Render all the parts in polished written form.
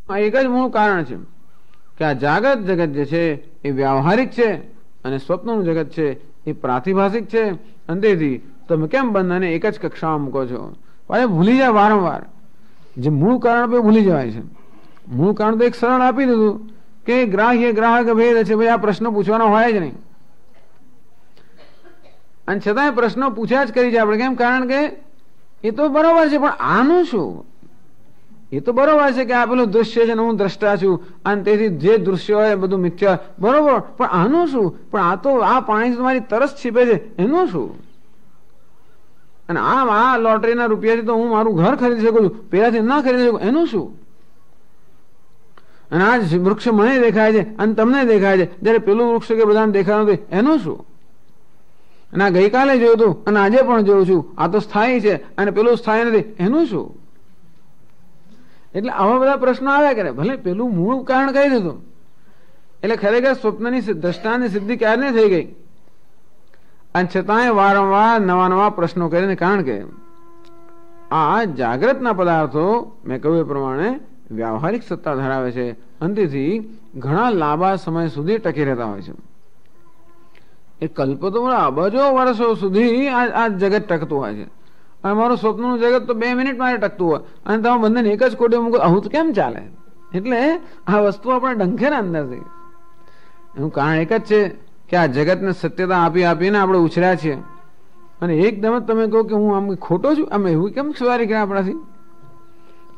આ એક જ મૂળ કારણ છે કે આ જાગૃત જગત જે છે એ વ્યાવહારિક છે અને સ્વપ્નનું જગત છે એ પ્રાતિભાષિક છે. અને તેથી તમે કેમ બંધાને એક જ કક્ષામાં મૂકો છો? ભૂલી જાય વારંવાર. જે મૂળ કારણ ભૂલી જવાય છે. મૂળ કારણ તો એક સરળ આપી દીધું કે ગ્રાહ્ય ગ્રાહક ભેદ છે. ભાઈ આ પ્રશ્ન પૂછવાનો હોય જ નહીં. અને છતાંય પ્રશ્નો પૂછ્યા જ કરી છે આપણે. કેમ? કારણ કે એ તો બરોબર છે, પણ આનું શું? એ તો બરોબર છે કે આ પેલું દૃશ્ય છે ને હું દ્રષ્ટા છું અને તેથી જે દૃશ્ય હોય બધું મિથ્યા, બરોબર, પણ આનું શું? પણ આ તો આ પાણી તમારી તરસ છીપે છે, એનું શું? અને આ લોટરીના રૂપિયાથી તો હું મારું ઘર ખરીદી શકું છું, પેલાથી ના ખરીદી શકું, એનું શું? અને આ વૃક્ષ મને દેખાય છે અને તમને દેખાય છે, જયારે પેલું વૃક્ષ કે બધાને દેખાતું નથી, એનું શું? અને આ ગઈકાલે જોયું હતું અને આજે પણ જોઉં છું, આ તો સ્થાયી છે અને પેલું સ્થાયી નથી, એનું શું? એટલે આવા બધા પ્રશ્નો આવ્યા કરે. ભલે પેલું મૂળ કારણ કહી દીધું. એટલે ખરેખર સ્વપ્નની દ્રષ્ટાંતની સિદ્ધિ ક્યારે થઈ ગઈ? અને છતાંય વારંવાર નવા નવા પ્રશ્નો કરીને. કારણ કે આ જાગ્રતના પદાર્થો મેં કહ્યું એ પ્રમાણે વ્યાવહારિક સત્તા ધરાવે છે અને તેથી ઘણા લાંબા સમય સુધી ટકી રહેતા હોય છે. એ કલ્પો તો અબજો વર્ષો સુધી આ જગત ટકતું હોય છે. અને મારું સ્વપ્નનું જગત તો 2 મિનિટ માટે ટકતું હોય અને તમે બંનેને એક જ કોટી મૂકો, આવું તો કેમ ચાલે? એટલે આ વસ્તુ આપણે ડંખે ને અંદરથી. એનું કારણ એક જ છે કે આ જગતને સત્યતા આપી આપીને આપણે ઉછર્યા છીએ. અને એકદમ જ તમે કહો કે હું આમ ખોટો છું, આમ એવું કેમ સ્વીકારી ગયા આપણાથી?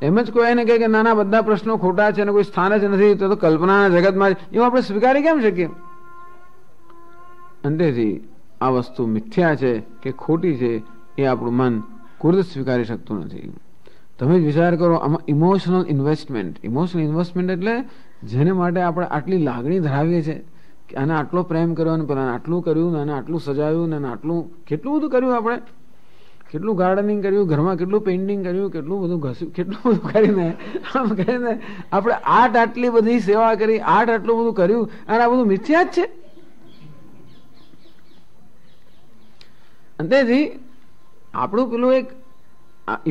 એમ જ કોઈ એને કહે કે નાના બધા પ્રશ્નો ખોટા છે અને કોઈ સ્થાન જ નથી, તો કલ્પનાના જગતમાં એવું આપણે સ્વીકારી કેમ શકીએ? અને તેથી આ વસ્તુ મિથ્યા છે કે ખોટી છે એ આપણું મન કુર્દ સ્વીકારી શકતું નથી. તમે જ વિચાર કરો, આમાં ઇમોશનલ ઇન્વેસ્ટમેન્ટ એટલે જેને માટે આપણે આટલી લાગણી ધરાવીએ છીએ કે આને આટલો પ્રેમ કર્યો અને પેલાને આટલું કર્યું, આને આટલું સજાવ્યું અને આટલું કેટલું બધું કર્યું, આપણે કેટલું ગાર્ડનિંગ કર્યું, ઘરમાં કેટલું પેઇન્ટિંગ કર્યું, કેટલું બધું ઘસ્યું, કેટલું બધું કરીને આપણે આટલી બધી સેવા કરી, આટલું બધું કર્યું અને આ બધું મિથ્યા જ છે. અને તેથી આપણું પેલું એક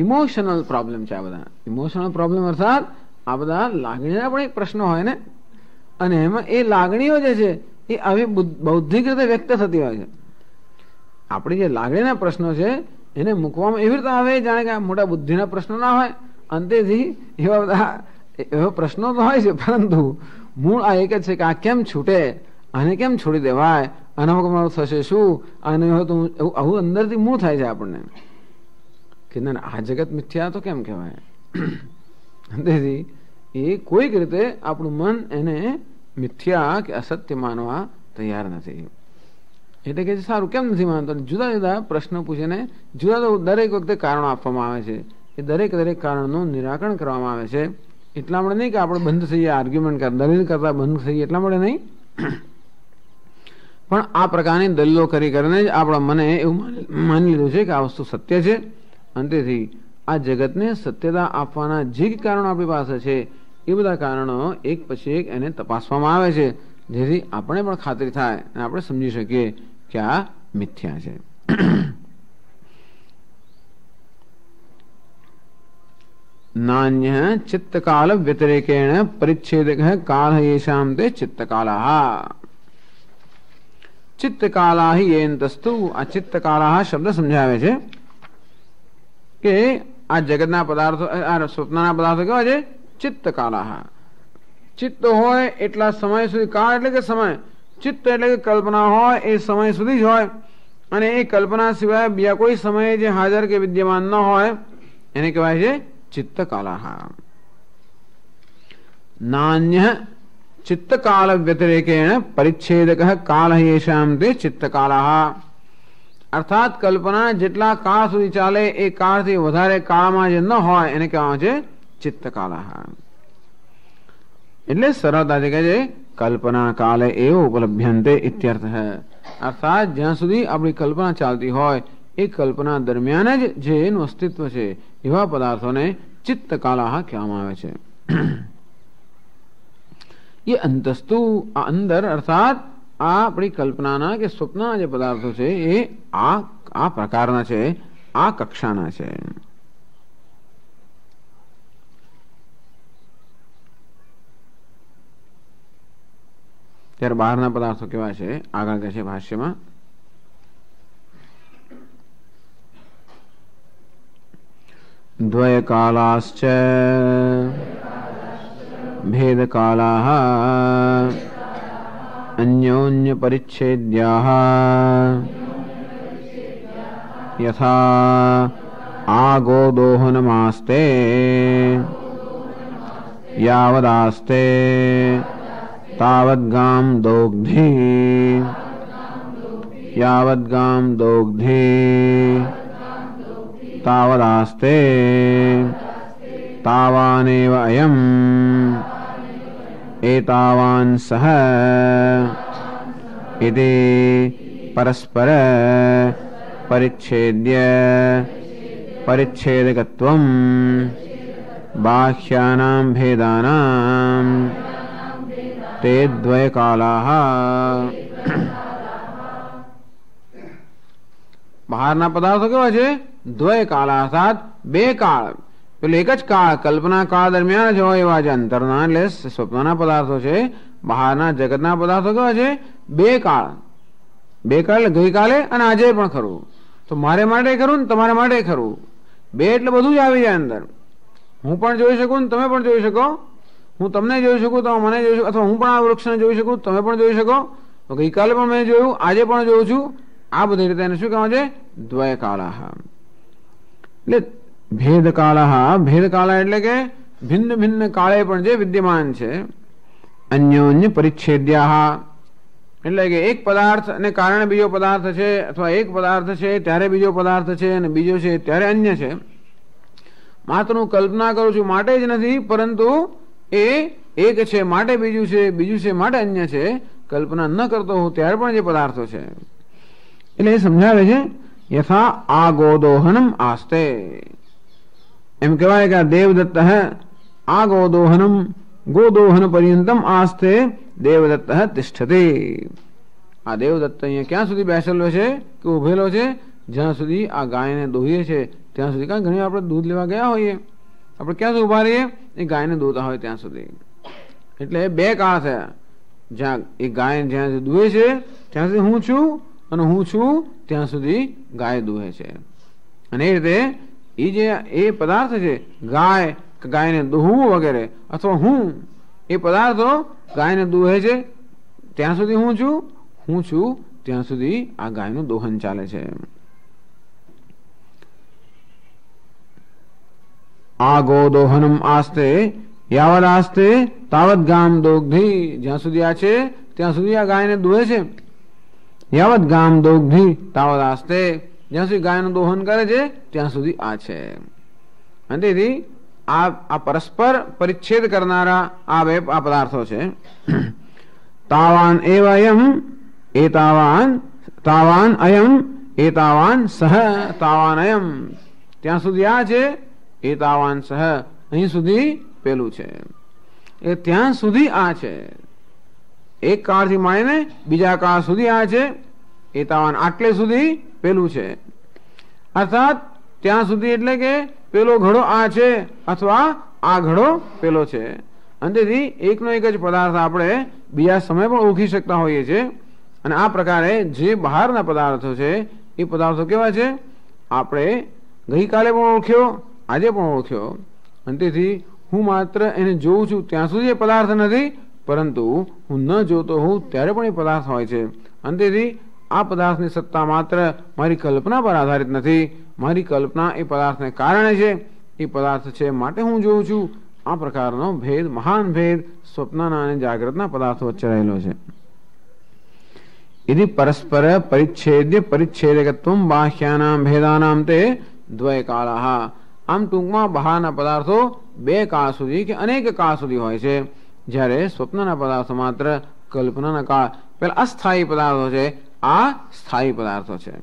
ઇમોશનલ પ્રોબ્લેમ છે. આ બધા ઇમોશનલ પ્રોબ્લેમ અર્થાત આ બધા લાગણીના પણ એક પ્રશ્નો હોય ને, અને એમાં એ લાગણીઓ જે છે એ આવી બૌદ્ધિક રીતે વ્યક્ત થતી હોય છે. આપણી જે લાગણીના પ્રશ્નો છે એને મૂકવામાં એવી રીતે આવે જાણે કે આ મોટા બુદ્ધિના પ્રશ્નો ના હોય. અંતેથી એવા બધા એવા પ્રશ્નો તો હોય છે, પરંતુ મૂળ આ એક જ છે કે આ કેમ છૂટે, આને કેમ છોડી દેવાય, આના મારું થશે શું, આને આવું અંદરથી મૂળ થાય છે આપણને કે ના આ જગત મિથ્યા તો કેમ કહેવાય. તેથી એ કોઈક રીતે આપણું મન એને મિથ્યા કે અસત્ય માનવા તૈયાર નથી. એટલે કે સારું કેમ નથી માનતો? જુદા જુદા પ્રશ્નો પૂછીને જુદા દરેક વખતે કારણો આપવામાં આવે છે. એ દરેક કારણનું નિરાકરણ કરવામાં આવે છે. એટલા માટે નહીં કે આપણે બંધ થઈએ આર્ગ્યુમેન્ટ દલીલ કરતા બંધ થઈએ, એટલા માટે નહીં, પણ આ પ્રકારની દલીલો કરીને જ આપણા મને એવું માની લીધું છે કે આ વસ્તુ સત્ય છે. અને તેથી આ જગતને સત્યતા આપવાના જે કારણો આપણી પાસે છે એ બધા કારણો એક પછી એક એને તપાસવામાં આવે છે, જેથી આપણે પણ ખાતરી થાય અને આપણે સમજી શકીએ કે આ મિથ્યા છે. નાન્ય ચિત્તકાલ વ્યતિરેકેણ પરિચ્છેદક કાલ યેષામ તે ચિત્તકાલા. ચિત્તકાલા હિ યેનતસ્તુ. આ ચિત્તકાલા શબ્દ સમજાવે છે કે આ જગતના પદાર્થો, આ સ્વપ્નના પદાર્થો કેવા છે? ચિત્તકાલા. ચિત્ત હોય એટલા સમય સુધી, કાળ એટલે કે સમય, ચિત્ત એટલે કે કલ્પના હોય એ સમય સુધી જ હોય, અને એ કલ્પના સિવાય બીજા કોઈ સમયે જે હાજર કે વિદ્યમાન ન હોય એને કહેવાય છે ચિત્તકાલા. નાન્ય ચિત્તકાલ વ્યતિરેકેણ પરિચ્છેદક કાલ યેષામ તે ચિત્તકાલા. અર્થાત કલ્પના જેટલા કાળ સુધી ચાલે એ કાળથી વધારે કાળમાં જે ન હોય એને કહેવામાં છે ચિત્તકાલા. એટલે સરળતાથી કહે છે કલ્પના કાલે એવ ઉપલભ્યંતે ઇત્યર્થ. અર્થાત જ્યાં સુધી આપણી કલ્પના ચાલતી હોય એ કલ્પના દરમિયાન જ જે એનું અસ્તિત્વ છે એવા પદાર્થોને ચિત્તકાલા કહેવામાં આવે છે. એ અંતસ્તુ, આ અંદર, અર્થાત આ આપણી કલ્પનાના કે સ્વપ્નના જે પદાર્થો છે એ આ પ્રકારના છે, આ કક્ષાના છે. ત્યારે બહારના પદાર્થો કેવા છે આગળ કહે છે ભાષ્યમાં. દ્વય કાલાશ્ચ ભેદ કાલાઃ અન્યોન્ય પરિચ્છેદ્યાઃ યથા આગોદોહનમાસ્તે યાવદાસ્તે તાવદ્ગામ દોગ્ધિ યાવદ્ગામ દોગ્ધિ તાવદાસ્તે તાવાનેવ અયમ એતાવાન સહ ઇતિ પરસ્પર પરિચ્છેદ્ય પરિચ્છેદકત્વમ બાહ્યાનાં ભેદાનાં તે દ્વય કાલાઃ. બહારના પદાર્થો કેવા છે? દ્વય કાળ અર્થાત બે કાળ. પેલું એક જ કાળ કલ્પના કાળ દરમિયાન જ હોય એવા જે અંતરના એટલે સ્વપ્નના પદાર્થો છે. બહારના જગતના પદાર્થો કેવા છે? બે કાળ. બે કાળ એટલે ગઈકાલે અને આજે પણ ખરું. તો મારે માટે ખરું ને તમારા માટે ખરું. બે એટલે બધું જ આવી જાય અંદર. હું પણ જોઈ શકું ને તમે પણ જોઈ શકો. હું તમને જોઈ શકું તમે મને જોઈ શકો, અથવા હું પણ આ વૃક્ષને જોઈ શકું તમે પણ જોઈ શકો. તો ગઈકાલે પણ મેં જોયું, આજે પણ જોઉં છું. આ બધી રીતે એને શું કહેવાય છે? દ્વય કાલાઃ. એટલે ભેદ કાલાઃ, ભેદ કાલા એટલે કે ભિન્ન ભિન્ન કાળે પણ જે વિદ્યમાન છે. અન્યોન્ય પરિચ્છેદ્યાઃ એટલે કે એક પદાર્થ ને કારણે બીજો પદાર્થ છે, અથવા એક પદાર્થ છે ત્યારે બીજો પદાર્થ છે અને બીજો છે ત્યારે અન્ય છે. માત્ર હું કલ્પના કરું છું માટે જ નથી, પરંતુ એ એક છે માટે બીજું છે, બીજું છે માટે અન્ય છે. કલ્પના ન કરતો હું ત્યારે પણ જે પદાર્થો છે એટલે એ સમજાવે છે. યથા આગોદોહનમ આસ્તે, એમ કહેવાય કે આ દેવદત્ત આગોદોહનમ ગોદોહન પર્યંતમ આસ્તે દેવદત્ત તિષ્ઠતે. આ દેવદત્ત અહીંયા ક્યાં સુધી બેસેલો છે કે ઉભેલો છે? જ્યાં સુધી આ ગાયને દોહીએ છે ત્યાં સુધી. કારણ ઘણી આપણે દૂધ લેવા ગયા હોઈએ, આપણે ક્યાં સુધી ઉભા રહીએ? એ ગાયને દોતા હોય ત્યાં સુધી. એટલે બે કાળ થયા. જ્યાં એ ગાય જ્યાં સુધી દુહે છે ત્યાં સુધી હું છું, અને હું છું ત્યાં સુધી ગાય દુહે છે. અને એ રીતે એ જે એ પદાર્થ છે ગાય, ગાયને દોહવું વગેરે, અથવા હું, એ પદાર્થો ગાયને દુહે છે ત્યાં સુધી હું છું ત્યાં સુધી આ ગાયનું દોહન ચાલે છે. આગોદોહનમ આસ્તે યાવદાસ્તે તાવદ્ગામ દોગ્ધિ, જ્યાં સુધી આ છે ત્યાં સુધી આ ગાયને દુહે છે. યાવદ્ગામ દોગ્ધિ તાવદાસ્તે, જ્યાં સુધી ગાયનું દોહન કરે છે ત્યાં સુધી આ છે. અને તેથી આ પરસ્પર પરિચ્છેદ કરનારા આ બે આ પદાર્થો છે. તાવાન એવ અયમ એતાવાન, તાવાન અયમ એતાવાન સહ તાવાન અયમ, ત્યાં સુધી આ છે. એતાવાન સહ, અહીં સુધી પેલું છે. એ ત્યાં સુધી આ છે. એક કાળથી માંડીને બીજા કાળ સુધી આ છે. એતાવાન આટલે સુધી પેલું છે. અર્થાત ત્યાં સુધી એટલે કે પેલો ઘડો આ છે અથવા આ ઘડો પેલો છે. અને તેથી એકનો એક જ પદાર્થ આપણે બીજા સમય પણ ઓળખી શકતા હોઈએ છીએ. અને આ પ્રકારે જે બહારના પદાર્થો છે એ પદાર્થો કેવા છે? આપણે ગઈકાલે પણ ઓળખ્યો, આજે પણ ઓળખ્યો. અને તેથી હું માત્ર એને જોઉં છું ત્યાં સુધી એ પદાર્થ નથી, પરંતુ હું ન જોતો હોઉં ત્યારે પણ એ પદાર્થ હોય છે. અને તેથી આ પદાર્થની સત્તા માત્ર મારી કલ્પના પર આધારિત નથી. મારી કલ્પના એ પદાર્થને કારણે છે. એ પદાર્થ છે માટે હું જોઉં છું. આ પ્રકારનો ભેદ, મહાન ભેદ સ્વપ્નના અને જાગ્રતના પદાર્થો વચ્ચે રહેલો છે. यदि परस्पर परिच्छेद्य परिच्छेदकत्वम बाह्यानाम भेदानाम ते द्वय कालः. આમ ટૂંકમાં બહારના પદાર્થો બે કાળ સુધી કે અનેક કાળ સુધી હોય છે, જ્યારે સ્વપ્નના પદાર્થો માત્ર કલ્પનાના કાળ. પેલા અસ્થાયી પદાર્થો છે, આ સ્થાયી પદાર્થો છે.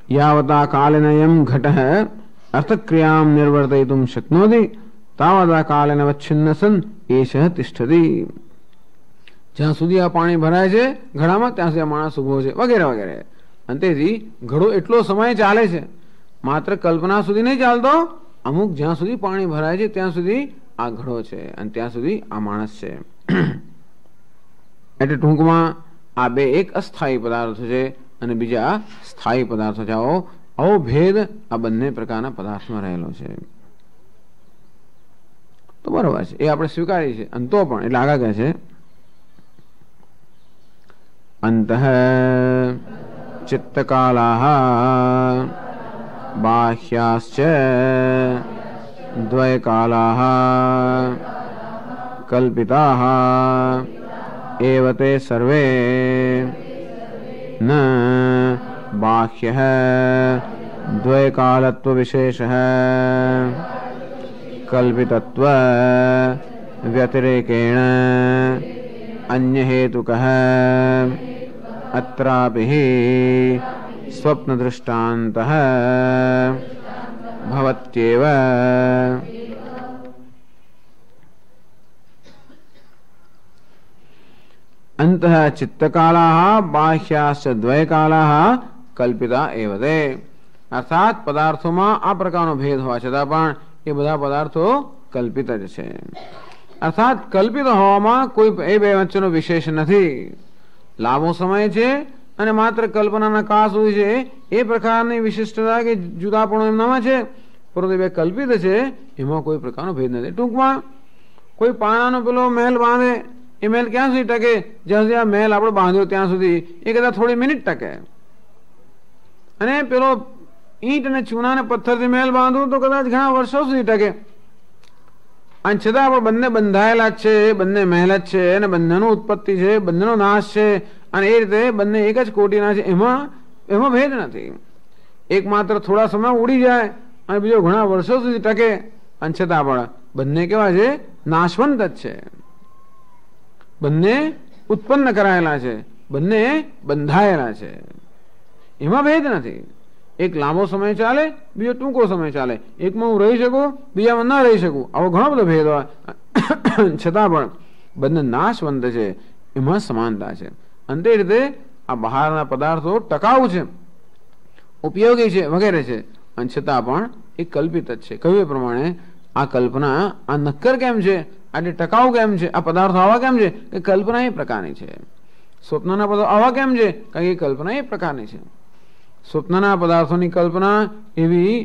યાવતા કાલેનયમ ઘટઃ અર્થક્રિયામ નિર્વર્તયિતુમ શક્નોતિ તાવતા કાલેન અવચ્છિન્ન સન એષ તિષ્ઠતિ. જ્યાં સુધી આ પાણી ભરાય છે ઘડામાં ત્યાં સુધી આ માણસ ઉભો છે વગેરે વગેરે. અને તેથી ઘડો એટલો સમય ચાલે છે, માત્ર કલ્પના સુધી નહીં ચાલતો. અમુક જ્યાં સુધી પાણી ભરાય છે ત્યાં સુધી આ ઘડો છે અને ત્યાં સુધી આ માણસ છે. એટલે ટૂંકમાં આ બે એક અસ્થાયી પદાર્થો છે અને બીજા સ્થાયી પદાર્થો છે. આવો ભેદ આ બંને પ્રકારના પદાર્થમાં રહેલો છે. તો બરોબર છે, એ આપણે સ્વીકારીએ છીએ. અંતો પણ એટલે આગળ કહે છે અંતઃ ચિત્તકાલાઃ બાહ્યાશ્ચ દ્વયકાલાઃ કલ્પિતાઃ એવ તે સર્વે ન બાહ્યઃ દ્વયકાલત્વ વિશેષઃ કલ્પિતત્વ વ્યતિરેકેણ અન્ય હેતુકઃ અત્રાપિ સ્વપ્ન દૃષ્ટાંતઃ ભવત્યેવ. અંતઃ ચિત્તકાલાઃ બાહ્યાશ્ચ દ્વયકાલાઃ કલ્પિતા એવ તે. અર્થાત પદાર્થોમાં આ પ્રકારનો ભેદ હોવા છતાં પણ એ બધા પદાર્થો કલ્પિત જ છે. અર્થાત કલ્પિત હોવામાં કોઈ એ બે વચ્ચેનો વિશેષ નથી. લાંબો સમય છે અને માત્ર કલ્પનાના કાળ સુધી છે એ પ્રકારની વિશિષ્ટતા કે જુદાપણું એમનામાં છે, પરંતુ બે કલ્પિત છે એમાં કોઈ પ્રકારનો ભેદ નથી. ટૂંકમાં કોઈ પાણાનો પેલો મહેલ બાંધે, એ મહેલ ક્યાં સુધી ટકે? જ્યાં સુધી આ મહેલ આપણે બાંધ્યો ત્યાં સુધી. એ કદાચ થોડી મિનિટ ટકે. અને પેલો ઈંટ અને ચૂના અને પથ્થરથી મહેલ બાંધવું તો કદાચ ઘણા વર્ષો સુધી ટકે. અને છતાં આપણે બંને બંધાયેલા જ છે, બંને મહેલ જ છે અને બંનેનો ઉત્પત્તિ છે, બંનેનો નાશ છે અને એ રીતે બંને એક જ કોટીના છે. એમાં ભેદ નથી. એક માત્ર થોડા સમય ઉડી જાય અને બીજો ઘણા વર્ષો સુધી ટકે, અને છતાં પણ બંને કેવા છે? નાશવંત જ છે. બંને ઉત્પન્ન કરાયેલા છે, બંને બંધાયેલા છે. એમાં ભેદ નથી. એક લાંબો સમય ચાલે, બીજો ટૂંકો સમય ચાલે. એકમાં હું રહી શકું, બીજામાં ના રહી શકું. આવો ઘણો બધો ભેદ હોય, છતાં પણ બંને નાશવંત છે, એમાં સમાનતા છે. અને તે રીતે આ બહારના પદાર્થો ટકાઉ છે, ઉપયોગી છે વગેરે છે, અને છતાં પણ એ કલ્પિત જ છે. કહ્યું એ પ્રમાણે આ કલ્પના આ નક્કર કેમ છે, આટલી ટકાઉ કેમ છે, આ પદાર્થો આવા કેમ છે કે કલ્પના એ પ્રકારની છે. સ્વપ્નના પદાર્થો આવા કેમ છે કારણ કે કલ્પના એ પ્રકારની છે. સ્વપ્નના પદાર્થોની કલ્પના એવી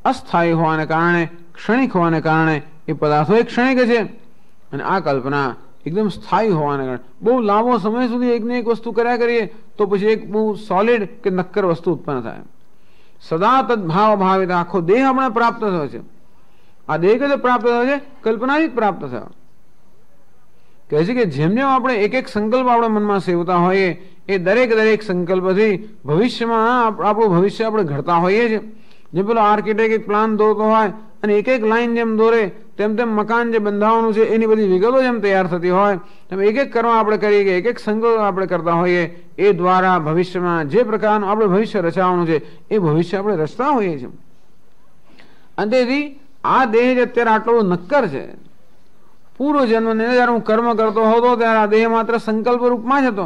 અસ્થાયી હોવાને કારણે, ક્ષણિક હોવાને કારણે એ પદાર્થો એક ક્ષણિક છે, અને આ કલ્પના એકદમ સ્થાયી હોવાને કારણે બહુ લાંબો સમય સુધી એકને એક વસ્તુ કર્યા કરીએ તો પછી એક બહુ સોલિડ કે નક્કર વસ્તુ ઉત્પન્ન થાય. સદા તદભાવ ભાવિત આખો દેહ આપણે પ્રાપ્ત થયો છે. આ દેહ કે પ્રાપ્ત થયો છે, કલ્પનાથી જ પ્રાપ્ત થયો. કહે છે કે જેમ જેમ આપણે એક એક સંકલ્પ આપણે મનમાં સેવતા હોઈએ, એ દરેક સંકલ્પથી ભવિષ્યમાં આપણું ભવિષ્ય આપણે ઘડતા હોઈએ છીએ. જેમ પેલો આર્કિટેક્ટ એક પ્લાન દોરતો હોય અને એક એક લાઈન જેમ દોરે તેમ તેમ મકાન જે બંધાવવાનું છે એની બધી વિગતો જેમ તૈયાર થતી હોય, તેમ એક એક કરવા આપણે કરીએ કે એક એક સંકલ્પ આપણે કરતા હોઈએ, એ દ્વારા ભવિષ્યમાં જે પ્રકારનું આપણે ભવિષ્ય રચાવાનું છે એ ભવિષ્ય આપણે રચતા હોઈએ છીએ. અને તેથી આ દેહ જ અત્યારે આટલો નક્કર છે. પૂર્વ જન્મને જયારે હું કર્મ કરતો હતો ત્યારે આ દેહ માત્ર સંકલ્પ રૂપમાં જ હતો.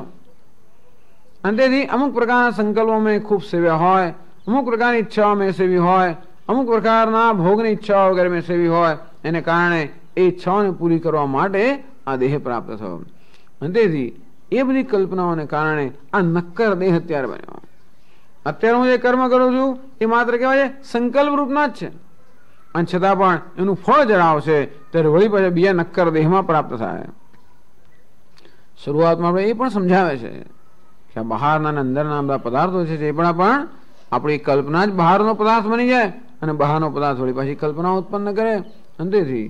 અને તેથી અમુક પ્રકારના સંકલ્પો મેં ખૂબ સેવ્યા હોય, અમુક પ્રકારની ઈચ્છાઓ મેં સેવી હોય, અમુક પ્રકારના ભોગની ઈચ્છાઓ વગેરે મેં સેવી હોય, એને કારણે એ ઈચ્છાઓને પૂરી કરવા માટે આ દેહ પ્રાપ્ત થયો. અને તેથી એ બધી કલ્પનાઓને કારણે આ નક્કર દેહ અત્યારે બન્યો. અત્યારે હું જે કર્મ કરું છું એ માત્ર કહેવાય છે સંકલ્પ રૂપના જ છે, અને છતાં પણ એનું ફળ જણાવશે ત્યારે વળી પાછા બીજા નક્કર દેહમાં પ્રાપ્ત થાય. શરૂઆતમાં આપણે એ પણ સમજાવે છે કે બહારના અને અંદરના બધા પદાર્થો છે જે પણ આપણી કલ્પના જ બહારનો પદાર્થ બની જાય અને બહારનો પદાર્થ વળી પાછી કલ્પના ઉત્પન્ન કરે. અને તેથી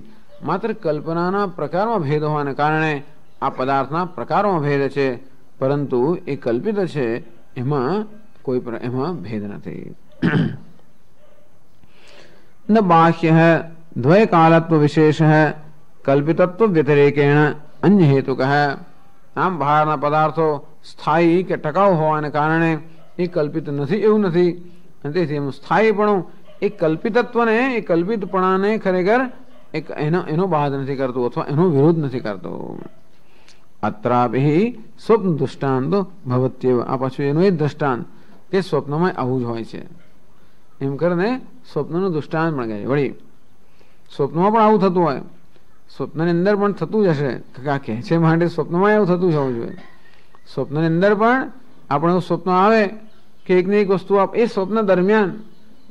માત્ર કલ્પનાના પ્રકારમાં ભેદ હોવાને કારણે આ પદાર્થના પ્રકારોમાં ભેદ છે, પરંતુ એ કલ્પિત છે, એમાં ભેદ નથી. ન બાહ્ય દ્વય કાલત્વ વિશેષ કલ્પિતત્વ વ્યતિરેકેણ અન્ય હેતુક. આમ બહારના પદાર્થો સ્થાયી કે ટકાઉ હોવાને કારણે એ કલ્પિત નથી એવું નથી, અને તેથી એનું સ્થાયીપણું એ કલ્પિતત્વને, એ કલ્પિતપણાને ખરેખર એનો બાદ નથી કરતું અથવા એનો વિરોધ નથી કરતો. અત્રાપિ સ્વપ્ન દૃષ્ટાંત ભવત્યેવ. આ પાછું એનું એ દ્રષ્ટાંત કે સ્વપ્નમાં આવું જ હોય છે. એમ કરીને સ્વપ્નનું દૃષ્ટાંત પણ કહે. વળી સ્વપ્નમાં પણ આવું થતું હોય, સ્વપ્નની અંદર પણ થતું જ હશે. આ કહે છે માટે સ્વપ્નમાં એવું થતું જ હોવું જોઈએ. સ્વપ્નની અંદર પણ આપણે સ્વપ્ન આવે કે એક ને એક વસ્તુ એ સ્વપ્ન દરમિયાન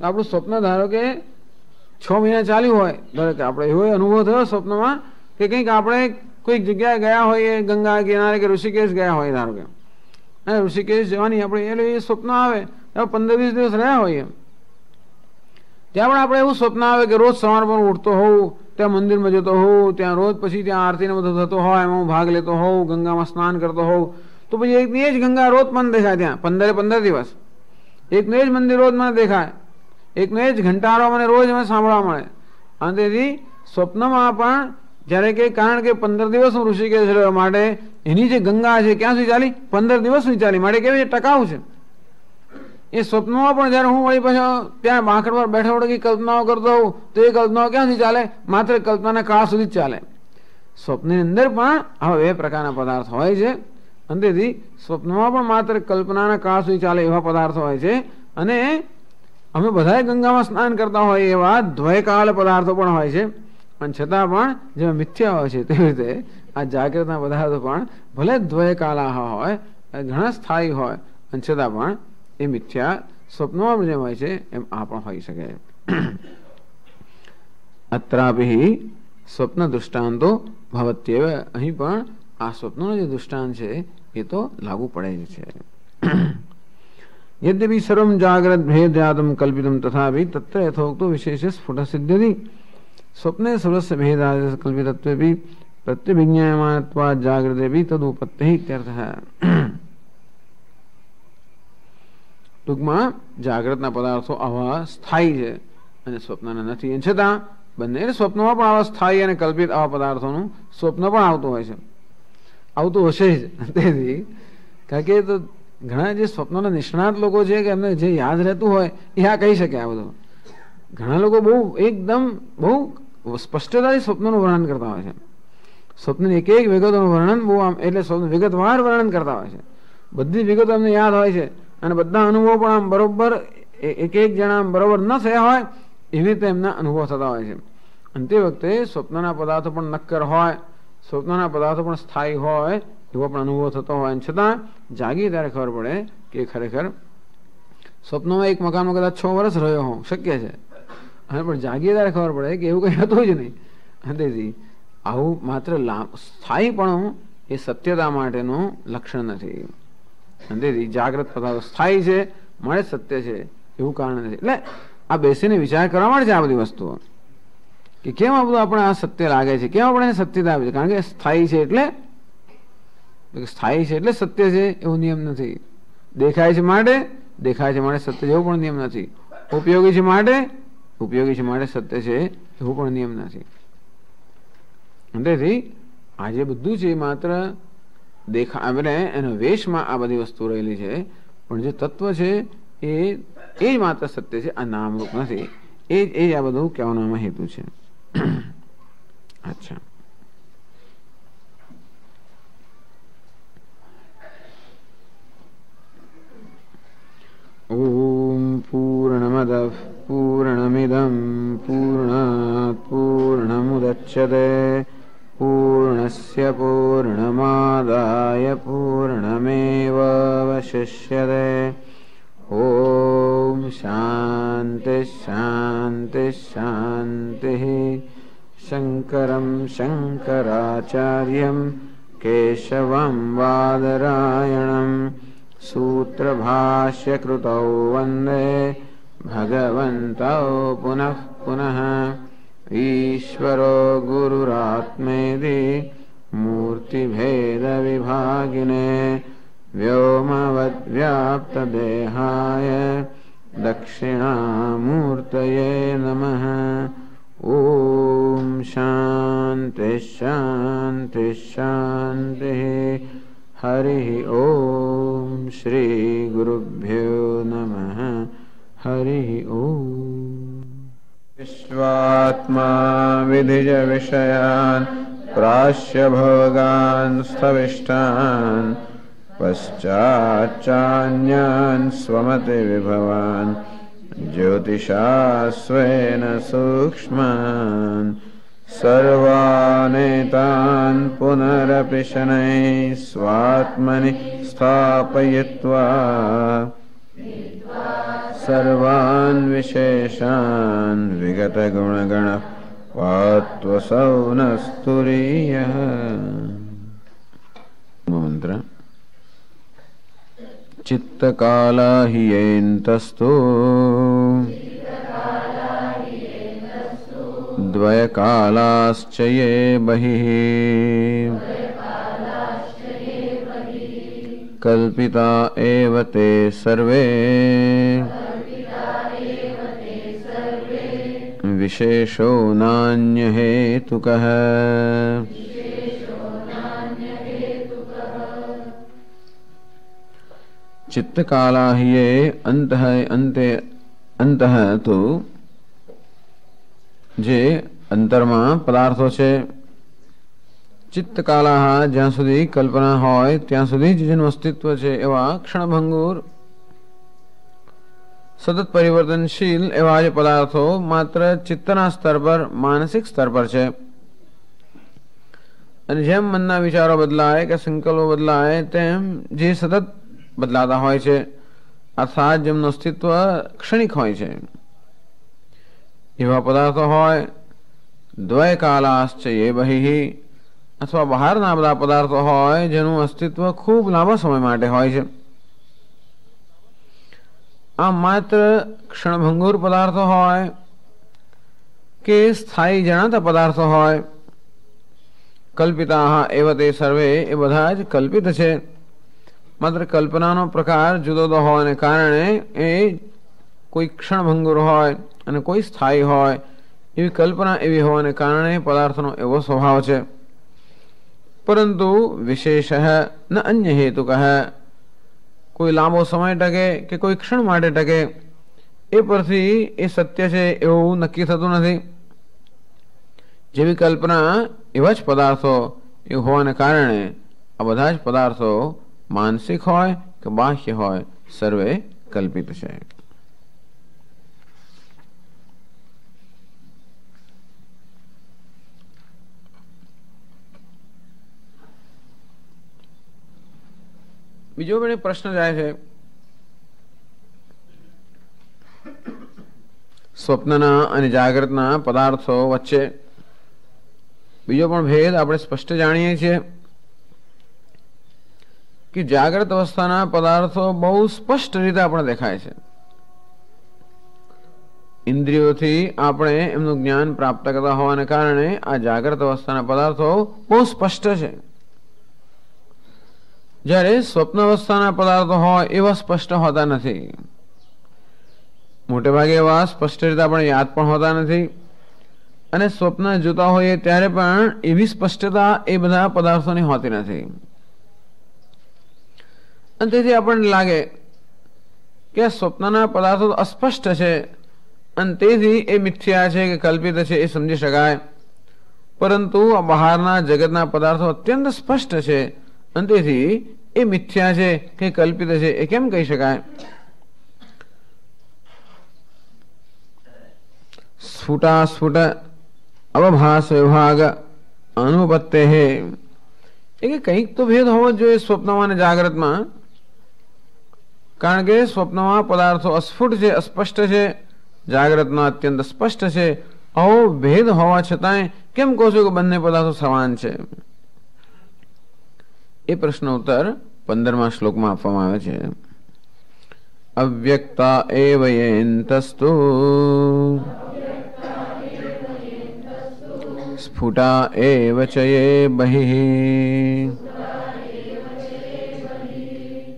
આપણું સ્વપ્ન ધારો કે 6 મહિના ચાલ્યું હોય, ધારો કે આપણે એવો અનુભવ થયો સ્વપ્નમાં કે કંઈક આપણે કોઈક જગ્યાએ ગયા હોઈએ, ગંગા કિનારે કે ઋષિકેશ ગયા હોય, ધારો કે ઋષિકેશ જવાની આપણે એ સ્વપ્ન આવે 15-20 દિવસ રહ્યા હોઈએ, ત્યાં પણ આપણે એવું સ્વપ્ન આવે કે રોજ સવાર પર ઉઠતો હોઉં, ત્યાં મંદિરમાં જતો હોઉં, ત્યાં રોજ પછી ત્યાં આરતીને બધું થતો હોય, એમાં હું ભાગ લેતો હોઉં, ગંગામાં સ્નાન કરતો હોઉં, તો પછી એકની એ જ ગંગા રોજ મને દેખાય, ત્યાં 15 દિવસ એકનું એ જ મંદિર રોજ મને દેખાય, એકનો એ જ ઘંટારો મને રોજ મને સાંભળવા મળે. અને તેથી સ્વપ્નમાં પણ જ્યારે કે કારણ કે 15 દિવસ હું ઋષિકેશ રહ્યો માટે એની જે ગંગા છે ક્યાં સુધી ચાલી? 15 દિવસ સુધી ચાલી, માટે કેવી ટકાઉ છે. એ સ્વપ્નમાં પણ જ્યારે હું વળી પાછો ત્યાં બાંકડ પર બેઠો વળગી કલ્પનાઓ કરતો હોઉં તો એ કલ્પનાઓ ક્યાંથી ચાલે? માત્ર કલ્પનાના કાળ સુધી જ ચાલે. સ્વપ્નની અંદર પણ આવા 2 પ્રકારના પદાર્થ હોય છે, અને તેથી સ્વપ્નમાં પણ માત્ર કલ્પનાના કાળ સુધી ચાલે એવા પદાર્થો હોય છે, અને અમે બધાએ ગંગામાં સ્નાન કરતા હોય એવા દ્વયકાળ પદાર્થો પણ હોય છે, પણ છતાં પણ જેમાં મિથ્યા હોય છે તેવી રીતે આ જાગૃતના પદાર્થો પણ ભલે દ્વયકાલા હોય, ઘણા સ્થાયી હોય, અને છતાં પણ એ મિથ્યા સ્વપ્નમાં જેમ હોય છે એમ આ પણ હોઈ શકે. અત્રાપી સ્વપ્ન દૃષ્ટાંતો ભવત્યેવ, અહીં પણ આ સ્વપ્નનો જે દૃષ્ટાંત છે એ તો લાગુ પડે જ છે. यद्यपि सर्वं जाग्रत भेदादम कल्पितम तथापि तत्र यथोक्तो विशेष स्फुट सिद्ध्यति. स्वप्ने सर्वस्य भेदाद कल्पितत्वेपि प्रत्यभिज्ञायमानत्वात् जागृतेपि तदुपत्तिः इत्यर्थः. ટૂંકમાં જાગ્રતના પદાર્થો આવા સ્થાયી છે અને સ્વપ્નના નથી, છતાં બંને સ્વપ્નમાં પણ આવા સ્થાયી અને કલ્પિત આવા પદાર્થોનું સ્વપ્ન પણ આવતું હોય છે, આવતું હશે જ. તેથી કારણ કે તો ઘણા જે સ્વપ્નના નિષ્ણાત લોકો છે કે એમને જે યાદ રહેતું હોય એ આ કહી શકે. આ બધું ઘણા લોકો બહુ એકદમ બહુ સ્પષ્ટતાથી સ્વપ્નનું વર્ણન કરતા હોય છે. સ્વપ્નની એક વિગતોનું વર્ણન બહુ આમ એટલે સ્વપ્ન વિગતવાર વર્ણન કરતા હોય છે. બધી વિગતો એમને યાદ હોય છે, અને બધા અનુભવો પણ આમ બરોબર એક જણા બરોબર ન થયા હોય એવી રીતે એમના અનુભવ થતા હોય છે. અને તે વખતે સ્વપ્નના પદાર્થો પણ નક્કર હોય, સ્વપ્નના પદાર્થો પણ સ્થાયી હોય એવો પણ અનુભવ થતો હોય, છતાં જાગીએ ત્યારે ખબર પડે કે ખરેખર સ્વપ્નમાં એક મકાનમાં કદાચ 6 વર્ષ રહ્યો હોઉં શક્ય છે, અને પણ જાગીએ ત્યારે ખબર પડે કે એવું કંઈ હતું જ નહીં. તેથી આવું માત્ર સ્થાયીપણું એ સત્યતા માટેનું લક્ષણ નથી. તેથી જાગ્રત પદાર્થો સ્થાયી છે મળે સત્ય છે એવું કારણ નથી. એટલે આ બેસીને વિચાર કરવા માટે છે આ બધી વસ્તુઓ કે કેમ આ બધું આપણે આ સત્ય લાગે છે, કેમ આપણે સત્યતા આપે છે. કારણ કે સ્થાયી છે એટલે સત્ય છે એવો નિયમ નથી. દેખાય છે માટે સત્ય જેવો પણ નિયમ નથી. ઉપયોગી છે માટે સત્ય છે એવું પણ નિયમ નથી. તેથી આ જે બધું છે માત્ર એટલે એનો વેશમાં આ બધી વસ્તુ રહેલી છે, પણ જે તત્વ છે એ માત્ર સત્ય છે, આ નામરૂપ નથી. એ જ આ બધું કહેવાનો હેતુ છે. અચ્છા, ઓમ પૂર્ણમદ પૂર્ણમિદં પૂર્ણાત પૂર્ણમુદચ્યતે પૂર્ણસ્ય પૂર્ણમાદાય પૂર્ણમેવાવશિષ્યતે. ઓમ શાંતિ શાંતિ શાંતિ. શંકરં શંકરાચાર્યં કેશવં બાદરાયણં સૂત્રભાષ્યકૃતૌ વંદે ભગવन्तૌ પુનઃ પુનઃ. ઈશ્વરો ગુરુરાત્મેતિ મૂર્તિભેદવિભાગિને વ્યોમવદ્વ્યાપ્તદેહાય દક્ષિણામૂર્તયે નમઃ. ઓમ શાંતિ શાંતિ શાંતિ. હરિ ઓમ શ્રી ગુરુભ્યો નમઃ. હરિ ઓમ. વિશ્વાત્મા વિધિજ વિષયાન પ્રાશ્ય ભોગાન સ્થવિષ્ટાન પશ્ચાચ્ચાન્યાન સ્વમતે વિભવાન જ્યોતિષા સ્વેન સૂક્ષ્માન સર્વાનેતાન પુનરપि શનૈः સ્વાત્મનિ સ્થાપયિત્વા સર્વાन् વિશેષાन् વિગતગુણગણः પાત્વસૌ નસ્તુરીયઃ. મંત્ર. ચિત્તકાલા હિ યેन्तસ્તુ દ્વયકાલાશ્ચ યે બહિઃ કલ્પિતા એવ તે સર્વે વિશેષો નાન્યહેતુકઃ. चित्तकाला ही ये अंतः तो जे अंतरमा पदार्थो छे. चित्तकाला ज्યાં સુધી કલ્પના હોય ત્યાં સુધી જ જેનું અસ્તિત્વ છે એવા ક્ષણભંગુર સતત પરિવર્તનશીલ એવા જે પદાર્થો માત્ર ચિત્તના સ્તર પર માનસિક સ્તર પર છે. અને જેમ મનના વિચારો બદલાય કે સંકલ્પો બદલાય તેમ જે સતત બદલાતા હોય છે અર્થાત જેમનું અસ્તિત્વ ક્ષણિક હોય છે એવા પદાર્થો હોય. દ્વયકાલાશ્ચ યે બહિઃ અથવા બહારના બધા પદાર્થો હોય જેનું અસ્તિત્વ ખૂબ લાંબા સમય માટે હોય છે. આ માત્ર ક્ષણભંગુર પદાર્થો હોય કે સ્થાયી જણાતા પદાર્થો હોય. કલ્પિતા એવ તે સર્વે એ બધા જ કલ્પિત છે. માત્ર કલ્પનાનો પ્રકાર જુદો જુદો હોવાને કારણે એ કોઈ ક્ષણભંગુર હોય અને કોઈ સ્થાયી હોય એવી કલ્પના એવી હોવાને કારણે પદાર્થનો એવો સ્વભાવ છે. પરંતુ વિશેષ ન અન્ય હેતુક કોઈ લાંબો સમય ટકે કે કોઈ ક્ષણ માટે ટકે એ પરથી એ સત્ય છે એવું નક્કી થતું નથી. જેવી કલ્પના એવા જ પદાર્થો એવું હોવાને કારણે આ બધા જ પદાર્થો માનસિક હોય કે બાહ્ય હોય સર્વે કલ્પિત છે. બીજો પણ પ્રશ્ન જાય છે સ્વપ્નના અને જાગૃતના પદાર્થો વચ્ચે બીજો પણ ભેદ આપણે સ્પષ્ટ જાણીએ છીએ કે જાગ્રત અવસ્થાના પદાર્થો બહુ સ્પષ્ટ રીતે આપણે દેખાય છે. ઇન્દ્રિયોથી આપણે એમનું જ્ઞાન પ્રાપ્ત કરતા હોવાને કારણે આ જાગ્રત અવસ્થાના પદાર્થો બહુ સ્પષ્ટ છે. જ્યારે સ્વપ્ન અવસ્થાના પદાર્થો હોય એવા સ્પષ્ટ હોતા નથી. મોટે ભાગે એવા સ્પષ્ટ રીતે આપણે યાદ પણ હોતા નથી અને સ્વપ્ન જોતા હોઈએ ત્યારે પણ એવી સ્પષ્ટતા એ બધા પદાર્થોની હોતી નથી. અને તેથી આપણને લાગે કે આ સ્વપ્નના પદાર્થો અસ્પષ્ટ છે અને તેથી એ મિથ્યા છે કે કલ્પિત છે એ સમજી શકાય. પરંતુ આ બહારના જગતના પદાર્થો અત્યંત સ્પષ્ટ છે અને તેથી એ મિથ્યા છે કે કલ્પિત છે એ કેમ કહી શકાય? સ્ફુટાસ્ફુટ અવભાસ વિભાગ અનુપત્તે એ કંઈક તો ભેદ હોવો જ જોઈએ સ્વપ્નમાં અને જાગ્રતમાં. કારણ કે સ્વપ્નમાં પદાર્થો અસ્ફુટ છે, અસ્પષ્ટ છે, જાગ્રતમાં અત્યંત સ્પષ્ટ છે. આવો ભેદ હોવા છતાંય કેમ કહો છો કે બંને પદાર્થો સમાન છે? એ પ્રશ્ન ઉત્તર 15મા શ્લોકમાં આપવામાં આવે છે. અવ્યક્તા એવ યેन्तસ્તુ સ્ફુટા એવ ચ યે બહિઃ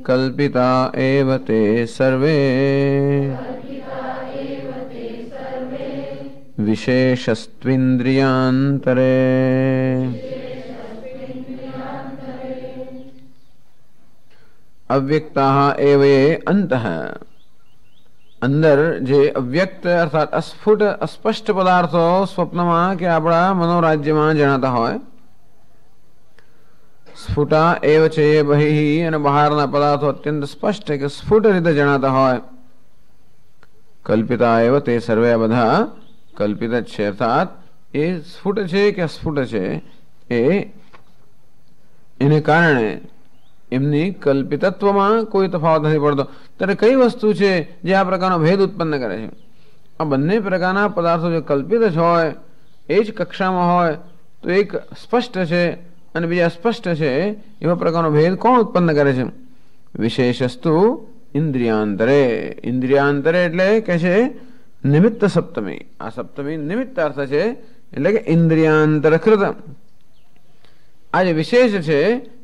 કલ્પિતા એવ તે સર્વે વિશેષસ્ત્વિન્દ્રિયાંતરે. અવ્યક્તા એવ અંતઃ અંદર જે અવ્યક્ત અર્થાત અસ્ફુટ અસ્પષ્ટ પદાર્થો સ્વપ્નમાં કે આપણા મનોરાજ્યમાં જણાતા હોય. સ્ફુટા એવ છે એ બહિ અને બહારના પદાર્થો અત્યંત સ્પષ્ટ કે સ્ફુટ રીતે જણાતા હોય. કલ્પિતા એવ તે સર્વે બધા કલ્પિત જ છે. અર્થાત એ સ્ફુટ છે કે અસ્ફુટ છે એ એને કારણે એમની કલ્પિતત્વમાં કોઈ તફાવત નથી પડતો. ત્યારે કઈ વસ્તુ છે જે આ પ્રકારનો ભેદ ઉત્પન્ન કરે છે? આ બંને પ્રકારના પદાર્થો જે કલ્પિત જ હોય એ જ કક્ષામાં હોય તો એક સ્પષ્ટ છે અને બીજા અસ્પષ્ટ છે, એવા પ્રકારનો ભેદ કોણ ઉત્પન્ન કરે છે? વિશેષસ્તુ ઇન્દ્રિયાંતરે. ઇન્દ્રિયાંતરે એટલે કે છે નિમિત્ત સપ્તમી. આ સપ્તમી નિમિત્ત અર્થ છે, એટલે કે ઇન્દ્રિયાંતરકૃત. આ જે વિશેષ છે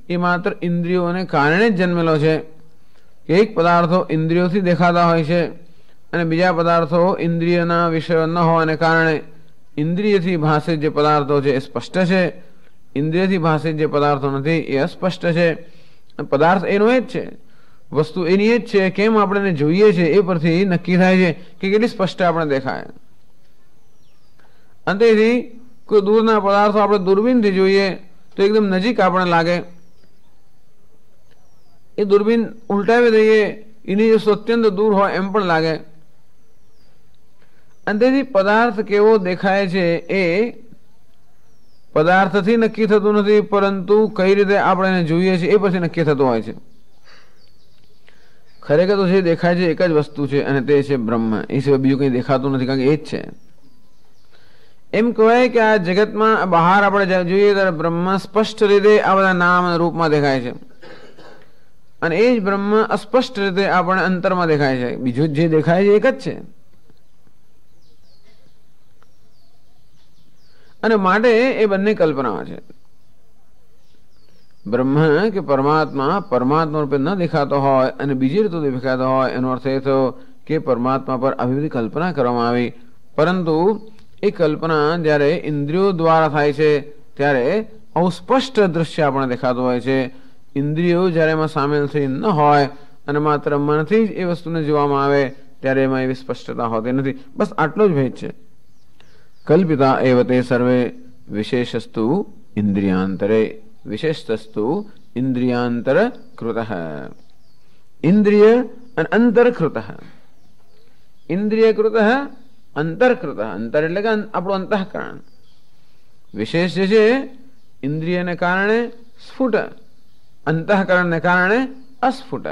એ માત્ર ઇન્દ્રિયોને કારણે જ જન્મેલો છે. એક પદાર્થો ઇન્દ્રિયોથી દેખાતા હોય છે અને બીજા પદાર્થો ઇન્દ્રિયના વિષયો ન હોવાને કારણે ઇન્દ્રિયથી ભાષિત જે પદાર્થો છે એ સ્પષ્ટ છે, ઇન્દ્રિયથી ભાષિત જે પદાર્થો નથી એ અસ્પષ્ટ છે. પદાર્થ એનો જ છે, વસ્તુ એની જ છે. કેમ આપણે જોઈએ છે એ પરથી નક્કી થાય છે કે કેટલી સ્પષ્ટ આપણે દેખાય. અંતેથી કોઈ દૂરના પદાર્થો આપણે દૂરબીનથી જોઈએ તો એકદમ નજીક આપણે લાગે. એ દૂરબીન ઉલટાવી દઈએ એની વસ્તુ અત્યંત દૂર હોય એમ પણ લાગે. અંતેથી પદાર્થ કેવો દેખાય છે એ પદાર્થથી નક્કી થતું નથી, પરંતુ કઈ રીતે આપણે એને જોઈએ છીએ એ પછી નક્કી થતું હોય છે. ખરેખર તો જે દેખાય છે એક જ વસ્તુ છે અને તે છે બ્રહ્મ. એ સિવાય બીજું કંઈ દેખાતું નથી, કારણ કે એ જ છે. એમ કહેવાય કે આ જગતમાં બહાર આપણે જોઈએ ત્યારે બ્રહ્મ સ્પષ્ટ રીતે આ બધા નામ રૂપમાં દેખાય છે અને એ જ બ્રહ્મ અસ્પષ્ટ રીતે આપણે અંતરમાં દેખાય છે. બીજું જે દેખાય છે એક જ છે. અને માટે એ બંને કલ્પનાઓ છે. બ્રહ્મ કે પરમાત્મા પરમાત્મા રૂપે ન દેખાતો હોય અને બીજી રીતે દેખાતો હોય, એનો અર્થ એ થયો કે પરમાત્મા પર આવી બધી કલ્પના કરવામાં આવી. પરંતુ એ કલ્પના જ્યારે ઇન્દ્રિયો દ્વારા થાય છે ત્યારે અસ્પષ્ટ દ્રશ્ય આપણે દેખાતું હોય છે. ઇન્દ્રિયો જ્યારે એમાં સામેલ થઈ ન હોય અને માત્ર મનથી જ એ વસ્તુને જોવામાં આવે ત્યારે એમાં એવી સ્પષ્ટતા હોતી નથી. બસ આટલો જ ભેદ છે. કલ્પિતા એવ તે સર્વે વિશેષસ્તુ ઇન્દ્રિયાંતરે વિશેષસ્તુ ઇન્દ્રિયાંતર કૃત. ઇન્દ્રિય અને અંતરકૃત. ઇન્દ્રિયકૃત અંતરકૃત. અંતર એટલે કે આપણું અંતઃકરણ. વિશેષ જે છે ઇન્દ્રિયને કારણે સ્ફુટ, અંતઃકરણને કારણે અસ્ફુટ.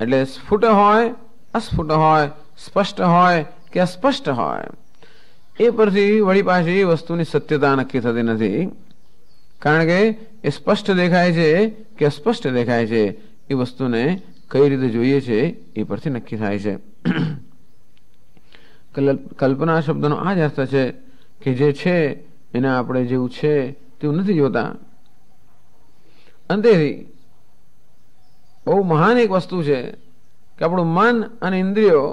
એટલે સ્ફુટ હોય, અસ્ફુટ હોય, સ્પષ્ટ હોય કે અસ્પષ્ટ હોય, એ પરથી વળી પાછી વસ્તુની સત્યતા નક્કી થતી નથી. કારણ કે એ સ્પષ્ટ દેખાય છે કે અસ્પષ્ટ દેખાય છે એ વસ્તુને કઈ રીતે જોઈએ છે એ પરથી નક્કી થાય છે. કલ્પના શબ્દનો આ જ અર્થ છે કે જે છે એને આપણે જેવું છે તેવું નથી જોતા. અંતેથી બહુ મહાન એક વસ્તુ છે કે આપણું મન અને ઇન્દ્રિયો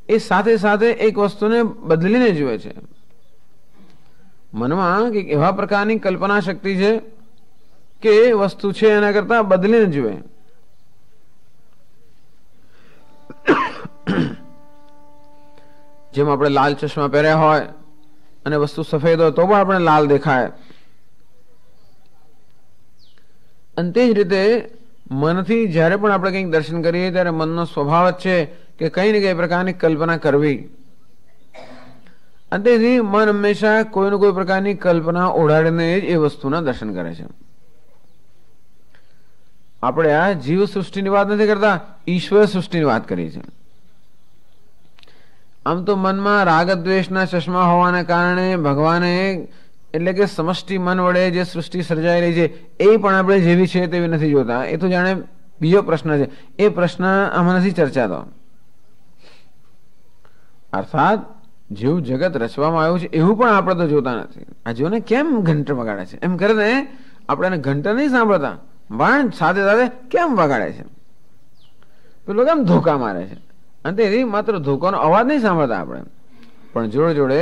એ સાથે સાથે એક વસ્તુને બદલીને જુએ છે. મનમાં કંઈક એવા પ્રકારની કલ્પના શક્તિ છે કે વસ્તુ છે એના કરતા બદલીને જુએ. જેમ આપણે લાલ ચશ્મા પહેર્યા હોય અને વસ્તુ સફેદ હોય તો પણ આપણે લાલ દેખાય. અને તે જ રીતે મનથી જ્યારે પણ આપણે કંઈક દર્શન કરીએ ત્યારે મનનો સ્વભાવ જ છે કે કઈ ને કઈ પ્રકારની કલ્પના કરવી. અને તેથી મન હંમેશા કોઈને કોઈ પ્રકારની કલ્પના ઓઢાડીને જ એ વસ્તુના દર્શન કરે છે. આપણે આ જીવ સૃષ્ટિની વાત નથી કરતા, ઈશ્વર સૃષ્ટિની વાત કરીએ છીએ. આમ તો મનમાં રાગ દ્વેષના ચશ્મા હોવાને કારણે ભગવાને એટલે કે સમષ્ટિ મન વડે જે સૃષ્ટિ સર્જાઈ રહી છે એ પણ આપણે જેવી છે તેવી નથી જોતા. એ તો જાણે બીજો પ્રશ્ન છે, એ પ્રશ્ન આમાં નથી ચર્ચાતો. અર્થાત જેવું જગત રચવામાં આવ્યું છે એવું પણ આપણે તો જોતા નથી. આ જોને કેમ ઘંટ વગાડે છે એમ કરીને આપણે ઘંટ નહીં સાંભળતા, વાણ સાથે સાથે કેમ વગાડે છે, પેલો કેમ ધોકા મારે છે. અને તેથી માત્ર ધોકાનો અવાજ નહીં સાંભળતા આપણે, પણ જોડે જોડે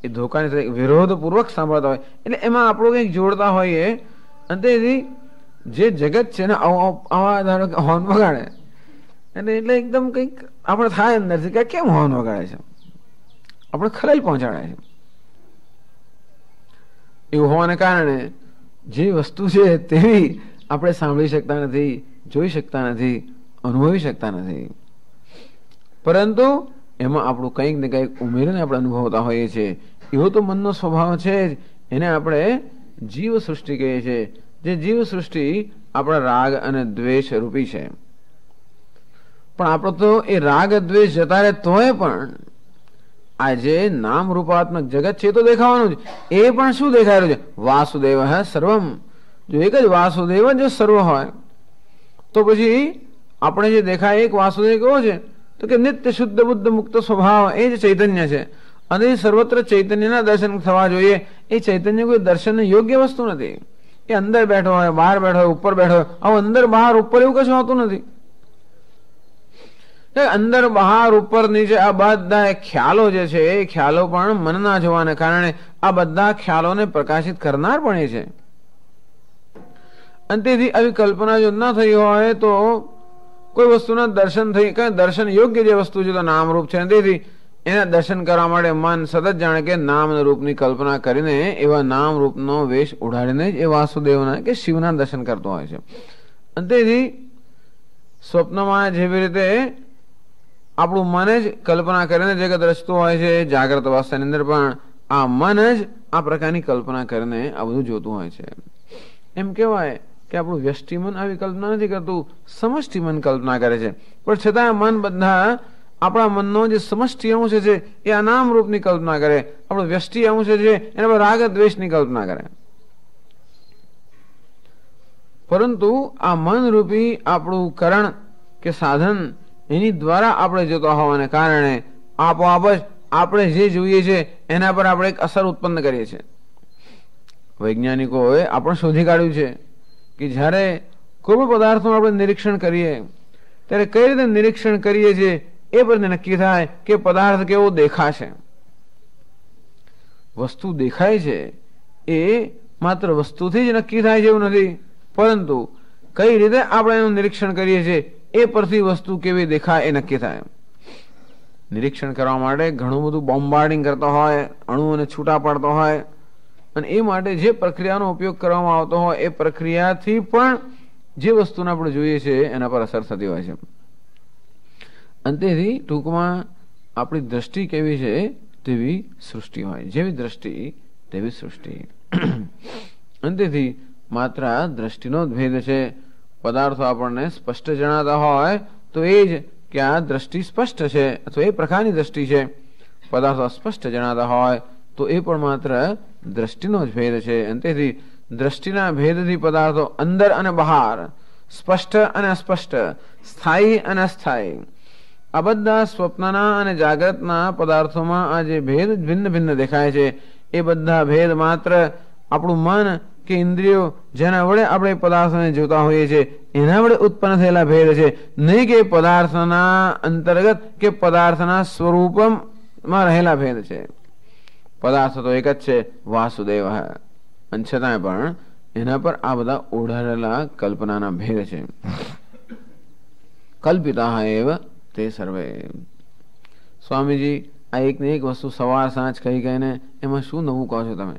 એ ધોકાની વિરોધપૂર્વક સાંભળતા હોય. એટલે એમાં આપણું કંઈક જોડતા હોઈએ. અને તેથી જે જગત છે ને આવા ધારો કે હોર્ન વગાડે અને એટલે એકદમ કંઈક આપણે થાય અંદરથી કે કેમ હોર્ન વગાડે છે, આપણે ખલેલ પહોંચાડે છે. એવું હોવાને કારણે જે વસ્તુ છે તેવી આપણે સાંભળી શકતા નથી, જોઈ શકતા નથી, અનુભવી શકતા નથી. પરંતુ એમાં આપણું કંઈક ને કંઈક ઉમેરીને આપણે અનુભવતા હોઈએ છીએ. એવો તો મનનો સ્વભાવ છે જ, એને આપણે જીવ સૃષ્ટિ કહીએ છીએ, જે જીવ સૃષ્ટિ આપણા રાગ અને દ્વેષ રૂપી છે. પણ આપણો તો એ રાગ દ્વેષ જતા રહે તોય પણ આ જે નામ રૂપાત્મક જગત છે એ તો દેખાવાનું જ. એ પણ શું દેખાય રહ્યું છે? વાસુદેવ સર્વમ. જો એક જ વાસુદેવ જો સર્વ હોય તો પછી આપણે જે દેખાય એક વાસુદેવ કેવો છે? તો કે નિત્ય શુદ્ધ બુદ્ધ મુક્ત સ્વભાવ એ જ ચૈતન્ય છે. અને સર્વત્ર ચૈતન્યના દર્શન થવા જોઈએ. એ ચૈતન્ય કોઈ દર્શન યોગ્ય વસ્તુ નથી. એ અંદર બેઠો હોય, બહાર બેઠો હોય, ઉપર બેઠો હોય. આવું અંદર બહાર ઉપર એવું કશું હોતું નથી. અંદર બહાર ઉપર નીચે આ બધા ખ્યાલો જે છે એ ખ્યાલો પણ મનના જોવાને કારણે આ બધા ખ્યાલોને પ્રકાશિત કરનાર પણ એ છે. અને તેથી આવી કલ્પના જો ન થઈ હોય તો કોઈ વસ્તુના દર્શન થઈ, કઈ દર્શન યોગ્ય જે વસ્તુ છે તો નામરૂપ છે. તેથી એના દર્શન કરવા માટે મન સતત જાણે કે નામ રૂપની કલ્પના કરીને એવા નામ રૂપનો વેશ ઉડાડીને જ એ વાસુદેવના કે શિવના દર્શન કરતો હોય છે. અને તેથી સ્વપ્નમાં જેવી રીતે આપણું મન જ કલ્પના કરીને જગત રચતું હોય છે, જાગ્રત અવસ્થાની અંદર પણ આ મન જ આ પ્રકારની કલ્પના કરીને આ બધું જોતું હોય છે. એમ કહેવાય કે આપણું વ્યષ્ટિ મન આવી કલ્પના નથી કરતું, સમષ્ટિ મન કલ્પના કરે છે. પણ છતાં મન બધા આપણા મનનો જે સમષ્ટિ અંશ છે એ આ નામ રૂપની કલ્પના કરે, આપણો વ્યષ્ટિ અંશ છે એના પર રાગ દ્વેષની કલ્પના કરે. પરંતુ આ મન રૂપી આપણું કરણ કે સાધન એની દ્વારા આપણે જોતા હોવાને કારણે આપોઆપ જ આપણે જે જોઈએ છે એના પર આપણે એક અસર ઉત્પન્ન કરીએ છીએ. વૈજ્ઞાનિકોએ આપણે શોધી કાઢ્યું છે કે જ્યારે કોઈ પણ પદાર્થનું આપણે નિરીક્ષણ કરીએ ત્યારે કઈ રીતે નિરીક્ષણ કરીએ છીએ એ પરથી નક્કી થાય કે પદાર્થ કેવો દેખાશે. વસ્તુ દેખાય છે એ માત્ર વસ્તુથી જ નક્કી થાય છે એવું નથી, પરંતુ કઈ રીતે આપણે એનું નિરીક્ષણ કરીએ છીએ એ પરથી વસ્તુ કેવી દેખાય એ નક્કી થાય. નિરીક્ષણ કરવા માટે ઘણું બધું બોમ્બાર્ડિંગ કરતો હોય, અણુઓને છૂટા પાડતો હોય, અને એ માટે જે પ્રક્રિયાનો ઉપયોગ કરવામાં આવતો હોય એ પ્રક્રિયાથી પણ જે વસ્તુને આપણે જોઈએ છીએ એના પર અસર થતી હોય છે. અને તેથી ટૂંકમાં આપણી દ્રષ્ટિ કેવી છે તેવી સૃષ્ટિ હોય, જેવી દ્રષ્ટિ તેવી સૃષ્ટિ. અને તેથી માત્ર દ્રષ્ટિનો જ ભેદ છે. પદાર્થો આપણને સ્પષ્ટ જણાતા હોય તો એ જ કે આ દ્રષ્ટિ સ્પષ્ટ છે અથવા એ પ્રકારની દ્રષ્ટિ છે. પદાર્થો અસ્પષ્ટ જણાતા હોય તો એ પણ માત્ર દ્રષ્ટિનો જ ભેદ છે. અને તેથી દ્રષ્ટિના ભેદથી પદાર્થો અંદર અને બહાર, સ્પષ્ટ અને અસ્પષ્ટ, સ્થાયી અને અસ્થાયી, આ બધા સ્વપ્નના અને જાગ્રતના પદાર્થોમાં આ જે ભેદ ભિન્ન ભિન્ન દેખાય છે એ બધા ભેદ માત્ર આપણું મન કે ઇન્દ્રિયો જેના વડે આપણે પદાર્થોને જોતા હોઈએ છીએ એના વડે ઉત્પન્ન થયેલા ભેદ છે, નહીં કે પદાર્થના અંતર્ગત કે પદાર્થના સ્વરૂપમાં રહેલા ભેદ છે. પદાર્થ તો એક જ છે, વાસુદેવ. અને છતાંય પણ એના પર આ બધા ઓઢાડેલા કલ્પનાના ભેદ છે. કલ્પિતા એવ તે સર્વે. સ્વામીજી આ એક ને એક વસ્તુ સવાર સાંજ કહી કહીને એમાં શું નવું કહો છો તમે?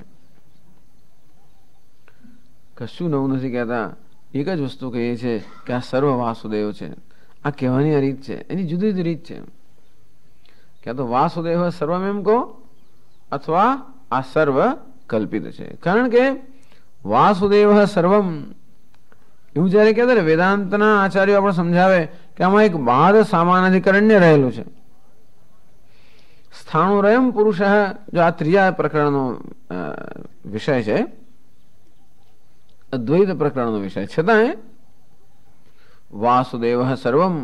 કશું નવું નથી કહેતા. એક જ વસ્તુ કહીએ છે કે આ સર્વ વાસુદેવ છે. આ કહેવાની રીત છે, એની જુદી જુદી રીત છે. ક્યાં તો વાસુદેવ સર્વમ એમ કહો અથવા આ સર્વ કલ્પિત છે. કારણ કે વાસુદેવ સર્વમ એવું જયારે કહેતા ને વેદાંતના આચાર્યો આપણે સમજાવે કે આમાં એક બાદ સામાનાધિકરણ્ય રહેલું છે. સ્થાણુરયમ પુરુષ, જો આ ત્રીજા પ્રકરણનો વિષય છે, અદ્વૈત પ્રકરણનો વિષય, છતાં વાસુદેવ સર્વમ,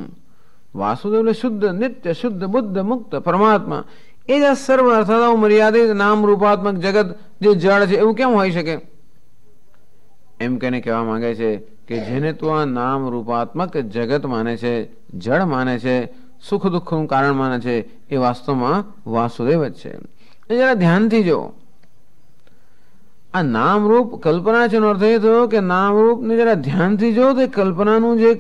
વાસુદેવ શુદ્ધ નિત્ય શુદ્ધ બુદ્ધ મુક્ત પરમાત્મા, એ જ સર્વ અર્થાત મર્યાદિત નામ રૂપાત્મક જગત જે જળ છે એવું કેમ હોઈ શકે? એમ કહીને કહેવા માંગે છે કે જેને તું આ નામ રૂપાત્મક જગત માને છે, જળ માને છે, સુખ દુઃખનું કારણ માને છે, એ વાસ્તવમાં વાસુદેવ જ છે. એ જરા ધ્યાનથી જો. આ નામરૂપ કલ્પના છે એનો અર્થ એ થયો કે નામરૂપ ને જરા ધ્યાનથી જો તો કલ્પનાનું જે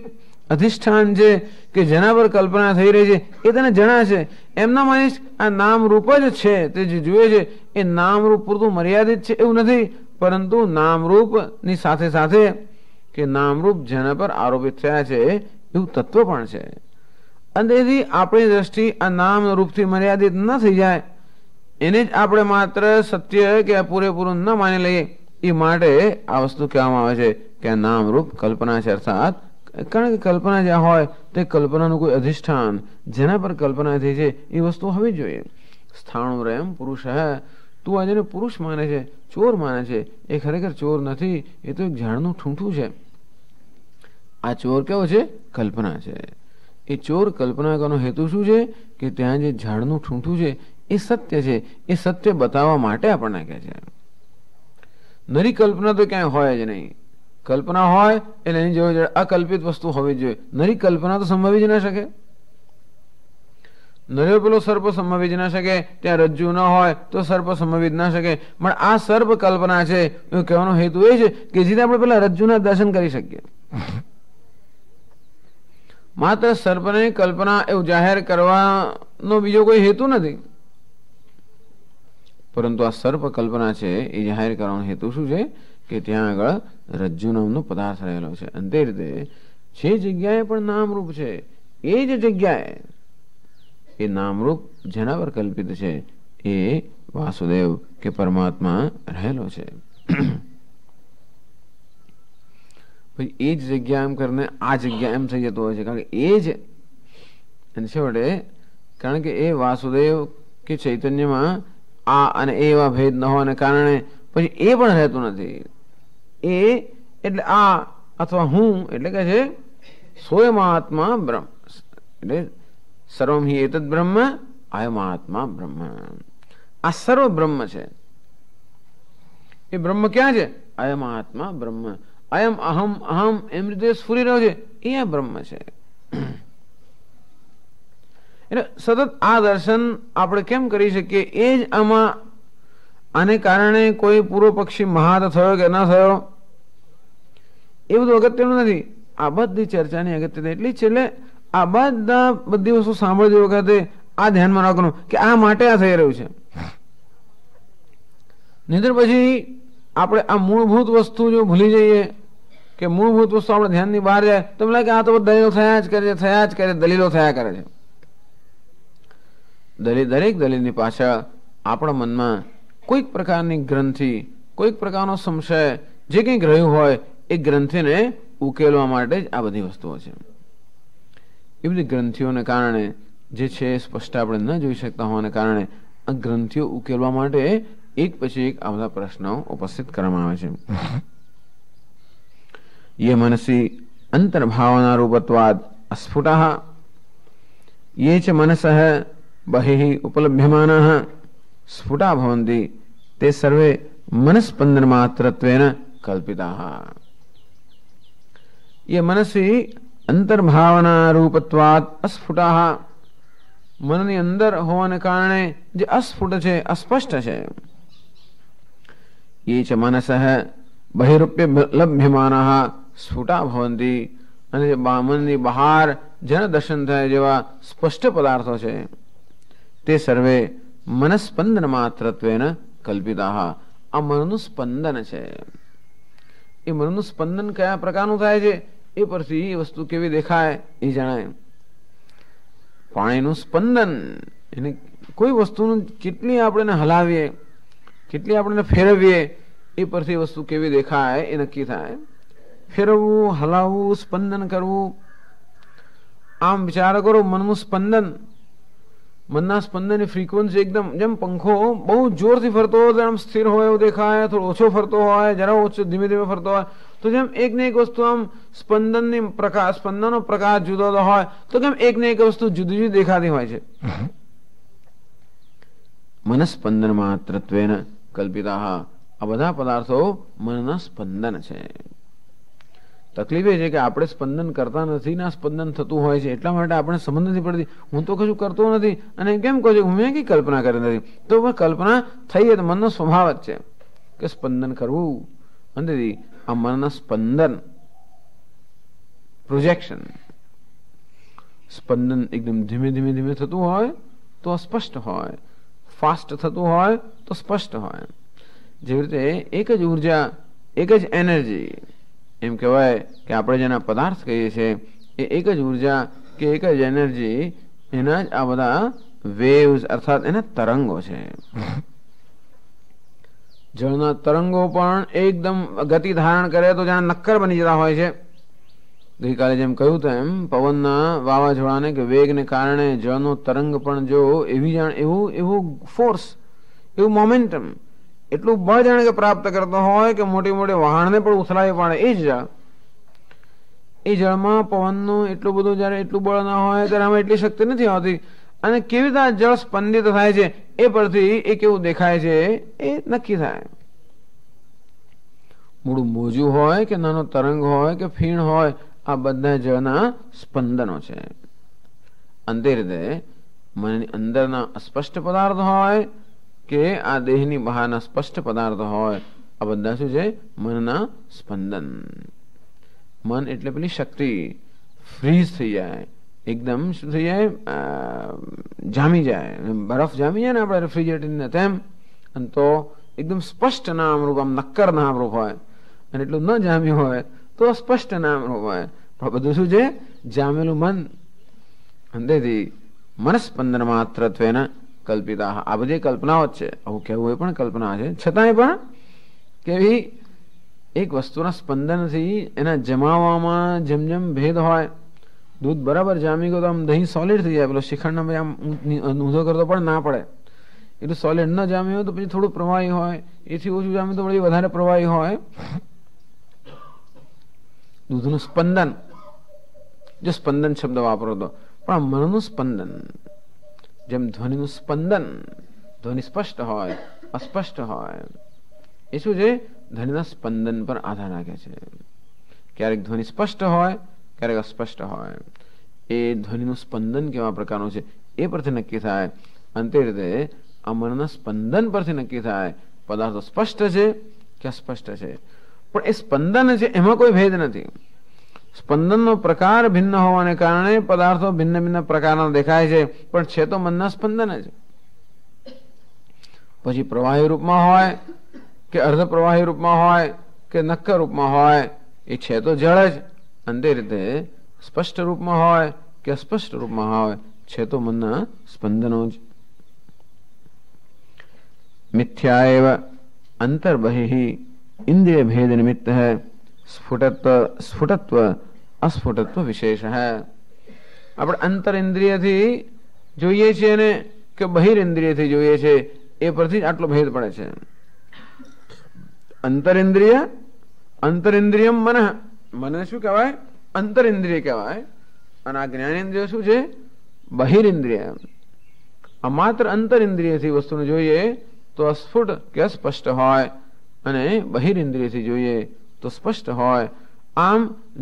અધિષ્ઠાન છે કે જેના પર કલ્પના થઈ રહી છે એ તને જણાશે. એમના માનીશ આ નામરૂપ જ છે, તે જે જુએ છે એ નામરૂપ પૂરતું મર્યાદિત છે એવું નથી, પરંતુ નામરૂપની સાથે સાથે કે નામરૂપ જેના પર આરોપિત થયા છે એવું તત્વ પણ છે. અને તેથી આપણી દ્રષ્ટિ આ નામ રૂપથી મર્યાદિત ન થઈ જાય, એને જ આપણે માત્ર સત્ય કે પૂરેપૂરું ન માની લઈએ, એ માટે આ વસ્તુ કહેવામાં આવે છે કે આ નામરૂપ કલ્પના છે. અર્થાત કારણ કે કલ્પના જ્યાં હોય તે કલ્પનાનું કોઈ અધિષ્ઠાન જેના પર કલ્પના થઈ છે એ વસ્તુ હોવી જોઈએ. સ્થાણુરયમ પુરુષ તું આ જેને પુરુષ માને છે, ચોર માને છે, એ ખરેખર ચોર નથી, એ તો એક ઝાડનું ઠૂંઠું છે. આ ચોર કેવો છે? કલ્પના છે. એ ચોર કલ્પના કરવાનો હેતુ શું છે કે ત્યાં જે ઝાડનું ઠૂંઠું છે એ સત્ય છે. એ સત્ય બતાવવા માટે આપણને કહે છે. નરી કલ્પના તો ક્યાંય હોય જ નહીં. કલ્પના હોય એટલે એની જોડે અકલ્પિત વસ્તુ હોવી જોઈએ. નરી કલ્પના તો સંભવી જ ના શકે. નર્યો પેલો સર્પ સંભવી જ ના શકે. ત્યાં રજ્જુ ન હોય તો સર્પ સંભવી જ ના શકે. પણ આ સર્પ કલ્પના છે. એવું કહેવાનો હેતુ એ છે કે જેથી આપણે પેલા રજ્જુના દર્શન કરી શકીએ. માત્ર સર્પને કલ્પના એવું જાહેર કરવાનો બીજો કોઈ હેતુ નથી, પરંતુ આ સર્પ કલ્પના છે એ જાહેર કરવાનો હેતુ શું છે કે ત્યાં આગળ રજ્જુ નામનો પદાર્થ રહેલો છે. અને તે રીતે જે જગ્યાએ પણ નામરૂપ છે એ જ જગ્યાએ એ નામરૂપ જેના પર કલ્પિત છે એ વાસુદેવ કે પરમાત્મા રહેલો છે. એ જ જગ્યા એમ કરીને આ જગ્યા એમ થઈ જતો હોય છે, કારણ કે એ જ છેવટે કારણ કે એ વાસુદેવ કે ચૈતન્યમાં આ અને એ એવા ભેદ ન હોવાને કારણે પછી એ પણ રહેતું નથી. એ એટલે આ અથવા હું એટલે કે છે સ્વયમાત્મા બ્રહ્મ, એટલે સર્વમ હિ એતદ બ્રહ્મ અયમાત્મા બ્રહ્મ. આ સર્વ બ્રહ્મ છે. એ બ્રહ્મ ક્યાં છે? અયમાત્મા બ્રહ્મ. અયમ અહમ અહમ એમ રીતે સ્ફુરી રહ્યો છે એ આ બ્રહ્મ છે. એટલે સતત આ દર્શન આપણે કેમ કરી શકીએ? એ જ આમાં આને કારણે કોઈ પૂર્વ પક્ષી મહાત થયો કે ન થયો એ બધું અગત્યનું નથી. આ બધી ચર્ચાની અગત્યતા એટલી જ છે. એટલે આ બધી વસ્તુ સાંભળતી વખતે આ ધ્યાનમાં રાખવાનું કે આ માટે આ થઈ રહ્યું છે. નહીંતર પછી આપણે આ મૂળભૂત વસ્તુ જો ભૂલી જઈએ કે મૂળભૂત વસ્તુ આપણે ધ્યાનની બહાર જાય તો એમ લાગે આ તો દલીલો થયા જ કરે, દલીલો થયા કરે છે. દરેક દલીલની પાછળ આપણા મનમાં કોઈક પ્રકારની ગ્રંથિ, કોઈક પ્રકારનો સંશય જે કંઈક રહ્યું હોય એ ગ્રંથિને ઉકેલવા માટે જ આ બધી વસ્તુઓ છે. એ બધી ગ્રંથિઓને કારણે જે છે સ્પષ્ટ આપણે ન જોઈ શકતા હોવાને કારણે આ ગ્રંથિઓ ઉકેલવા માટે એક પછી એક આ બધા પ્રશ્નો ઉપસ્થિત કરવામાં આવે છે. ये मनसि अंतर्भावना रूपत्वाद अस्फुटः ये च मनसः बहिः उपलभ्यमानाः स्फुटा भवन्ति ते सर्वे मनस्पंदन मात्रत्वेन कल्पिताः. ये मनसि अंतर्भावना रूपत्वाद अस्फुटः, मनની અંદર હોવાને કારણે જે અસ્ફુટ છે, અસ્પષ્ટ છે. ये च मनसः બહિરૂપ્ય લભ્યમાનઃ સ્ફુટા ભવંતિ, અને જે મનની બહાર જેના દર્શન થાય જેવા સ્પષ્ટ પદાર્થો છે તે સર્વે મનસ્પંદન માત્રત્વેન કલ્પિતાઃ. આ મનનું સ્પંદન છે. એ મનનું સ્પંદન કયા પ્રકારનું થાય છે એ પરથી એ વસ્તુ કેવી દેખાય એ જણાય. પાણીનું સ્પંદન, એને કોઈ વસ્તુનું કેટલી આપણે હલાવીએ, કેટલી આપણે ફેરવીએ એ પરથી વસ્તુ કેવી દેખાય એ નક્કી થાય. ફેરવવું, હલાવવું, સ્પંદન કરવું. આમ વિચાર કરો, મનનું સ્પંદન, મનના સ્પંદનની ફ્રીક્વન્સી એકદમ જેમ પંખો બહુ જોરથી ફરતો હોય આમ સ્થિર હોય એવું દેખાય, થોડો ઓછો ફરતો હોય, જરા ઓછો ધીમે ધીમે ફરતો હોય, તો જેમ એક ને એક વસ્તુ આમ સ્પંદનની પ્રકાશ, સ્પંદનનો પ્રકાશ જુદો હોય તો કેમ એક ને એક વસ્તુ જુદી જુદી દેખાતી હોય છે. મનસ્પંદન માત્રત્વેન કલ્પિતાઃ. આ બધા પદાર્થો મનના સ્પંદન છે. તકલીફ એ છે કે આપણે સ્પંદન કરતા નથી ને સ્પંદન થતું હોય છે, એટલા માટે આપણે સમજ નથી પડતી. હું તો કશું કરતો નથી અને કેમ કહું છું હું કઈ કલ્પના કરી નથી. તો કલ્પના થઈ તો મનનો સ્વભાવ જ છે કે સ્પંદન કરવું. અને આ મનના સ્પંદન, પ્રોજેક્શન, સ્પંદન એકદમ ધીમે ધીમે ધીમે થતું હોય તો અસ્પષ્ટ હોય, ફાસ્ટ થતું હોય તો સ્પષ્ટ હોય. જેવી રીતે એક જ ઉર્જા, એક જ એનર્જી, એમ કહેવાય કે આપણે જેના પદાર્થ કહીએ છીએ એ એક જ ઉર્જા કે એક જ એનર્જી, એના જ આ બધા વેવ્સ અર્થાત એના તરંગો છે. જળના તરંગો પણ એકદમ ગતિ ધારણ કરે તો જાણે નક્કર બની જતા હોય છે. ગઈકાલે જેમ કહ્યું તેમ પવનના વાવાઝોડાને કે વેગને કારણે જળનો તરંગ પણ જો એવું ફોર્સ, એવું મોમેન્ટમ, એટલું બળ જાણે કે પ્રાપ્ત કરતો હોય કે મોટી મોટી વહાણને પણ ઉથલાવી પાડે. એ જળમાં પવનનું એટલું બધું જયારે એટલું બળ ના હોય ત્યારે આમાં એટલી શક્તિ નથી આવતી. અને કેવી રીતે જળ સ્પંદિત થાય છે એ પરથી એ કેવું દેખાય છે એ નક્કી થાય. મૂળું મોજું હોય કે નાનો તરંગ હોય કે ફીણ હોય, આ બધા જળના સ્પંદનો છે. અંતે રીતે મનની અંદરના અસ્પષ્ટ પદાર્થ હોય કે આ દેહની બહારના સ્પષ્ટ પદાર્થ હોય, આ બધા શું છે? મનના સ્પંદન. મન એટલે પેલી શક્તિ ફ્રીઝ થઈ જાય, એકદમ શું થઈ જાય? જામી જાય. બરફ જામી જાય ને આપણે રેફ્રિજરેટરને તેમ. અને તો એકદમ સ્પષ્ટ નામરૂપ, આમ નક્કર નામરૂપ હોય. અને એટલું ન જામ્યું હોય તો સ્પષ્ટ નામરૂપ હોય. પણ બધું શું છે? જામેલું મન. અંતેથી મનસ્પંદન માત્રત્વેન કલ્પિતા. આ બધી કલ્પનાઓ જ છે. આવું કહેવું એ પણ કલ્પના છે. છતાંય પણ કેવી એક વસ્તુના સ્પંદનથી એના જમાવવામાં જેમ જેમ ભેદ હોય. દૂધ બરાબર જામી ગયું તો આમ દહીં સોલિડ થઈ જાય. પેલો શ્રીખંડના આમ ઊંધો કરતો પણ ના પડે. એટલું સોલિડ ન જામ્યું હોય તો પછી થોડું પ્રવાહી હોય, એથી ઓછું જામ્યું તો પછી વધારે પ્રવાહી હોય. દૂધનું સ્પંદન, જો સ્પંદન શબ્દ વાપરો તો, પણ મનનું સ્પંદન જેમ ધ્વનિનું સ્પંદન, ધ્વનિ સ્પષ્ટ હોય અસ્પષ્ટ હોય, એ શું છે? ધ્વનિના સ્પંદન પર આધાર રાખે છે. ક્યારેક ધ્વનિ સ્પષ્ટ હોય, ક્યારેક અસ્પષ્ટ હોય. એ ધ્વનિનું સ્પંદન કેવા પ્રકારનું છે એ પરથી નક્કી થાય. અંતે રીતે આ મનના સ્પંદન પરથી નક્કી થાય પદાર્થો સ્પષ્ટ છે કે અસ્પષ્ટ છે. પણ એ સ્પંદન છે એમાં કોઈ ભેદ નથી. સ્પંદનનો પ્રકાર ભિન્ન હોવાને કારણે પદાર્થો ભિન્ન ભિન્ન પ્રકારના દેખાય છે, પણ છે તો મનના સ્પંદન જ. પછી પ્રવાહી રૂપમાં હોય કે અર્ધ પ્રવાહી રૂપમાં હોય કે નક્કર રૂપમાં હોય, એ છે તો જળ જ. અંતે રીતે સ્પષ્ટ રૂપમાં હોય કે અસ્પષ્ટ રૂપમાં હોય, છે તો મનના સ્પંદનો જ. મિથ્યા એવ અંતર્બહિઃ ઇન્દ્રિય ભેદ નિમિત્ત સ્ફુટત્વ અસ્ફુટત્વ વિશેષ. આપણે અંતર ઇન્દ્રિયથી જોઈએ છીએ ને કે બહિર ઇન્દ્રિયથી જોઈએ છીએ, એ પરથી જ આટલો ભેદ પડે છે. અંતરિન્દ્રિયમ મન. મને શું કહેવાય? અંતરિન્દ્રિય કહેવાય. અને આ જ્ઞાનેન્દ્રિય શું છે? બહિરિન્દ્રિય. આ માત્ર અંતરિન્દ્રિયથી વસ્તુને જોઈએ તો અસ્ફુટ કે અસ્પષ્ટ હોય, અને બહિરિન્દ્રિયથી જોઈએ તો સ્પષ્ટ હોય. આમ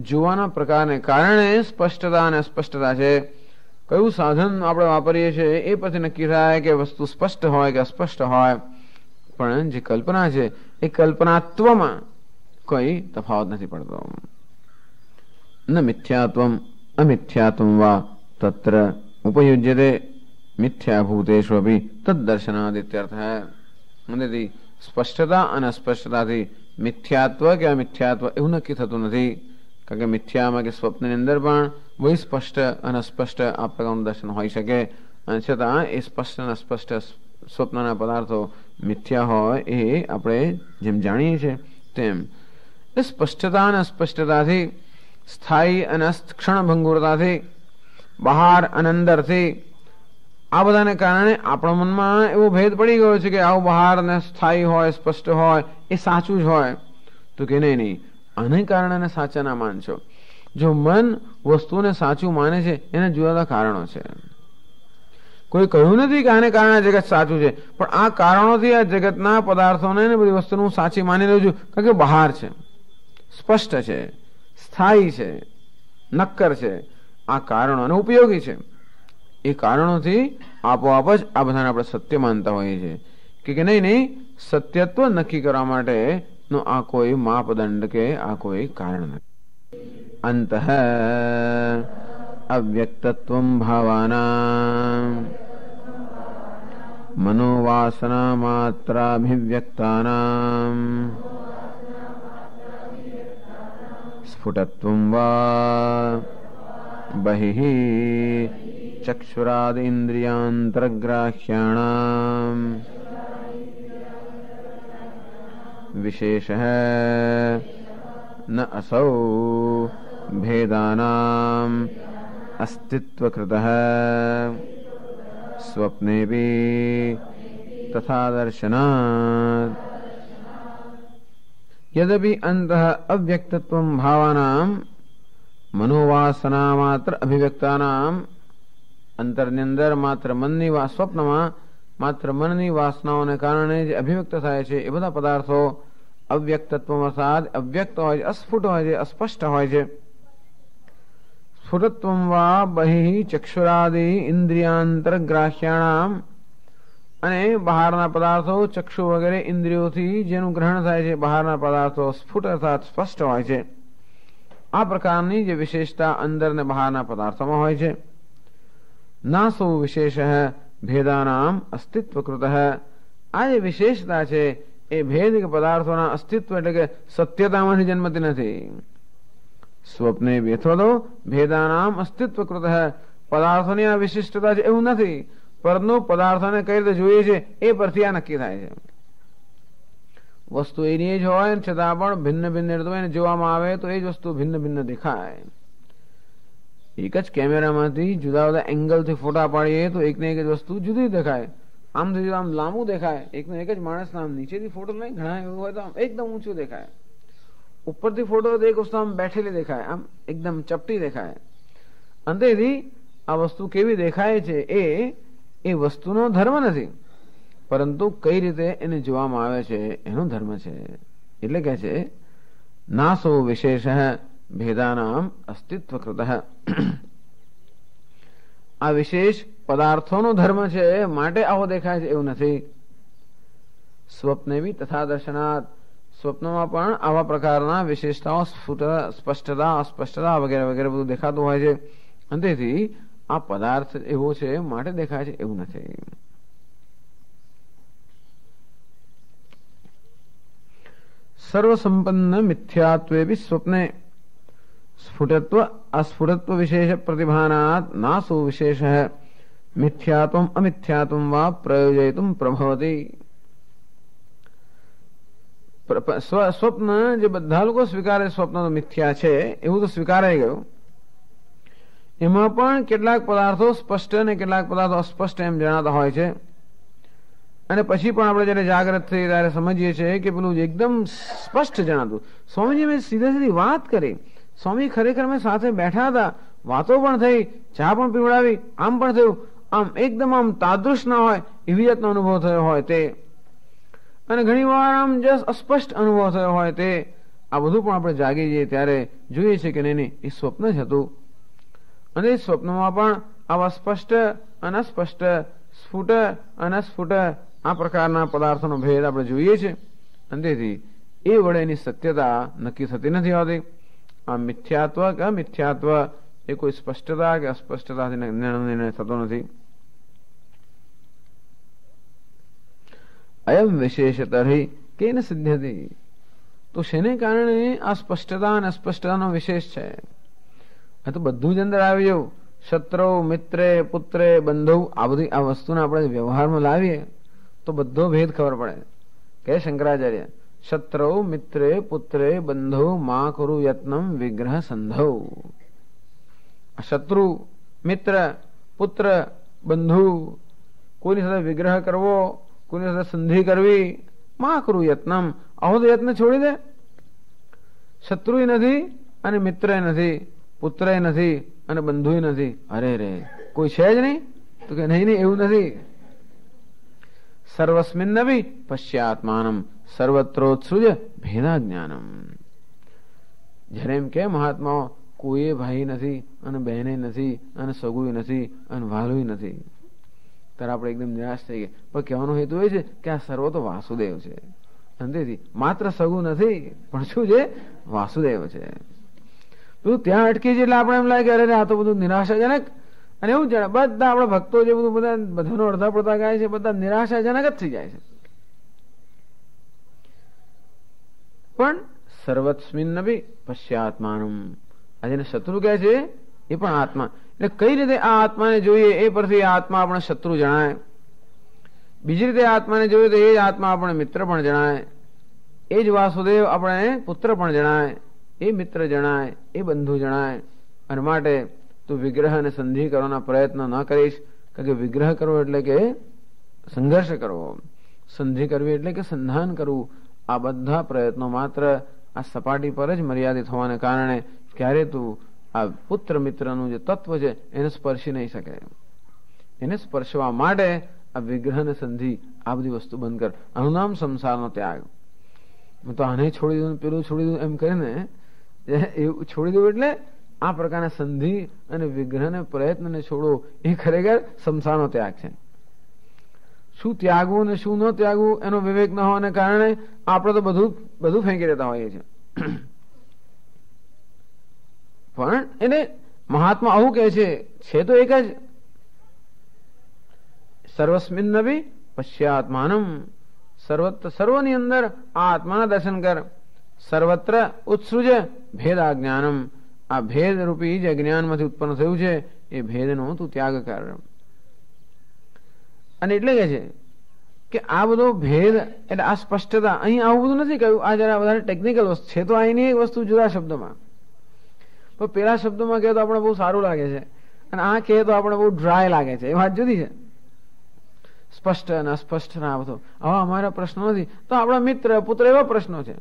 જોવાના પ્રકારને કારણે સ્પષ્ટતા અને અસ્પષ્ટતા છે. કયું સાધન આપણે વાપરીએ છીએ એ પછી નક્કી થાય કે વસ્તુ સ્પષ્ટ હોય કે અસ્પષ્ટ હોય. પણ જે કલ્પના છે એ કલ્પનાત્વમાં કોઈ તફાવત નથી પડતો. ન મિથ્યાત્વમ અમિથ્યાત્વમ વા તત્ર ઉપયુજ્યતે મિથ્યાભૂતેષુ અપિ તદ્દર્શનાદિત્યર્થ. તેથી સ્પષ્ટતા અને અસ્પષ્ટતાથી મિથ્યાત્વ કે અમિથ્યાત્વ એવું નક્કી થતું નથી. કારણ કે મિથ્યામાં કે સ્વપ્નની અંદર પણ બહુ સ્પષ્ટ અને અસ્પષ્ટ આ પ્રકારનું દર્શન હોઈ શકે, અને છતાં એ સ્પષ્ટ અને અસ્પષ્ટ સ્વપ્નના પદાર્થો મિથ્યા હોય એ આપણે જેમ જાણીએ છીએ તેમ. એ સ્પષ્ટતા અને અસ્પષ્ટતાથી, સ્થાયી અને ક્ષણભંગુરતાથી, બહાર અને અંદરથી, આ બધાને કારણે આપણા મનમાં એવો ભેદ પડી ગયો છે કે આવું બહાર ને સ્થાયી હોય, સ્પષ્ટ હોય એ સાચું જ હોય. તો કે નહીં, આને કારણે સાચા ના માનશો. જો મન વસ્તુને સાચું માને છે એના જુદા જુદા કારણો છે. કોઈ કહ્યું નથી કે આને કારણે જગત સાચું છે, પણ આ કારણોથી આ જગતના પદાર્થોને બધી વસ્તુને હું સાચી માની લઉં છું. કારણ કે બહાર છે, સ્પષ્ટ છે, સ્થાયી છે, નક્કર છે. આ કારણો અને ઉપયોગી છે. એ કારણોથી આપોઆપ જ આ બધાને આપણે સત્ય માનતા હોઈએ છીએ કે નહીં. સત્યત્વ નક્કી કરવા માટે નો આ કોઈ માપદંડ કે આ કોઈ કારણ નથી. અંતઃ અવ્યક્તત્વં ભાવાનાં મનોવાસના માત્રાભિવ્યક્તાનાં સ્ફુટત્વં વા બહિઃ ચક્ષુરાદીન્દ્રિયાંતરગ્રાહ્યાણાં विशेषः न असौ भेदानाम् अस्तित्वकृतः स्वप्नेऽपि तथा दर्शनात्। यद्यपि अंतः अव्यक्तत्वं भावानां मनोवासना मात्र अभिव्यक्तानां अंतરની અંદર માત્ર મનની સ્વપ્નમાં માત્ર મનની વાસનાઓને કારણે જે અભિવ્યક્ત થાય છે એ બધા પદાર્થો અવ્યક્તત્વ અર્થાત અવ્યક્ત હોય છે, અસ્ફુટ હોય છે, અસ્પષ્ટ હોય છે. સ્ફુટત્વં વા બહિઃ ચક્ષુરાદિ ઇન્દ્રિયાંતરગ્રાહ્યાણામ, અને બહારના પદાર્થો ચક્ષુ વગેરે ઇન્દ્રિયોથી જેનું ગ્રહણ થાય છે બહારના પદાર્થો સ્ફુટ અર્થાત સ્પષ્ટ હોય છે. આ પ્રકારની જે વિશેષતા અંદર ને બહારના પદાર્થોમાં હોય છે. નાસો વિશેષ ભેદાનામ અસ્તિત્વકૃત, આ જે વિશેષતા છે એ ભેદ કે પદાર્થોના અસ્તિત્વ એટલે કે સત્યતામાંથી જન્મતી નથી. સ્વપ્ને અથવા તો ભેદાનામ અસ્તિત્વકૃત, પદાર્થોની આ વિશિષ્ટતા છે એવું નથી, પરંતુ પદાર્થોને કઈ રીતે જોઈએ છે એ પરથી આ નક્કી થાય છે. વસ્તુ એની જ હોય છતાં પણ ભિન્ન ભિન્ન રીતે એને જોવામાં આવે તો એ જ વસ્તુ ભિન્ન ભિન્ન દેખાય. એક જ કેમેરામાંથી જુદા જુદા એંગલથી ફોટા પાડીએ તો એકને એક જ વસ્તુ જુદી દેખાય. આમથી આમ લાંબુ દેખાય, એકને એક જ માણસ આમ નીચેથી ફોટો લઈ ઘણા એવું હોય તો આમ એકદમ ઊંચું દેખાય. ઉપરથી ફોટો તો એક વસ્તુ આમ બેઠેલી દેખાય, આમ એકદમ ચપટી દેખાય. અંતેથી આ વસ્તુ કેવી દેખાય છે એ વસ્તુનો ધર્મ નથી, પરંતુ કઈ રીતે એને જોવામાં આવે છે એનો ધર્મ છે. એટલે કે છે નાસો વિશેષ ભેદાનામ અસ્તિત્વકૃત, આ વિશેષ પદાર્થોનો ધર્મ છે માટે આવો દેખાય છે એવું નથી. સ્વપ્ને બી તથા દર્શનાત, સ્વપ્નમાં પણ આવા પ્રકારના વિશેષતાઓ સ્પષ્ટતા અસ્પષ્ટતા વગેરે વગેરે બધું દેખાતું હોય છે. અને તેથી આ પદાર્થ એવો છે માટે દેખાય છે એવું નથી. સર્વસંપન્ન મિથ્યાત્વે બી સ્વપ્ને સ્ફુટત્વ અસ્ફુટત્વ વિશેષ પ્રતિભાનાત નાસો વિશેષ મિથ્યાત્વમ અમિથ્યાત્વમ વા પ્રયોજયિતુમ પ્રભવતી. સ્વપ્ન જે બધા લોકો સ્વીકારે સ્વપ્ન તો મિથ્યા છે એવું તો સ્વીકારાઈ ગયું. એમાં પણ કેટલાક પદાર્થો સ્પષ્ટ અને કેટલાક પદાર્થો અસ્પષ્ટ એમ જણાતા હોય છે. અને પછી પણ આપણે જયારે જાગ્રત થઈ ત્યારે સમજીએ છીએ કે પેલું એકદમ સ્પષ્ટ જણાતું. સ્વામીજી મેં સીધે સીધી વાત કરી, સ્વામી ખરેખર મેં સાથે બેઠા હતા, વાતો પણ થઈ, ચા પણ પીવડાવી, આમ પણ થયું, આમ એકદમ આમ તાદૃશ ના હોય એવી જાતનો અનુભવ થયો હોય તે, અને ઘણી વાર આમ જસ્ટ અસ્પષ્ટ અનુભવ થયો હોય તે, આ બધું પણ આપણે જાગી જઈએ ત્યારે જોઈએ છીએ કે નહીં એ સ્વપ્ન જ હતું. અને સ્વપ્નમાં પણ આવા સ્પષ્ટ અનસ્પષ્ટ સ્ફુટ અનસ્ફુટ આ પ્રકારના પદાર્થોનો ભેદ આપણે જોઈએ છીએ. અને તેથી એ વડે એની સત્યતા નક્કી થતી નથી હોતી. આ મિથ્યાત્વ કે અમિથ્યાત્વ એ કોઈ સ્પષ્ટતા કે અસ્પષ્ટતાથી નિર્ણય થતો નથી. અયમ વિશેષ તર્હિ કેન સિદ્ધ્યતિ, તો શેને કારણે આ સ્પષ્ટતા અને અસ્પષ્ટતાનો વિશેષ છે? આ તો બધું જ અંદર આવી જવું. શત્રુ મિત્રે પુત્રે બંધુ આ બધી આ વસ્તુને આપણે વ્યવહારમાં લાવીએ તો બધો ભેદ ખબર પડે. કે શંકરાચાર્ય શત્રુ મિત્રે પુત્રે બંધુ મા કુરુ યત્નમ વિગ્રહ સંધૌ. શત્રુ મિત્ર પુત્ર બંધુ કોઈની સાથે વિગ્રહ કરવો, કોઈની સાથે સંધિ કરવી, મા કુરુ યત્નમ, આવો તો યત્ન છોડી દે. શત્રુ નથી અને મિત્ર નથી, પુત્ર નથી અને બંધુ નથી. અરે રે કોઈ છે જ નહીં? તો કે નહીં એવું નથી. સર્વસ્મિન નવી પશ્યાત્માનમ સર્વત્રોત્સૃજ ભેદા જ્ઞાનમ. જયારે એમ કે મહાત્માઓ કોઈ ભાઈ નથી અને બહેને નથી અને સગુય નથી અને વાલુય નથી, ત્યારે આપણે એકદમ નિરાશ થઈ ગયા. પણ કહેવાનો હેતુ એ છે કે આ સર્વ તો વાસુદેવ છે. અને તેથી માત્ર સગું નથી પણ શું છે? વાસુદેવ છે. બધું ત્યાં અટકી છે એટલે આપણે એમ લાગે અરે આ તો બધું નિરાશાજનક. અને એવું જાણે બધા આપણા ભક્તો જે બધું બધાનો અડધા પડતા ગાય છે બધા નિરાશાજનક જ થઈ જાય છે. પણ સર્વસ્મિન નભી પશ્યાત્માનમ, આ જેને શત્રુ કહે છે એ પણ આત્મા. એટલે કઈ રીતે આ આત્માને જોઈએ એ પરથી આ આત્મા આપણે શત્રુ જણાય. બીજી રીતે આત્માને જોઈએ તો એ જ આત્મા આપણે મિત્ર પણ જણાય. એ જ વાસુદેવ આપણે પુત્ર પણ જણાય, એ મિત્ર જણાય, એ બંધુ જણાય. અને માટે તું વિગ્રહ અને સંધિ કરવાના પ્રયત્ન ન કરીશ, કારણ કે વિગ્રહ કરવો એટલે કે સંઘર્ષ કરવો, સંધિ કરવી એટલે કે સંધાન કરવું. આ બધા પ્રયત્નો માત્ર આ સપાટી પર જ મર્યાદિત હોવાને કારણે ક્યારે તું આ પુત્ર મિત્રનું જે તત્વ છે એને સ્પર્શી નહીં શકે. એને સ્પર્શવા માટે આ વિગ્રહ અને સંધિ આ બધી વસ્તુ બંધ કર. આનું નામ સંસારનો ત્યાગ. હું તો આને છોડી દઉં, પેલું છોડી દઉં એમ કરીને એવું છોડી દઉં એટલે આ પ્રકારના સંધિ અને વિગ્રહને પ્રયત્નને છોડો એ ખરેખર સંસારનો ત્યાગ છે. શું ત્યાગવું ને શું ન ત્યાગવું એનો વિવેક ન હોવાને કારણે આપણે તો બધું ફેંકી દેતા હોઈએ છીએ. પણ એને મહાત્મા આવું કહે છે તો એક જ, સર્વસ્મિન નભી પશ્યાત્માનમ, સર્વની અંદર આ આત્માના દર્શન કર. સર્વત્ર ઉત્સૃજ ભેદાજ્ઞાનમ, આ ભેદ રૂપી જે અજ્ઞાનમાંથી ઉત્પન્ન થયું છે એ ભેદનો તું ત્યાગ કર. અને એટલે કે છે કે આ બધો ભેદ એટલે આ સ્પષ્ટતા અહીં આવું બધું નથી કહ્યું. આ જરા વધારે ટેકનિકલ વસ્તુ છે, તો અહીંની એક વસ્તુ જુદા શબ્દોમાં, પણ પેલા શબ્દોમાં કહે તો આપણે બહુ સારું લાગે છે અને આ કહે તો આપણે બહુ ડ્રાય લાગે છે. એ વાત જુદી છે. સ્પષ્ટ અને અસ્પષ્ટ ના બધો આવા અમારા પ્રશ્નો નથી, તો આપણા મિત્ર પુત્ર એવા પ્રશ્નો છે.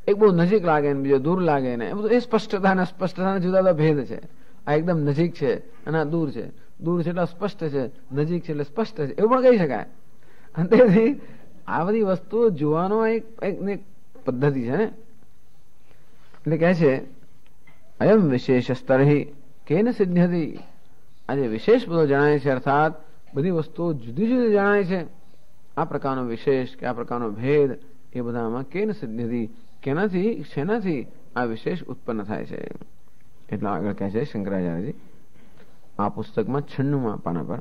એક બહુ નજીક લાગે ને બીજો દૂર લાગે ને, એ બધું એ સ્પષ્ટતા અને અસ્પષ્ટતા જુદા જુદા ભેદ છે. આ એકદમ નજીક છે અને આ દૂર છે. દૂર છે એટલે સ્પષ્ટ છે, નજીક છે એટલે સ્પષ્ટ છે, એવું પણ કહી શકાય. અને તેથી આ બધી વસ્તુઓ જોવાનો એક પદ્ધતિ છે ને. એટલે કહે છે અયમ વિશેષ સ્તરહી કેન સિદ્ધ્યતિ, આજે વિશેષ બધો જણાય છે, અર્થાત બધી વસ્તુઓ જુદી જુદી જણાય છે. આ પ્રકારનો વિશેષ કે આ પ્રકારનો ભેદ એ બધામાં કેન સિદ્ધ્યતિ, કેનાથી શેનાથી આ વિશેષ ઉત્પન્ન થાય છે. એટલે આગળ કહે છે શંકરાચાર્યજી આ પુસ્તકમાં 96માં પાના પર.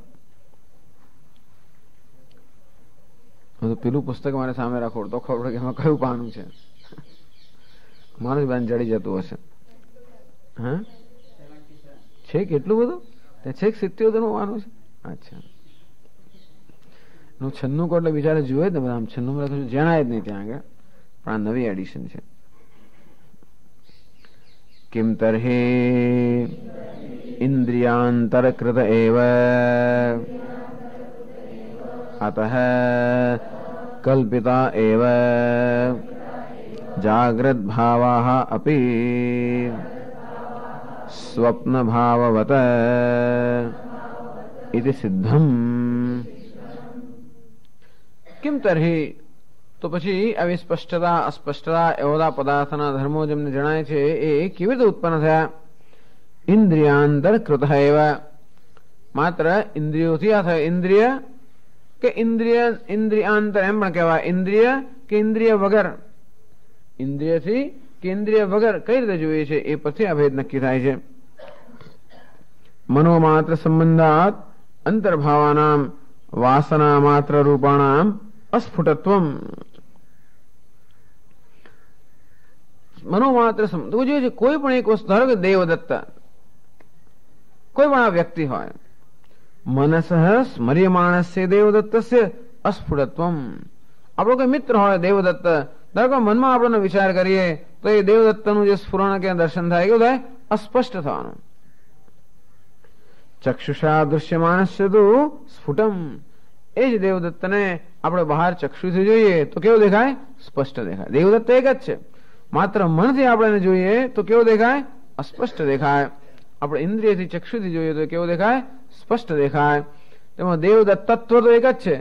પેલું પુસ્તક મારે સામે રાખો તો ખબર પડે કે એમાં કયું પાનું છે. મારું બેન જડી જતું હશે. હા, છેક એટલું બધું છેક 77 પાનું છે. અચ્છા, 96 કો એટલે બિચારે જોયે જ ને બધા. આમ 96 લખ્યું જણાય જ નહીં ત્યાં આગળ, પણ આ નવી એડિશન છે. કિમ તર્હિ ઇન્દ્રિયાંતરકૃત એવ અતઃ કલ્પિતા એવ જાગ્રત ભાવાઃ અપી સ્વપ્ન ભાવવત ઇતિ સિદ્ધમ. કિમ તર્હિ, તો પછી આવી સ્પષ્ટતા અસ્પષ્ટતા એવા પદાર્થના ધર્મો જેમને જણાય છે એ કેવી રીતે ઉત્પન્ન થયા. ઇન્દ્રિયાંતર કૃત એવા, માત્ર ઇન્દ્રિયોથી આ થયા. ઇન્દ્રિય કે ઇન્દ્રિયાંતર એમ પણ કહેવાય. ઇન્દ્રિય કે ઇન્દ્રિય વગર, ઇન્દ્રિયથી કે ઇન્દ્રિય વગર કઈ રીતે જોઈએ છે એ પછી આ ભેદ નક્કી થાય છે. મનોમાત્ર સંબંધાત અંતર્ભાવાનામ વાસના માત્ર રૂપાણામ અસ્ફુટત્વમ. મનોમાત્ર જોઈએ છે કોઈ પણ એક વસ્તુ, ધારો કે દેવદત્ત, કોઈ પણ આ વ્યક્તિ હોય, મનસ સ્મર્યમાણસ્ય દેવદત્તસ્ય અસ્ફુટત્વમ. આપણો કોઈ મિત્ર હોય દેવદત્ત, ધારો કે મનમાં આપણને વિચાર કરીએ તો એ દેવદત્તનું જે સ્ફુરણ કે દર્શન થાય કેવું થાય? અસ્પષ્ટ થવાનું. ચક્ષુષા દૃશ્યમાણસ્ય તો સ્ફુટમ. એ જ દેવદત્તને આપણે બહાર ચક્ષુથી જોઈએ તો કેવું દેખાય? સ્પષ્ટ દેખાય. દેવદત્ત એક જ છે, માત્ર મનથી આપણે જોઈએ તો કેવું દેખાય? અસ્પષ્ટ દેખાય. આપણે ઇન્દ્રિયથી ચક્ષુથી જોઈએ તો કેવું દેખાય? સ્પષ્ટ દેખાય. તેમાં દેવદત્ત તત્વ તો એક જ છે.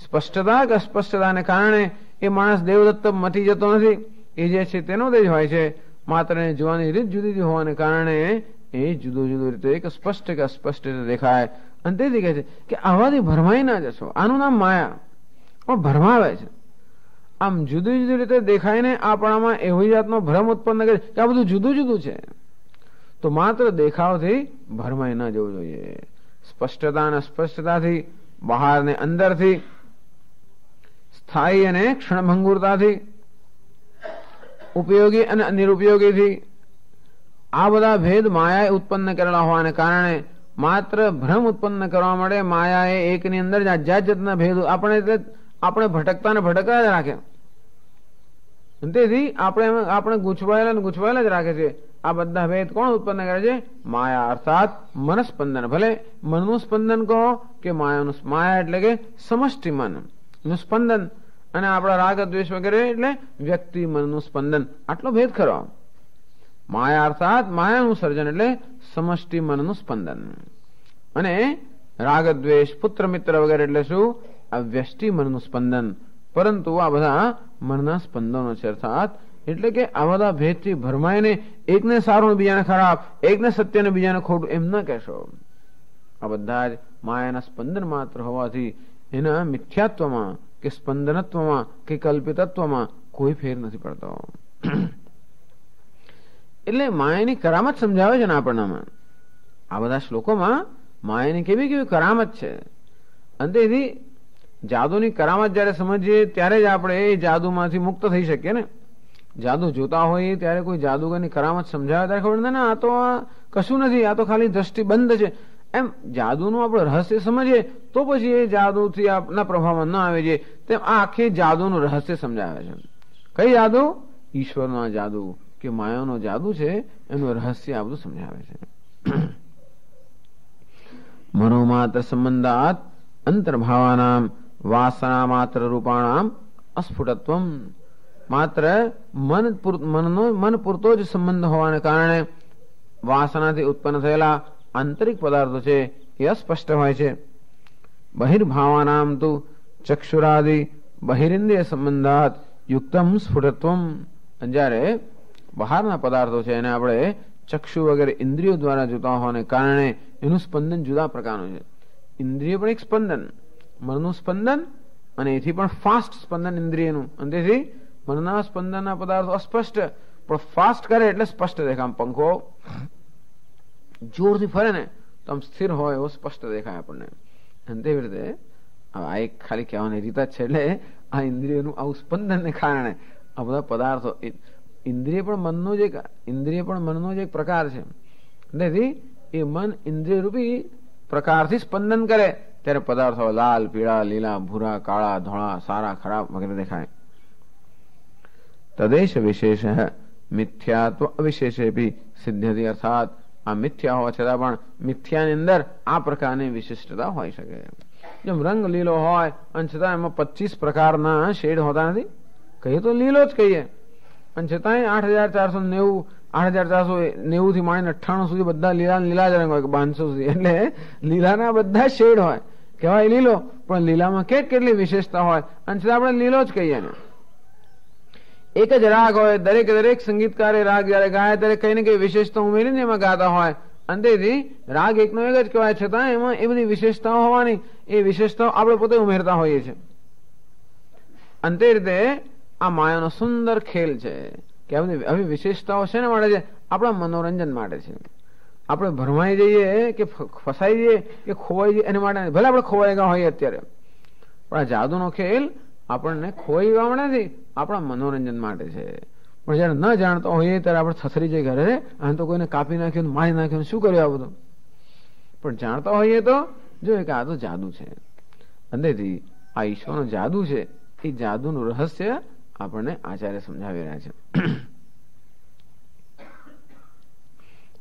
સ્પષ્ટતા કે અસ્પષ્ટતાને કારણે એ માણસ દેવદત્ત મટી જતો નથી. એ જે છે તેનો જ હોય છે, માત્ર એને જોવાની રીત જુદી જુદી હોવાને કારણે એ જુદો જુદો રીતે એક સ્પષ્ટ કે અસ્પષ્ટ રીતે દેખાય. અને તેથી કહે છે કે આવાથી ભરમાઈ ના જશો. આનું નામ માયા, પણ ભરમાવે છે. આમ જુદી જુદી રીતે દેખાઈને આપણામાં એવી જાતનો ભ્રમ ઉત્પન્ન કરે કે આ બધું જુદું જુદું છે. તો માત્ર દેખાવથી ભરમાઈ ના જવું જોઈએ. સ્પષ્ટતા અને અસ્પષ્ટતાથી, બહાર ને અંદરથી, સ્થાયી અને ક્ષણભંગુરતાથી, ઉપયોગી અને નિરુપયોગીથી, આ બધા ભેદ માયાએ ઉત્પન્ન કરેલા હોવાને કારણે માત્ર ભ્રમ ઉત્પન્ન કરવા માટે માયાએ એકની અંદર જાત જાતના ભેદ આપણે ભટકતા ને ભટકતા જ રાખે. તેથી આપણે ગૂંચવાયેલા જ રાખે છે. આ બધા ભેદ કોણ ઉત્પન્ન કરે છે? માયા, અર્થાત મનસ્પંદન. ભલે મનનું સ્પંદન કહો કે માયાનું. માયા એટલે કે સમષ્ટિ મનનું સ્પંદન, અને આપણા રાગ દ્વેષ વગેરે એટલે વ્યક્તિ મનનું સ્પંદન. આટલો ભેદ ખરો. માયા અર્થાત માયાનું સર્જન એટલે સમષ્ટિ મનનું સ્પંદન, અને રાગ દ્વેષ પુત્ર મિત્ર વગેરે એટલે શું? આ વ્યષ્ટિ મનનું સ્પંદન. પરંતુ આ બધા મનના સ્પંદનો છે. અર્થાત એટલે કે આ બધા ભેદથી ભરમાઈને એકને સારું બીજાને ખરાબ, એકને સત્ય ને બીજાને ખોટું એમ ન કહેશો. આ બધા જ માયાના સ્પંદન માત્ર હોવાથી એના મિથ્યાત્વમાં કે સ્પંદનત્વમાં કે કલ્પિતત્વમાં કોઈ ફેર નથી પડતો. એટલે માયાની કરામત સમજાવે છે ને આપણને. આ બધા શ્લોકોમાં માયાની કેવી કેવી કરામત છે. અંતેથી જાદુની કરામત જયારે સમજીએ ત્યારે જ આપણે એ જાદુમાંથી મુક્ત થઈ શકીએ ને. જાદુ જોતા હોઈએ ત્યારે કોઈ જાદુગરની કરામત સમજાવે ત્યારે ખબર ના આ તો કશું નથી, આ તો ખાલી દ્રષ્ટિ બંધ છે. એમ જાદુનું આપણે રહસ્ય સમજીએ તો પછી એ જાદુથી આપના પ્રભાવમાં ન આવે છે. તેમ આ આખી જાદુનું રહસ્ય સમજાવે છે. કઈ જાદુ? ઈશ્વરનો જાદુ કે માયાનો જાદુ છે, એનું રહસ્ય આ બધું સમજાવે છે. મનોમાત્ર સંબંધાત અંતર્ભાવાનામ વાસના માત્ર રૂપાણામ અસ્ફુટત્વમ. માત્ર મન પૂરતો જ સંબંધ હોવાને કારણે વાસનાથી ઉત્પન્ન થયેલા આંતરિક પદાર્થો છે એ અસ્પષ્ટ હોય છે. બહિર્ભાવાનામ તો ચક્ષુરાદિ બહિરિન્દ્રિય સંબંધાત યુક્તમ સ્ફુટત્વમ. જ્યારે બહારના પદાર્થો છે એને આપણે ચક્ષુ વગેરે ઇન્દ્રિયો દ્વારા જોતા હોવાને કારણે એનું સ્પંદન જુદા પ્રકારનું છે. ઇન્દ્રિય પણ એક સ્પંદન, મનનું સ્પંદન, અને એથી પણ ફાસ્ટ સ્પંદન ઇન્દ્રિયનું. અને તેથી મનના સ્પંદનના પદાર્થો અસ્પષ્ટ પણ ફાસ્ટ કરે એટલે સ્પષ્ટ દેખાય. આમ પંખો જોરથી ફરે ને તો આમ સ્થિર હોય એવો સ્પષ્ટ દેખાય આપણને. અને તેવી રીતે આ એક ખાલી કહેવાની રીત જ છે. એટલે આ ઇન્દ્રિયનું આવું સ્પંદનને કારણે આ બધા પદાર્થો, ઇન્દ્રિય પણ મનનો જ એક પ્રકાર છે. તેથી એ મન ઇન્દ્રિય રૂપી પ્રકારથી સ્પંદન કરે ત્યારે પદાર્થો લાલ, પીળા, લીલા, ભૂરા, કાળા, ધોળા, સારા, ખરાબ વગેરે દેખાય. તદેશ વિશેષ મિથ્યાત્વ અવિશેષેપી સિદ્ધ્યતિ. અર્થાત આ મિથ્યા હોવા છતાં પણ મિથ્યાની અંદર આ પ્રકારની વિશિષ્ટતા હોઈ શકે. જેમ રંગ લીલો હોય અને છતાં એમાં 25 પ્રકારના શેડ હોતા નથી. કહીએ તો લીલો જ કહીએ, અને છતાંય 8,490 થી માંડીને 98 સુધી બધા લીલા જ રંગ હોય, 500 સુધી. એટલે લીલાના બધા શેડ હોય, કહેવાય લીલો, પણ લીલામાં કેટલી વિશેષતા હોય, અને છતાં આપણે લીલો જ કહીએ ને. એક જ રાગ હોય, દરેક સંગીતકાર રાગ જયારે ગાય ત્યારે કઈ ને કઈ વિશેષતા ઉમેરીને એમાં ગાતા હોય. અને તેથી રાગ એકનો એક જ કહેવાય, છતાં એમાં એ બધી વિશેષતાઓ હોવાની, એ વિશેષતાઓ આપણે પોતે ઉમેરતા હોઈએ છીએ. અને તે રીતે આ માયાનો સુંદર ખેલ છે કે આવી વિશેષતાઓ શેના માટે છે? આપણા મનોરંજન માટે છે. આપણે ભરમાઈ જઈએ કે ફસાઈ જઈએ કે ખોવાઈ જઈએ એના માટે. ભલે આપણે ખોવાઈ ગયા હોઈએ અત્યારે, પણ આ જાદુનો ખેલ આપણને ખોવાઈ જવા માટે નથી, આપણા મનોરંજન માટે છે. પણ જયારે ન જાણતો હોઈએ ત્યારે આપણે થથરી જઈએ ઘરે, આને તો કોઈને કાપી નાખ્યું, મારી નાખ્યું, શું કર્યું આ બધું. પણ જાણતા હોઈએ તો જોઈએ કે આ તો જાદુ છે. અંદરથી આ ઈશ્વરનો જાદુ છે. એ જાદુનું રહસ્ય આપણને આચાર્ય સમજાવી રહ્યા છે.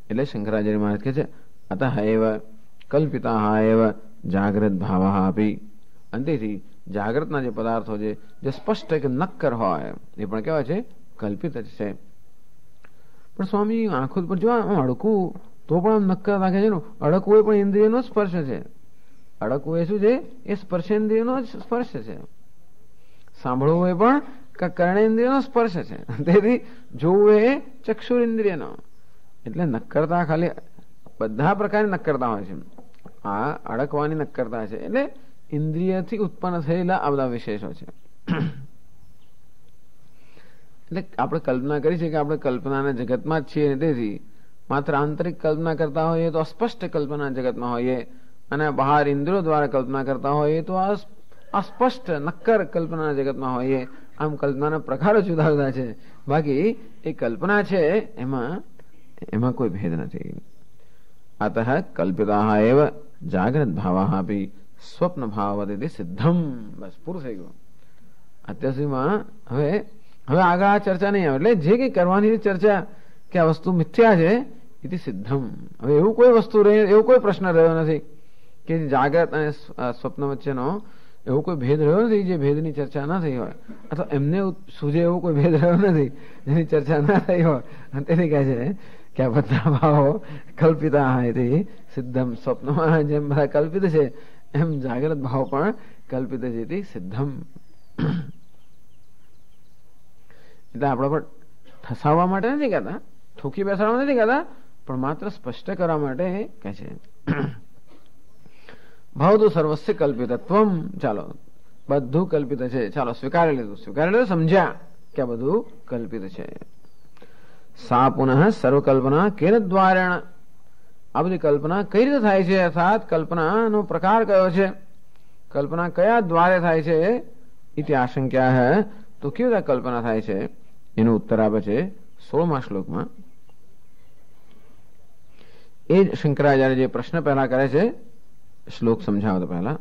એટલે શંકરાચાર્ય મહારાજ કહે છે અતઃ એવ કલ્પિતા એવ જાગ્રત ભાવ આપી. અંતેથી જાગ્રતના જે પદાર્થો છે જે સ્પષ્ટ કે નક્કર હોય એ પણ કેવા છે? કલ્પિત જ છે. પણ સ્વામી આંખો પર જો અડકવું તો પણ આમ નક્કર રાખે છે. અડકવું એ પણ ઇન્દ્રિયનો સ્પર્શ છે. અડકવું એ શું છે? એ સ્પર્શેન્દ્રિયનો જ સ્પર્શ છે. સાંભળવું એ પણ કર્ણેન્દ્રિયનો સ્પર્શ છે. તેથી જોવું એ ચક્ષુરેન્દ્રિયનો. એટલે નક્કરતા ખાલી બધા પ્રકારની નક્કરતા હોય છે. આ અડકવાની નક્કરતા છે. એટલે ઇન્દ્રિયથી ઉત્પન્ન થયેલા આ બધા વિશેષો છે. એટલે આપણે કલ્પના કરી છે કે આપણે કલ્પનાના જગતમાં જ છીએ. તેથી માત્ર આંતરિક કલ્પના કરતા હોઈએ તો અસ્પષ્ટ કલ્પના જગતમાં હોઈએ, અને બહાર ઇન્દ્રિયો દ્વારા કલ્પના કરતા હોઈએ તો અસ્પષ્ટ નક્કર કલ્પના જગતમાં હોઈએ. આમ કલ્પનાના પ્રકારો જુદા જુદા છે. બાકી એ કલ્પના છે એમાં કોઈ ભેદ નથી. અતઃ કલ્પિતા એવ જાગ્રત ભાવ આપી સ્વપ્ન ભાવ સિદ્ધમ. બસ પૂરું થઈ ગયું. અત્યાર સુધીમાં હવે હવે આગળ આ ચર્ચા નહીં આવે. એટલે જે કંઈ કરવાની ચર્ચા કે આ વસ્તુ મિથ્યા છે ઇતિ સિદ્ધમ. હવે એવું કોઈ વસ્તુ એવો કોઈ પ્રશ્ન રહ્યો નથી કે જાગ્રત અને સ્વપ્ન વચ્ચેનો એવો કોઈ ભેદ રહ્યો નથી જે ભેદની ચર્ચા ના થઈ હોય, અથવા એમને સૂજે એવો કોઈ ભેદ રહ્યો નથી જેની ચર્ચા ના થઈ હોય. અને તેથી કહે છે કે આ બધા ભાવો કલ્પિતા એથી સિદ્ધમ. સ્વપ્નમાં જેમ બધા કલ્પિત છે એમ જાગ્રત ભાવ પણ કલ્પિત છે એથી સિદ્ધમ. એટલે આપણા પર ઠસાવવા માટે નથી કહેતા, ઠોકી બેસાડવા નથી કહેતા, પણ માત્ર સ્પષ્ટ કરવા માટે કહે છે. ભવતુ સર્વસ્ય કલ્પિતત્વમ. ચાલો બધું કલ્પિત છે, ચાલો સ્વીકારી લીધું, સમજ્યા કે આ બધું કલ્પિત છે. સા પુનઃ સર્વકલ્પના કેન દ્વારેણ. આ બધી કલ્પના કઈ રીતે થાય છે, અર્થાત કલ્પનાનો પ્રકાર કયો છે, કલ્પના કયા દ્વારે થાય છે ઇતિ આશંકા હૈ. તો કેવી રીતે કલ્પના થાય છે એનો ઉત્તર આપે છે 16મા શ્લોકમાં. એ જ શંકરાચાર્ય જે પ્રશ્ન પહેલા કરે છે, શ્લોક સમજાવો તો પહેલા.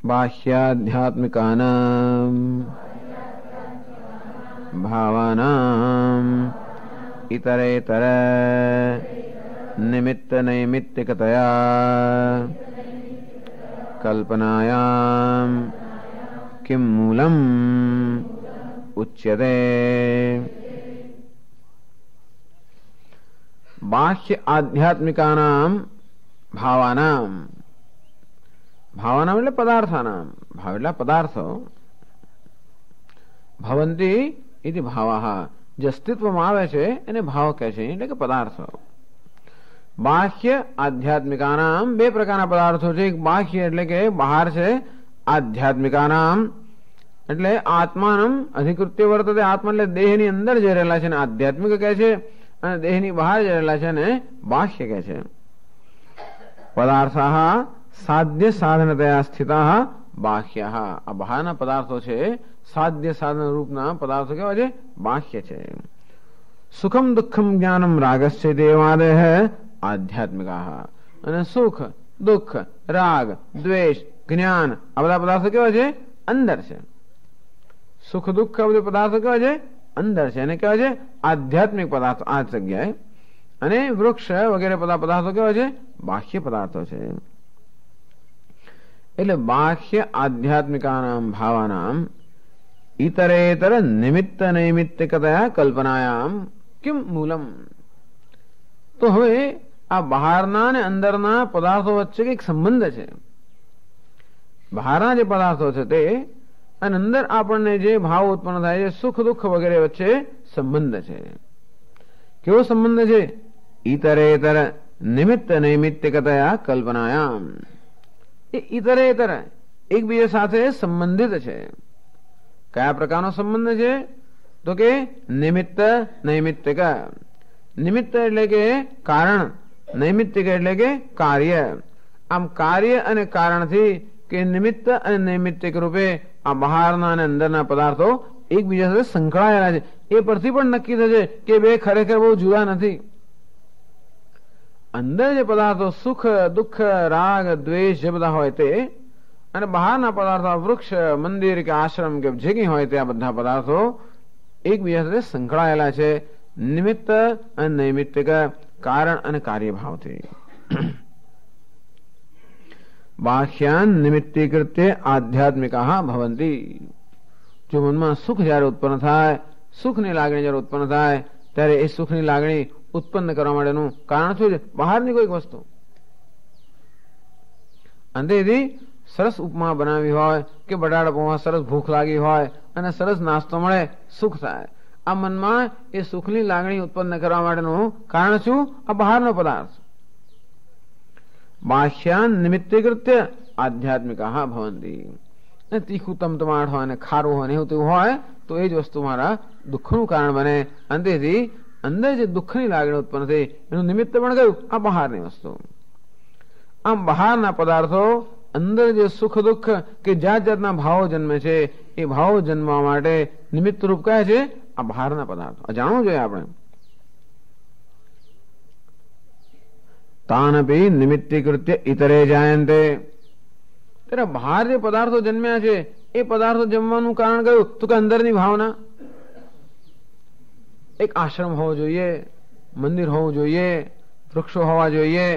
બાહ્યાધ્યાત્મિકાનામ ભાવાનામ ઇતરેતર નિમિત્ત નૈમિત્તિકતયા કલ્પનાયામ કિમ મૂલમ ઉચ્યતે. બાહ્ય આધ્યાત્મિકાનામ ભાવાનામ. ભાવાનામ એટલે પદાર્થાનામ. ભાવ એટલે પદાર્થો. ભવંતી ઇતિ ભાવાહ. જે અસ્તિત્વમાં આવે છે એને ભાવ કહે છે, એટલે કે પદાર્થો. બાહ્ય આધ્યાત્મિકાનામ બે પ્રકારના પદાર્થો છે. એક બાહ્ય એટલે કે બહાર છે, આધ્યાત્મિકાનામ એટલે આત્માનમ અધિકૃત્ય વર્તતે. આત્મા એટલે દેહની અંદર જે રહેલા છે ને આધ્યાત્મિક કહે છે, અને દેહની બહાર જે રહેલા છે ને બાહ્ય કહે છે. પદાર્થા સાધ્ય સાધનતયા સ્થિતા બાહ્યઃ. આ બહારના પદાર્થો છે, સાધ્ય સાધન રૂપના પદાર્થો કેવા છે, બાહ્ય છે. સુખમ દુઃખમ જ્ઞાનમ રાગસ્ય દેવાદય આધ્યાત્મિકા. અને સુખ દુઃખ રાગ દ્વેષ જ્ઞાન આ બધા પદાર્થો કેવા છે, અંદર છે. સુખ દુઃખ આ બધા પદાર્થો કેવા છે, અંદર છે, એને કહેવાય છે આધ્યાત્મિક પદાર્થો આ જગ્યાએ. અને વૃક્ષ વગેરે બધા પદાર્થો કેવા છે, બાહ્ય પદાર્થો છે. એટલે બાહ્ય આધ્યાત્મિકાનામ ભાવાનામ ઇતરેતર નિમિત્ત નૈમિત્તિકતયા કલ્પનાયામ કિમ મૂલમ. તો હવે આ બહારના અને અંદરના પદાર્થો વચ્ચે કઈક સંબંધ છે. બહારના જે પદાર્થો છે તે અને અંદર આપણને જે ભાવ ઉત્પન્ન થાય છે, સુખ દુઃખ વગેરે વચ્ચે સંબંધ છે. કેવો સંબંધ છે, ઇતરેતર નિમિત્ત નૈમિત્તિકતયા કલ્પનાયામ. એ ઇતરેતર એકબીજા સાથે સંબંધિત છે. કયા પ્રકારનો સંબંધ છે, તો કે નિમિત્ત નૈમિત્તિક. નિમિત્ત એટલે કે કારણ, નૈમિત્તિક એટલે કે કાર્ય. આમ કાર્ય અને કારણથી કે નિમિત્ત અને નૈમિત્તિક રૂપે આ બહારના અને અંદરના પદાર્થો એકબીજા સાથે સંકળાયેલા છે. એ પરથી પણ નક્કી થશે કે બે ખરેખર બહુ જુદા નથી. અંદર જે પદાર્થો સુખ દુઃખ રાગ દ્વેષ જે બધા હોય તે, અને બહારના પદાર્થો વૃક્ષ મંદિર કે આશ્રમ કે જે કંઈ હોય તે આ બધા પદાર્થો એકબીજા સાથે સંકળાયેલા છે, નિમિત્ત અને નૈમિત્તિક કારણ અને કાર્યભાવથી. બાહ્યાન નિમિત્તીકૃત્ય આધ્યાત્મિકા ભવંતી. જો મનમાં સુખ જયારે ઉત્પન્ન થાય, સુખની લાગણી જયારે ઉત્પન્ન થાય, ત્યારે એ સુખની લાગણી ઉત્પન્ન કરવા માટેનું કારણ શું છે, બહારની કોઈક વસ્તુ. અંતેથી સરસ ઉપમા બનાવી હોય કે બટાટા પૌવા સરસ ભૂખ લાગી હોય અને સરસ નાસ્તો મળે, સુખ થાય. આ મનમાં એ સુખની લાગણી ઉત્પન્ન કરવા માટેનું કારણ શું, આ બહારનો પદાર્થ. બાહ્યાન નિમિત્તીકૃત્ય આધ્યાત્મિકા ભવંતી. તીખું તમતમાટ હોય ને ખારું હોય ને એવું તેવું હોય તો એ જ વસ્તુ મારા દુઃખનું કારણ બને. અંતેથી અંદર જે દુઃખની લાગણી ઉત્પન્ન થઈ એનું નિમિત્ત પણ કયું, આ બહારની વસ્તુ. આમ બહારના પદાર્થો અંદર જે સુખ દુઃખ કે જાત જાતના ભાવો જન્મે છે, એ ભાવો જન્મવા માટે નિમિત્ત રૂપ કયા છે, આ બહારના પદાર્થો. જાણવું જોઈએ આપણે. તાનપી નિમિત્તીકૃત્ય ઇતરે જાયંતે. ત્યારે બહાર જે પદાર્થો જન્મ્યા છે એ પદાર્થો જમવાનું કારણ કયું? તો કે અંદરની ભાવના. એક આશ્રમ હોવો જોઈએ, મંદિર હોવું જોઈએ, વૃક્ષો હોવા જોઈએ,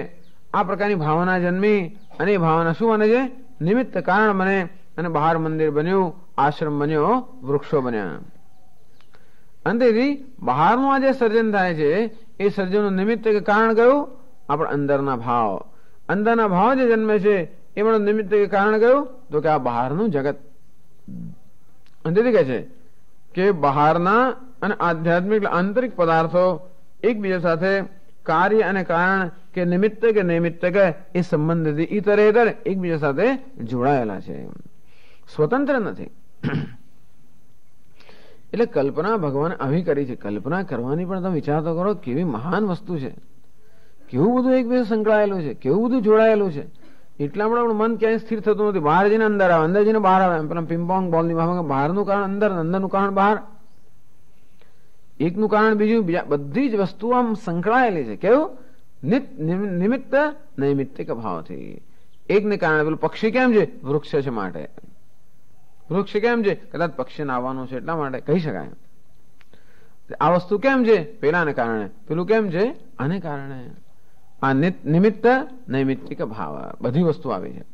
આ પ્રકારની ભાવના જન્મી અને એ ભાવના શું બને છે? નિમિત્ત કારણ બને અને બહાર મંદિર બન્યું, આશ્રમ બન્યો, વૃક્ષો બન્યા. અંતેથી બહારનું આ જે સર્જન થાય છે એ સર્જનનું નિમિત્ત કે કારણ કયું? આપણા અંદરના ભાવ. અંદરના ભાવ જે જન્મે છે એમાં નિમિત્ત કે કારણ કયું? તો કે આ બહારનું જગત. અંતેથી કહે છે કે બહારના અને આધ્યાત્મિક આંતરિક પદાર્થો એકબીજા સાથે કાર્ય અને કારણ કે નિમિત્ત કે નૈમિત્ત કે એ સંબંધથી ઇતરેતર એકબીજા સાથે જોડાયેલા છે, સ્વતંત્ર નથી. એટલે કલ્પના ભગવાને આવી કરી છે. કલ્પના કરવાની પણ તમે વિચાર તો કરો, કેવી મહાન વસ્તુ છે, કેવું બધું એકબીજા સંકળાયેલું છે, કેવું બધું જોડાયેલું છે. એટલા માટે આપણું મન ક્યાંય સ્થિર થતું નથી. બહાર જઈને અંદર આવે, અંદર જઈને બહાર આવે. પેલા પિંપોંગ બોલની બહારનું કારણ અંદર, અંદરનું કારણ બહાર, એકનું કારણ બીજું, બીજા બધી જ વસ્તુ આમ સંકળાયેલી છે. કેવું? નિમિત્ત નૈમિત્તિક ભાવથી. એકને કારણે પેલું પક્ષી કેમ છે? વૃક્ષ છે માટે. વૃક્ષ કેમ છે? કદાચ પક્ષીને આવવાનું છે એટલા માટે કહી શકાય. આ વસ્તુ કેમ છે? પેલાને કારણે. પેલું કેમ છે? આને કારણે. આ નિમિત્ત નૈમિત્તિક ભાવ બધી વસ્તુ આવી છે.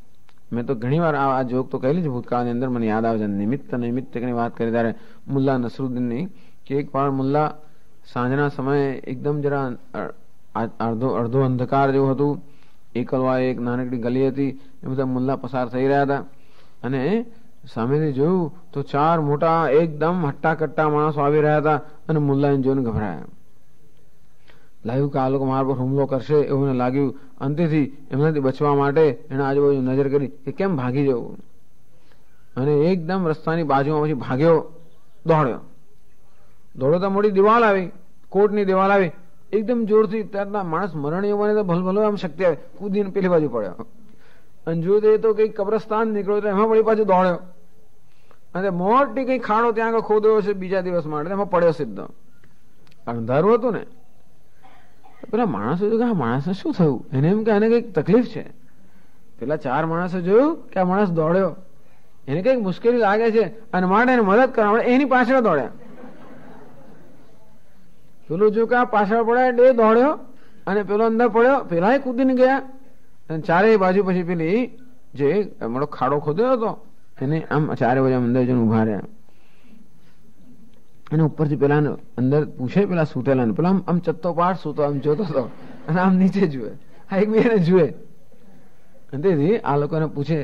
મેં તો ઘણી વાર આ જોક તો કહેલી છે ભૂતકાળની અંદર. મને યાદ આવે છે નિમિત્ત નૈમિત્તિકની વાત કરી ત્યારે મુલ્લા નસરુદ્દીનની, કે એક વાર મુલ્લા સાંજના સમયે એકદમ જરા અડધો અંધકાર જેવું હતું, એકલવા એક નાનકડી ગલી હતી, એ બધા મુલ્લા પસાર થઈ રહ્યા હતા અને સામેથી જોયું તો 4 મોટા એકદમ હટ્ટા કટ્ટા માણસો આવી રહ્યા હતા અને મુલ્લાને જોઈને ગભરાયા. લાગ્યું કે આ લોકો મારા પર હુમલો કરશે એવું લાગ્યું. અંતેથી એમનાથી બચવા માટે એને આજુબાજુ નજર કરી કે કેમ ભાગી જવું, અને એકદમ રસ્તાની બાજુમાં પછી ભાગ્યો, દોડ્યો તો મોટી દિવાલ આવી, કોટની દિવાલ આવી, એકદમ જોરથી. ત્યારના માણસ મરણીય બને તો ભલભલો આમ શક્તિ આવે, કૂદીને પેલી બાજુ પડ્યો. અને જોયું તો કઈ કબ્રસ્તાન નીકળ્યો, એમાં વળી પાછું દોડ્યો અને મોટી કઈ ખાડો ત્યાં આગળ ખોદ્યો છે બીજા દિવસ માટે, એમાં પડ્યો સીધો. અંધારું હતું ને. પેલા માણસો જોયું કે આ માણસને શું થયું, એને એમ કે આને કઈક તકલીફ છે. પેલા 4 માણસો જોયું કે આ માણસ દોડ્યો, એને કઈક મુશ્કેલી લાગે છે અને માટે એને મદદ કરવા માટે એની પાછળ દોડ્યા. પેલું જો કે આ પાછળ પડ્યા એટલે એ દોડ્યો અને પેલો અંદર પડ્યો, પેલા કૂદીને ગયા અને ચારેય બાજુ પછી પેલી જે મોટો ખાડો ખોદ્યો હતો એને આમ ચારે બાજુ અંદર જઈને ઉભા રહ્યા. અને ઉપરથી પેલા અંદર પૂછે, પેલા સુતેલા પેલા આમ ચત્તો પાડ સૂતો આમ જોતો હતો અને આમ નીચે જુએ, આ એકબીજાને જુએ. તેથી આ લોકોને પૂછે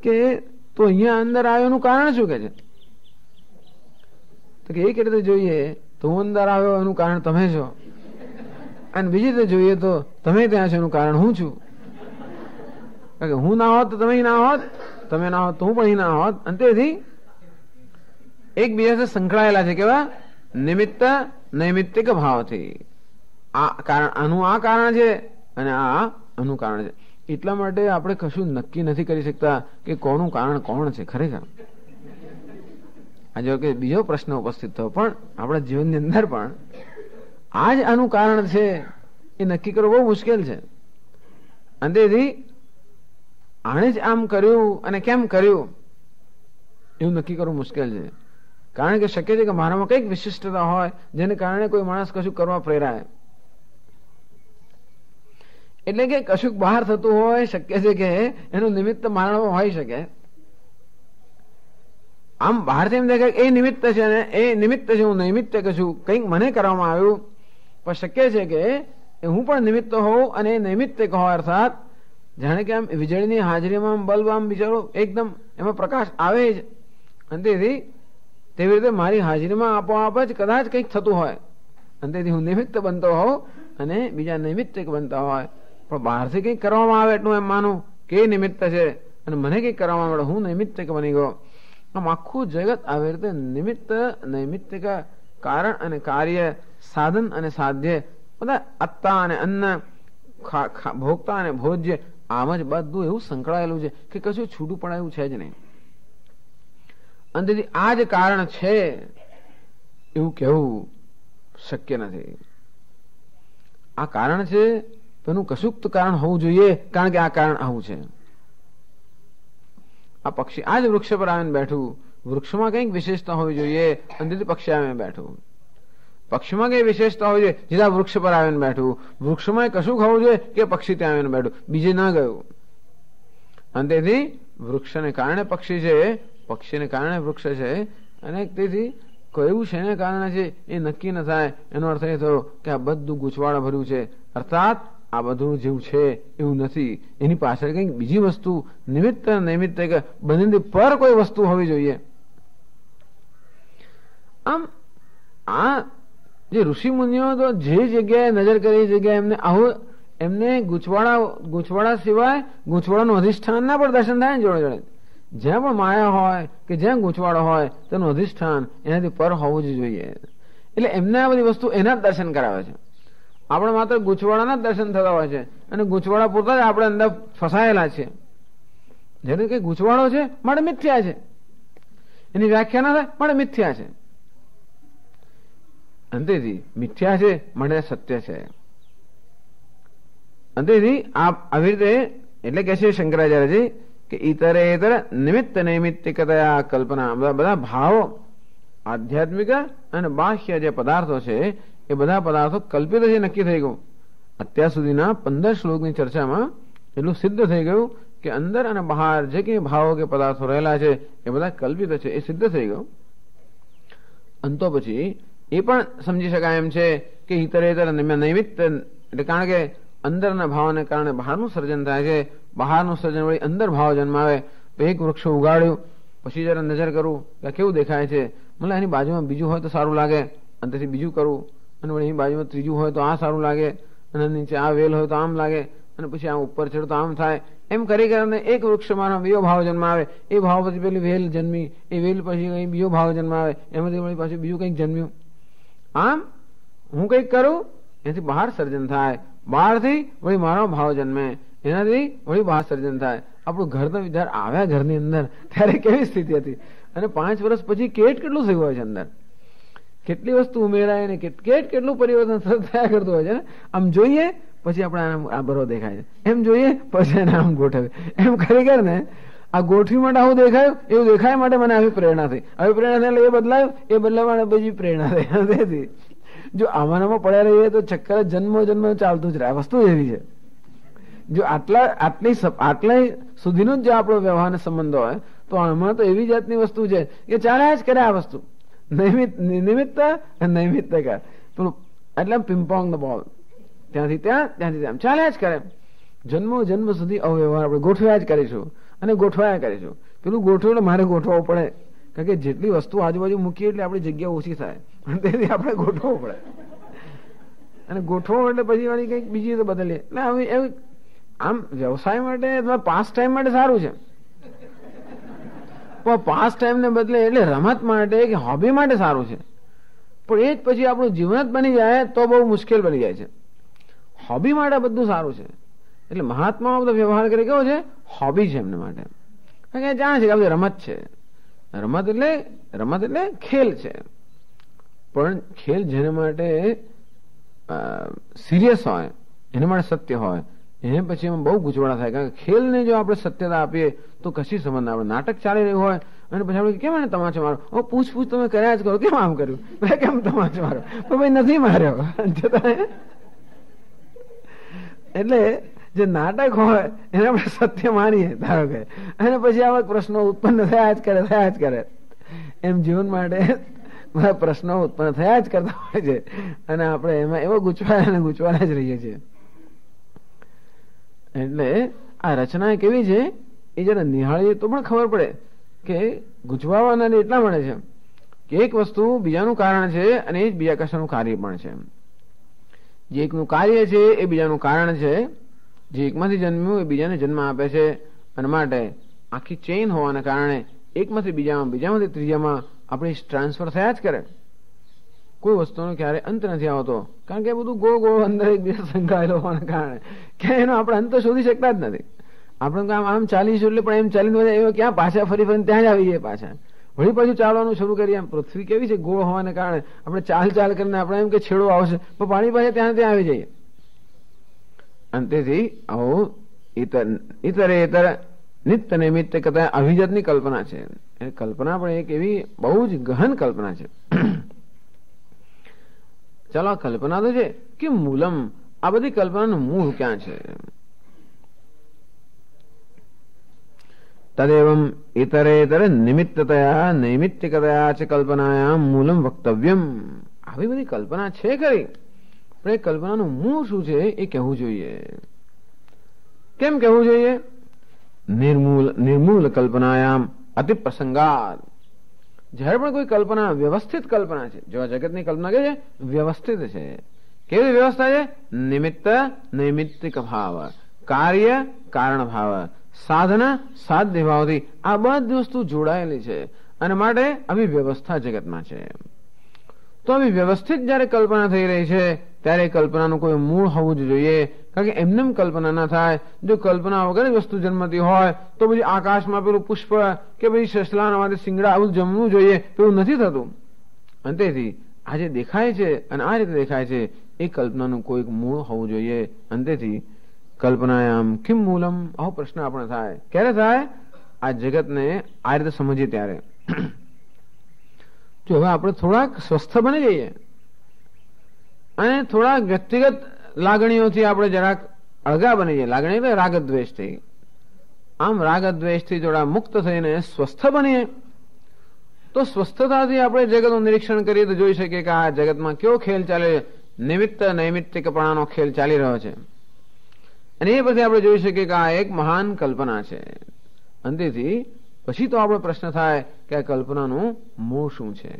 કે તો અહીંયા અંદર આવ્યો એનું કારણ શું? કે છે તો કે એક રીતે જોઈએ તો હું અંદર આવ્યો એનું કારણ તમે છો, અને બીજી રીતે જોઈએ તો તમે ત્યાં છો એનું કારણ હું છું. કારણ કે હું ના હોત તો તમે ના હોત, તમે ના હોત તો હું પણ ના હોત. અને તેથી એકબીજા સંકળાયેલા છે. કેવા? નિમિત્ત નૈમિત્તિક ભાવથી. આ કારણ, આનું આ કારણ છે અને આ આનું કારણ છે. એટલા માટે આપણે કશું નક્કી નથી કરી શકતા કે કોનું કારણ કોણ છે ખરેખર. આજે કે બીજો પ્રશ્ન ઉપસ્થિત થયો, પણ આપણા જીવનની અંદર પણ આ જ આનું કારણ છે એ નક્કી કરવું બહુ મુશ્કેલ છે. અને તેથી આણે જ આમ કર્યું અને કેમ કર્યું એવું નક્કી કરવું મુશ્કેલ છે. કારણ કે શક્ય છે કે મારામાં કઈક વિશિષ્ટતા હોય જેને કારણે કોઈ માણસ કશું કરવા પ્રેરાય. એટલે કે કશુંક બહાર થતું હોય, શક્ય છે કે એનું નિમિત્ત મારામાં હોઈ શકે. આમ બહારથી એમ દેખાય એ નિમિત્ત છે અને એ નિમિત્ત છે, હું નૈમિત્ત કશું કંઈક મને કરવામાં આવ્યું. પણ શક્ય છે કે હું પણ નિમિત્ત હોઉં અને એ નૈમિત્તિક હોય. અર્થાત જાણે કે આમ વીજળીની હાજરીમાં બલ્બ આમ બિચારો એકદમ એમાં પ્રકાશ આવે જ, અને તેથી તેવી રીતે મારી હાજરીમાં આપોઆપ જ કદાચ કંઈક થતું હોય, અને તેથી હું નિમિત્ત બનતો હોઉં અને બીજા નૈમિત્તિક બનતા હોય. પણ બહારથી કંઈક કરવામાં આવે એટલું એમ માનું કે નિમિત્ત છે અને મને કંઈક કરવામાં આવે હું નૈમિત્તિક બની ગયો. આમ આખું જગત આવી રીતે નિમિત્ત નૈમિત્તિક, કારણ અને કાર્ય, સાધન અને સાધ્ય, બધા અત્તા અને અન્ન, ભોગતા અને ભોજ્ય, આમ જ બધું એવું સંકળાયેલું છે કે કશું છૂટું પડાયું છે જ નહીં. અને તેથી આ જ કારણ છે એવું કહેવું શક્ય નથી. આ કારણ છે તો એનું કશુંક તો કારણ હોવું જોઈએ, કારણ કે આ કારણ આવું છે. આ પક્ષી આ જ વૃક્ષ પર આવીને બેઠું, વૃક્ષમાં કંઈક વિશેષતા હોવી જોઈએ અને તેથી પક્ષી આવીને બેઠું. પક્ષીમાં કઈ વિશેષતા હોવી જોઈએ, સીધા વૃક્ષ પર આવીને બેઠું. વૃક્ષમાં કશું ખાવું જોઈએ કે પક્ષી ત્યાં આવીને બેઠું, બીજે ના ગયું. અને તેથી વૃક્ષને કારણે પક્ષી છે, પક્ષીને કારણે વૃક્ષ છે, અને તેથી કયું શેને કારણે છે એ નક્કી ન થાય. એનો અર્થ એ થયો કે આ બધું ગૂંચવાડા ભર્યું છે, અર્થાત આ બધું જેવું છે એવું નથી. એની પાછળ કંઈક બીજી વસ્તુ નિમિત્ત નૈમિત્ત બંનેની પર કોઈ વસ્તુ હોવી જોઈએ. આમ આ જે ઋષિ મુનિઓ તો જે જગ્યાએ નજર કરી એ જગ્યાએ એમને આવું એમને ગૂંચવાડા સિવાય ગૂંચવાડાનું અધિષ્ઠાન ના પણ દર્શન થાય ને જોડે જોડે. જ્યાં પણ માયા હોય કે જ્યાં ગૂંચવાડો હોય તેનું અધિષ્ઠાન એનાથી પર હોવું જ જોઈએ. એટલે એમને આ બધી વસ્તુ એના જ દર્શન કરાવે છે. આપણે માત્ર ગૂંચવાડાના જ દર્શન થતા હોય છે અને ગૂંચવાડા પૂરતા જ આપણે અંદર ફસાયેલા છે. જેને કઈ ગૂંચવાડો છે માટે મિથ્યા છે, એની વ્યાખ્યા ના થાય માટે મિથ્યા છે. અંતેથી મિથ્યા છે માટે સત્ય છે. અંતેથી આવી રીતે એટલે કે છે શંકરાચાર્યજી કે ઇતરેતર નિમિત્ત નૈમિત્તિકતયા કલ્પના, બધા ભાવો આધ્યાત્મિક અને બાહ્ય જે પદાર્થો છે એ બધા પદાર્થો કલ્પિત છે, નક્કી થઈ ગયું. અત્યાર સુધીના 15 શ્લોકની ચર્ચામાં એટલું સિદ્ધ થઈ ગયું કે અંદર અને બહાર જે કંઈ ભાવો કે પદાર્થો રહેલા છે એ બધા કલ્પિત છે, એ સિદ્ધ થઈ ગયું. અંતો પછી એ પણ સમજી શકાય એમ છે કે ઇતરેતર નૈમિત્ત એટલે કારણ કે અંદરના ભાવને કારણે બહારનું સર્જન થાય છે, બહારનું સર્જન વળી અંદર ભાવ જન્માવે. એક વૃક્ષ ઉગાડ્યું, પછી જરા નજર કરું કે કેવું દેખાય છે, મને એની બાજુમાં બીજું હોય તો સારું લાગે, અને તેથી બીજું કરવું, અને વળી એની બાજુમાં ત્રીજું હોય તો આ સારું લાગે, અને નીચે આ વેલ હોય તો આમ લાગે, અને પછી આ ઉપર ચડતો આમ થાય. એમ કરી કરીને એક વૃક્ષમાં બીજો ભાવ જન્માવે, એ ભાવ પછી પેલી વેલ જન્મી, એ વેલ પછી કઈ બીજો ભાવ જન્માવે, એમાંથી વળી પાછું બીજું કંઈક જન્મ્યું. આમ હું કંઈક કરું એનાથી બહાર સર્જન થાય, બહારથી વળી મારો ભાવ જન્મે, એનાથી વળી બહાર સર્જન થાય. આપણું ઘર તો વિચાર આવ્યા ઘરની અંદર ત્યારે કેવી સ્થિતિ હતી, અને 5 વર્ષ પછી કેટલું થયું હોય છે, અંદર કેટલી વસ્તુ ઉમેરાય ને કેટલું પરિવર્તન થયા કરતું હોય છે ને. આમ જોઈએ પછી આપણે આ બરો દેખાય છે, એમ જોઈએ પછી એને આમ ગોઠવે, એમ ખરેખર ને આ ગોઠવી માટે આવું દેખાયું, એવું દેખાય માટે મને આવી પ્રેરણા થઈ, આવી પ્રેરણા થઈ એટલે એ બદલાયું, એ બદલાવા માટે બીજી પ્રેરણા થઈ. તેથી જો આમાં પડ્યા રહીએ તો ચક્કર જન્મ ચાલતું જ રહે. વસ્તુ એવી છે, જો આટલા સુધીનો જ જો આપણો વ્યવહારનો સંબંધ હોય તો આમાં તો એવી જાતની વસ્તુ છે કે ચાલ્યા જ કરે આ વસ્તુ. નિમિત્ત નૈમિત્તિકા પેલું એટલે પિંપોંગ ધ બોલ, ત્યાંથી ત્યાં ચાલ્યા જ કરે. જન્મ સુધી અવ્યવહાર આપણે ગોઠવ્યા જ કરીશું અને ગોઠવાયા કરીશું. પેલું ગોઠવું મારે ગોઠવવું પડે, કારણ કે જેટલી વસ્તુ આજુબાજુ મૂકીએ એટલે આપણી જગ્યા ઓછી થાય, તેથી આપણે ગોઠવવું પડે. અને ગોઠવો એટલે પછી વાળી કંઈક બીજી તો બદલીએ. એટલે હવે આમ વ્યવસાય માટે અથવા પાસ ટાઈમ માટે સારું છે, પણ પાસ ટાઈમ ને બદલે એટલે રમત માટે કે હોબી માટે સારું છે, પણ એ જ પછી આપણું જીવન જ બની જાય તો બહુ મુશ્કેલ બની જાય છે. હોબી માટે બધું સારું છે. એટલે મહાત્માઓ બધો વ્યવહાર કરે કેવો છે, હોબી છે એમને માટે, કારણ કે જાણે છે કે આ રમત છે. રમત એટલે ખેલ છે, પણ ખેલ જેને માટે સિરિયસ હોય, એના માટે સત્ય હોય, એને પછી એમાં બહુ ગૂંચવાડા થાય. કારણ કે ખેલને જો આપણે સત્યતા આપીએ તો કશી સંબંધ. આપણે નાટક ચાલી રહ્યું હોય અને પછી આપણે કેમ એને તમાચો મારો, પૂછ તમે કર્યા જ કરો, કેમ આમ કર્યું, કેમ તમાચો મારો, ભાઈ નથી માર્યો. એટલે જે નાટક હોય એને આપણે સત્ય માનીએ ધારો કે, અને પછી આવા પ્રશ્નો ઉત્પન્ન થયા જ કરે. એમ જીવન માટે બધા પ્રશ્નો ઉત્પન્ન થયા જ કરતા હોય છે, અને આપણે એમાં એવો ગૂંચવાડા જ રહીએ છીએ. એટલે આ રચના કેવી છે એ જરા નિહાળીએ તો પણ ખબર પડે કે ગૂંચવાવાના એટલા મળે છે કે એક વસ્તુ બીજાનું કારણ છે અને એ જ બીજા કશાનું કાર્ય પણ છે. જે એકનું કાર્ય છે એ બીજાનું કારણ છે, જે એકમાંથી જન્મ્યું એ બીજાને જન્મ આપે છે, અને માટે આખી ચેઇન હોવાને કારણે એકમાંથી બીજામાંથી ત્રીજામાં આપણે ટ્રાન્સફર થયા જ કરે. કોઈ વસ્તુનો ક્યારે અંત નથી આવતો, કારણ કે બધું ગોળ અંદર એકબીજા સંકળાયેલો હોવાને કારણે ક્યાં એનો આપણે અંત શોધી શકતા જ નથી. આપણે આમ ચાલીશું એટલે પણ એમ ચાલીને ક્યાં પાછા ફરી ત્યાં જ આવી જઈએ, પાછા વળી પાછું ચાલવાનું શરૂ કરીએ. આમ પૃથ્વી કેવી છે, ગોળ હોવાને કારણે આપણે ચાલ કરીને આપણે એમ કે છેડો આવશે પણ પાણી પાસે ત્યાં આવી જઈએ. અને તેથી આવું ઇતરેતર નિત્ય નૈમિત્ત કથા અભિજાતની કલ્પના છે. એ કલ્પના પણ એક એવી બહુ જ ગહન કલ્પના છે. ચાલો આ કલ્પના તો છે કે મૂલમ, આ બધી કલ્પનાનું મૂળ ક્યાં છે? તદેવમ ઇતરેતર નિમિત્તતયા નૈમિત્તિકતયા ચ કલ્પનાયામ મૂલમ વક્તવ્યમ. આવી બધી કલ્પના છે ખરી, પણ એ કલ્પનાનું મૂળ શું છે એ કહેવું જોઈએ. કેમ કહેવું જોઈએ? નિર્મૂલ કલ્પનાયામ અતિ પ્રસંગાત. જ્યારે પણ કોઈ કલ્પના વ્યવસ્થિત કલ્પના છે, જો જગતની કલ્પના કે છે વ્યવસ્થિત છે. કેવી વ્યવસ્થા છે? નિમિત્ત નૈમિત્તિક ભાવ, કાર્ય કારણ ભાવ, સાધના સાધ્ય ભાવથી આ બધી વસ્તુ જોડાયેલી છે અને માટે આવી વ્યવસ્થા જગતમાં છે. તો આવી વ્યવસ્થિત જયારે કલ્પના થઈ રહી છે ત્યારે કલ્પનાનું કોઈ મૂળ હોવું જ જોઈએ. કારણ કે એમને કલ્પના ના થાય. જો કલ્પના વગર વસ્તુ જન્મતી હોય તો પછી આકાશમાં પેલું પુષ્પ કે પછી સસલાના માટે સિંગડા આવું જમવું જોઈએ, પેલું નથી થતું. અને તેથી આ જે દેખાય છે અને આ રીતે દેખાય છે એ કલ્પનાનું કોઈક મૂળ હોવું જોઈએ. અને તેથી કલ્પનાયામ કિમ મૂલમ, આવો પ્રશ્ન આપણે થાય. ક્યારે થાય? આ જગતને આ રીતે સમજીએ ત્યારે. જો હવે આપણે થોડાક સ્વસ્થ બની જઈએ અને થોડાક વ્યક્તિગત લાગણીઓથી આપણે જરાક અળગા બની જઈએ, લાગણી એટલે રાગ દ્વેષથી, આમ રાગ દ્વેષથી થોડા મુક્ત થઈને સ્વસ્થ બનીએ તો સ્વસ્થતાથી આપણે જગતનું નિરીક્ષણ કરીએ તો જોઈ શકીએ કે આ જગતમાં કેવો ખેલ ચાલે, નિમિત્ત નૈમિત્તિકપણાનો ખેલ ચાલી રહ્યો છે. અને એ પછી આપણે જોઈ શકીએ કે આ એક મહાન કલ્પના છે. અંતેથી પછી તો આપણો પ્રશ્ન થાય કે આ કલ્પનાનું મૂળ શું છે.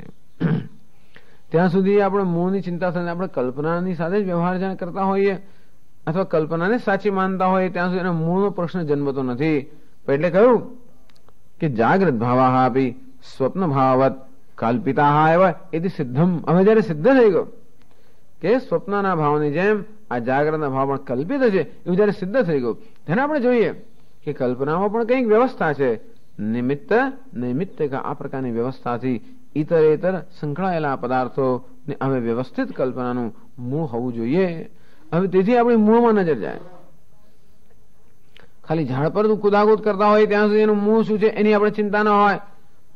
ત્યાં સુધી આપણે મૂળની ચિંતા થઈને આપણે કલ્પનાની સાથે જ વ્યવહાર જાણ કરતા હોઈએ અથવા કલ્પનાને સાચી માનતા હોઈએ ત્યાં સુધી એનો મૂળનો પ્રશ્ન જન્મતો નથી. એટલે કહ્યું કે જાગ્રત ભાવાહ આપી સ્વપ્ન ભાવવત કલ્પિતા એવા એથી સિદ્ધમ. હવે જયારે સિદ્ધ થઈ ગયો કે સ્વપ્નના ભાવની જેમ આ જાગ્રતના ભાવ પણ કલ્પિત છે, એવું જયારે સિદ્ધ થઈ ગયું ત્યારે આપણે જોઈએ કે કલ્પનામાં પણ કંઈક વ્યવસ્થા છે. નિમિત્ત નૈમિત્તિક આ પ્રકારની વ્યવસ્થાથી ઇતરેતર સંકળાયેલા પદાર્થો ને હવે વ્યવસ્થિત કલ્પનાનું મૂળ હોવું જોઈએ. હવે તેથી આપણી મૂળમાં નજર જાય. ખાલી ઝાડ પર કુદાકુદ કરતા હોય ત્યાં સુધી એનું મૂળ શું છે એની આપણે ચિંતા ન હોય,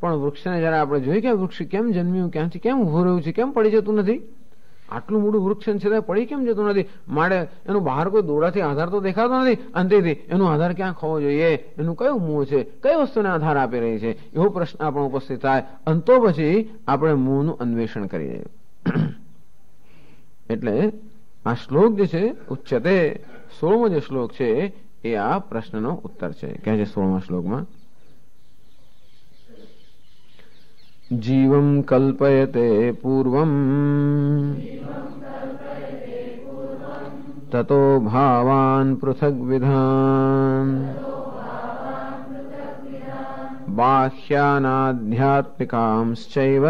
પણ વૃક્ષને જયારે આપણે જોઈએ કે વૃક્ષ કેમ જન્મ્યું, ક્યાંથી કેમ ઉભું રહ્યું છે, કેમ પડી જતું નથી, આટલું મોટું વૃક્ષ છે પડી કેમ જતું નથી, માટે એનું બહાર કોઈ દોડાથી આધાર તો દેખાતો નથી. અંતેથી એનો આધાર ક્યાં ખોવો જોઈએ, એનું કયું મૂળ છે, કઈ વસ્તુને આધાર આપી રહી છે, એવો પ્રશ્ન આપણો ઉપસ્થિત થાય. અંતો પછી આપણે મૂળનું અન્વેષણ કરીએ. એટલે આ શ્લોક જે છે ઉચ્ચતે 16મો જે શ્લોક છે એ આ પ્રશ્નનો ઉત્તર છે. કહે છે 16મા શ્લોકમાં જીવમ કલ્પયતે પૂર્વમ તતો ભાવાન પૃથક વિધાન બાહ્યાનાધ્યાત્મિકાંશ્ચૈવ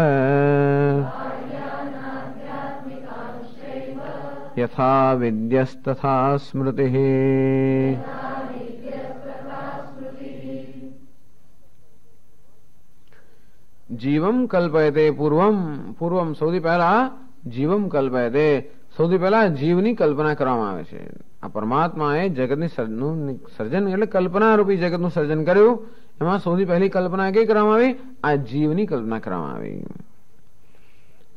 યથા વિદ્યસ્તથા સ્મૃતિઃ. જીવમ કલ્પયતે પૂર્વમ, પૂર્વમ સૌથી પહેલા જીવમ કલ્પયતે, સૌથી પહેલા જીવની કલ્પના કરવામાં આવે છે. આ પરમાત્માએ જગતની સર્જન એટલે કલ્પના રૂપી જગતનું સર્જન કર્યું. એમાં સૌથી પહેલી કલ્પના કઈ કરવામાં આવી? આ જીવની કલ્પના કરવામાં આવી.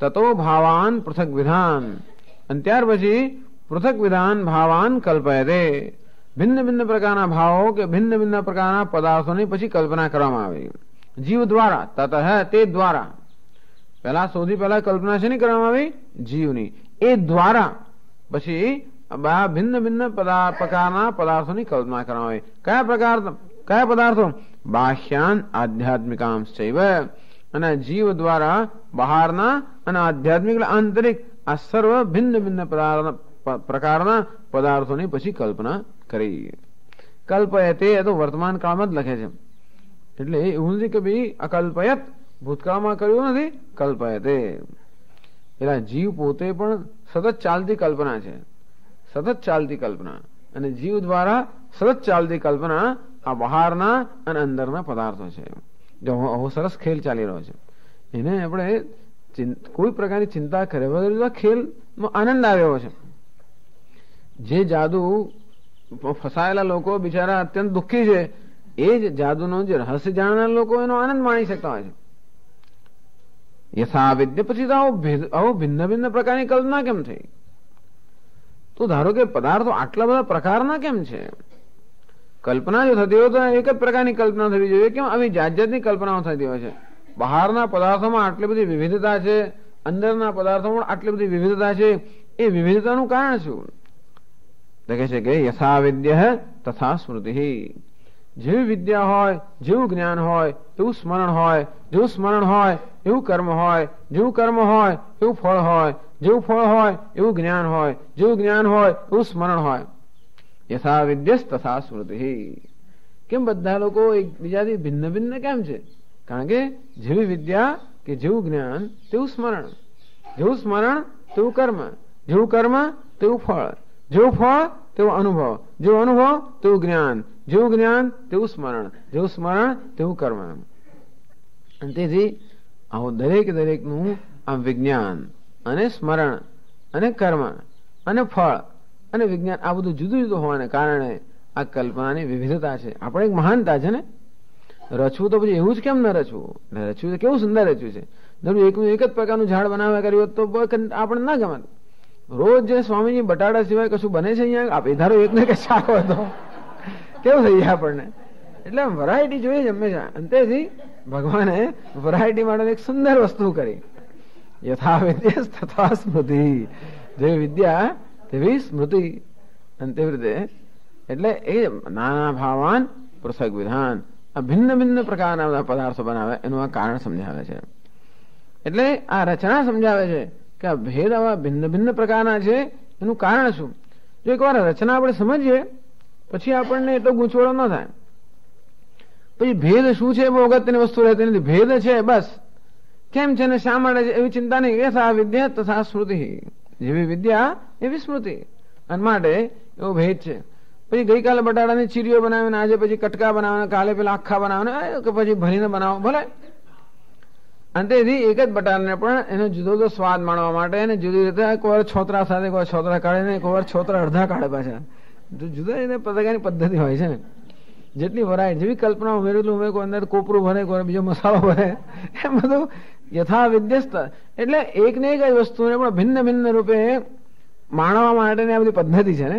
તતો ભાવાન પૃથક વિધાન, અને ત્યાર પછી પૃથક વિધાન ભાવાન કલ્પયતે, ભિન્ન ભિન્ન પ્રકારના ભાવો કે ભિન્ન ભિન્ન પ્રકારના પદાર્થોની પછી કલ્પના કરવામાં આવી જીવ દ્વારા. તત તે દ્વારા પહેલા સૌથી પહેલા કલ્પના શેની કરવામાં આવી? જીવની. એ દ્વારા પછી ભિન્ન ભિન્ન પ્રકારના પદાર્થોની કલ્પના કરવામાં આવી. કયા પદાર્થો? બાહ્યાન આધ્યાત્મિકાંશ્ચૈવ, અને જીવ દ્વારા બહારના અને આધ્યાત્મિક આંતરિક આ સર્વ ભિન્ન ભિન્ન પ્રકારના પદાર્થોની પછી કલ્પના કરી. કલ્પયતે એ તો વર્તમાન કાળમાં જ લખે છે, એટલે એવું નથી કે ભાઈ અકલ્પયત ભૂતકાળમાં કર્યું નથી, કલ્પયતે. એટલે જીવ પોતે પણ સતત ચાલતી કલ્પના છે, સતત ચાલતી કલ્પના, અને જીવ દ્વારા સતત ચાલતી કલ્પના આ બહારના અને અંદરના પદાર્થો છે. જો આવો સરસ ખેલ ચાલી રહ્યો છે, એને આપણે કોઈ પ્રકારની ચિંતા કરે વગર ખેલનો આનંદ આવ્યો છે. જે જાદુ ફસાયેલા લોકો બિચારા અત્યંત દુઃખી છે એ જ જાદુનો જે રહસ્ય જાણનાર લોકો એનો આનંદ માણી શકતા હોય છે. યથા વિદ્યા પછી તો આવો ભિન્ન ભિન્ન પ્રકારની કલ્પના કેમ થઈ? તો ધારો કે પદાર્થો આટલા બધા પ્રકારના કેમ છે? કલ્પના જો થતી હોય તો એક જ પ્રકારની કલ્પના થવી જોઈએ. કેમ આવી જાત જાતની કલ્પનાઓ થતી હોય છે? બહારના પદાર્થોમાં આટલી બધી વિવિધતા છે, અંદરના પદાર્થોમાં આટલી બધી વિવિધતા છે. એ વિવિધતાનું કારણ શું? તો કહે છે કે યથા વિદ્યા તથા સ્મૃતિ. જેવી વિદ્યા હોય, જેવું જ્ઞાન હોય એવું સ્મરણ હોય, જેવું સ્મરણ હોય એવું કર્મ હોય, જેવું કર્મ હોય એવું ફળ હોય, જેવું ફળ હોય એવું જ્ઞાન હોય, જેવું જ્ઞાન હોય એવું સ્મરણ હોય. યથા વિદ્યસ તથા સ્મૃતિ. કેમ બધા લોકો એકબીજાથી ભિન્ન ભિન્ન કેમ છે? કારણ કે જેવી વિદ્યા કે જેવું જ્ઞાન તેવું સ્મરણ, જેવું સ્મરણ તેવું કર્મ, જેવું કર્મ તેવું ફળ, જેવું ફળ તેવો અનુભવ, જેવું અનુભવ તેવું જ્ઞાન, જેવું જ્ઞાન તેવું સ્મરણ, જેવું સ્મરણ તેવું કર્મ. અને તેથી આવું દરેકનું આ વિજ્ઞાન અને સ્મરણ અને કર્મ અને ફળ અને વિજ્ઞાન આ બધું જુદું જુદું હોવાને કારણે આ કલ્પનાની વિવિધતા છે. આપણે એક મહાનતા છે ને. રચવું તો પછી એવું જ કેમ ન રચવું? રચવું તો કેવું સુંદર રચ્યું છે. એકનું એક જ પ્રકારનું ઝાડ બનાવ્યા કર્યું તો આપણે ના ગમે. રોજ જે સ્વામીજી બટાટા સિવાય કશું બને છે અહીંયા, આપે ધારો એકને કે શાક હતો કેવું થઈ જાય આપણને. એટલે વેરાયટી જોઈએ જ હંમેશા. અંતેથી ભગવાને વેરાયટી માટે એક સુંદર વસ્તુ કરી. યથા વિદ્યા તથા સ્મૃતિ. જેવી વિદ્યા તેવી સ્મૃતિ. અને તેવી રીતે એટલે એ નાના ભાવાન પૃથક વિધાન, આ ભિન્ન ભિન્ન પ્રકારના બધા પદાર્થો બનાવે એનું આ કારણ સમજાવે છે. એટલે આ રચના સમજાવે છે કે આ ભેદ આવા ભિન્ન ભિન્ન પ્રકારના છે એનું કારણ શું? જો એકવાર રચના આપણે સમજીએ પછી આપણને એટલો ગૂંચવડો ન થાય. પછી ભેદ શું છે બહુ અગત્યની વસ્તુ રહેતી નથી. ભેદ છે બસ, કેમ છે ને શા માટે છે એવી ચિંતા નહીં. યથા વિદ્યા તથા સ્મૃતિ. જેવી વિદ્યા એવી સ્મૃતિ. અને માટે એવો ભેદ છે. પછી ગઈકાલે બટાટાની ચીરીઓ બનાવીને આજે પછી કટકા બનાવવાના, કાલે પેલા આખા બનાવવાના કે પછી ભરીને બનાવો ભલે. અંતેથી એક જ બટાટાને પણ એનો જુદો જુદો સ્વાદ માણવા માટે એને જુદી રીતે કોઈ વાર છોતરા સાથે, કોઈ છોતરા કાઢે ને કોઈ વાર છોતરા અડધા કાઢે પાછા. જુદા જુદા પ્રકારની પદ્ધતિ હોય છે. જેટલી વરાય જેવી કલ્પના ઉમેરેલું ઉમેર, કોઈ અંદર કોપરું ભરે, કોઈ બીજો મસાલો ભરે, એમ બધું યથા વિદ્યસ્ત. એટલે એક ને એક જ વસ્તુને પણ ભિન્ન ભિન્ન રૂપે માણવા માટેની આ બધી પદ્ધતિ છે ને.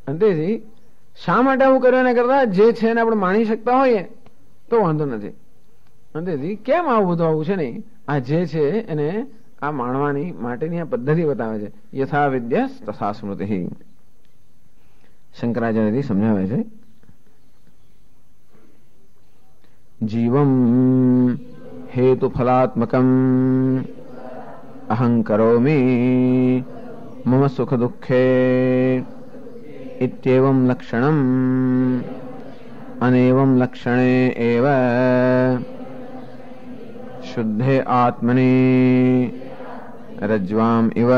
અંતેથી શા માટે આવું કર્યા કરતા જે છે એને આપણે માણી શકતા હોઈએ તો વાંધો નથી. અંતેથી કેમ આવું બધું આવું છે નહીં, આ જે છે એને આ માણવાની માટેની આ પદ્ધતિ બતાવે છે. યથા વિદ્યા તથા સ્મૃતિ. શંકરાચાર્યથી સમજાવે છે જીવમ હેતુ ફલાત્મકમ અહં કરોમિ મમ સુખ દુઃખે ઇત્યેવમ લક્ષણમ અનેવમ લક્ષણે એવ શુદ્ધે આત્મની રજ્વામ ઇવ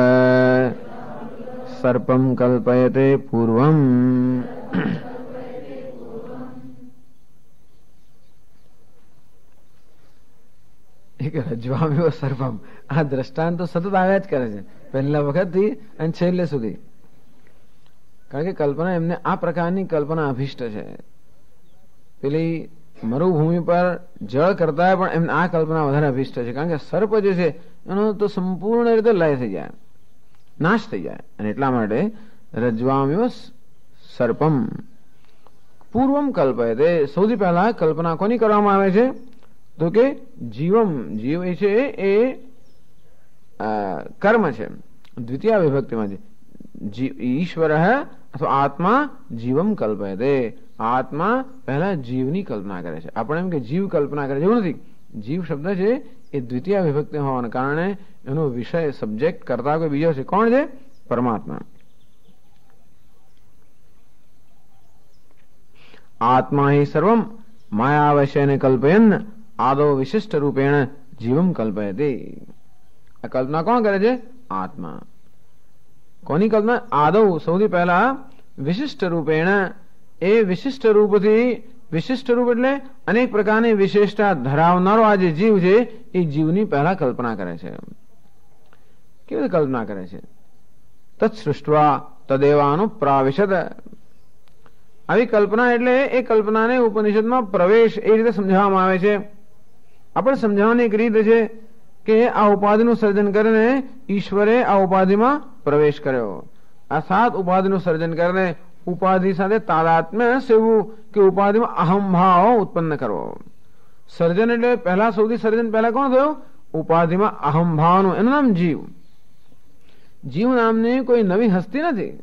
સર્પમ કલ્પયતે પૂર્વમ. રજ્વામ ઇવ સર્પમ, આ દ્રષ્ટાંત તો સતત આવ્યા જ કરે છે પહેલા વખતથી અને છેલ્લે સુધી. કારણ કે કલ્પના એમને આ પ્રકારની કલ્પના અભિષ્ટ છે. પેલી મરુભૂમિ પર જળ કરતા પણ એમને આ કલ્પના વધારે અભિષ્ટ છે. કારણ કે સર્પ જે છે એનો તો સંપૂર્ણ રીતે લય થઈ જાય, નાશ થઈ જાય. અને એટલા માટે રજ્વામિવ સર્પમ પૂર્વમ કલ્પયતે. સૌથી પહેલા કલ્પના કોની કરવામાં આવે છે? તો કે જીવમ. જીવ એ છે એ કર્મ છે, દ્વિતીય વિભક્તિમાં છે. ઈશ્વર અથવા આત્મા જીવમ કલ્પયતે. આત્મા પહેલા જીવની કલ્પના કરે છે. આપણે એમ કે જીવ કલ્પના કરે છે એવું નથી. જીવ શબ્દ છે એ દ્વિતીય વિભક્તિ હોવાને કારણે એનો વિષય સબ્જેક્ટ કરતા કોઈ બીજો છે. કોણ છે? પરમાત્મા. આત્મા હિ સર્વમ માયાવશ્યને કલ્પયન આદો વિશિષ્ટ રૂપેણ જીવમ કલ્પયતે. આ કલ્પના કોણ કરે છે? આત્મા. કોની કલ્પના? આદૌ સૌથી પહેલા વિશિષ્ટ રૂપેણ. એ વિશિષ્ટ રૂપથી, વિશિષ્ટ રૂપ એટલે અનેક પ્રકારની વિશેષતા ધરાવનારો આ જે જીવ છે એ જીવની પહેલા કલ્પના કરે છે. કેવી રીતે કલ્પના કરે છે? તત્સૃષ્ટવા તદેવાનું પ્રાવિશદ. આવી કલ્પના એટલે એ કલ્પનાને ઉપનિષદમાં પ્રવેશ એ રીતે સમજાવવામાં આવે છે. આપણે સમજાવવાની એક રીત છે કે આ ઉપાધિનું સર્જન કરીને ઈશ્વરે આ ઉપાધિમાં પ્રવેશ કર્યો. આ 7 ઉપાધિનું સર્જન કરીને ઉપાધિ સાથે તાદાત્મ્ય સેવું કે ઉપાધિમાં અહમ ભાવ ઉત્પન્ન કરવો. સર્જન એટલે પહેલા સૌથી સર્જન પહેલા કોણ થયું? ઉપાધિમાં અહમ ભાવનું. એનું નામ જીવ. જીવ નામની કોઈ નવી હસ્તી નથી.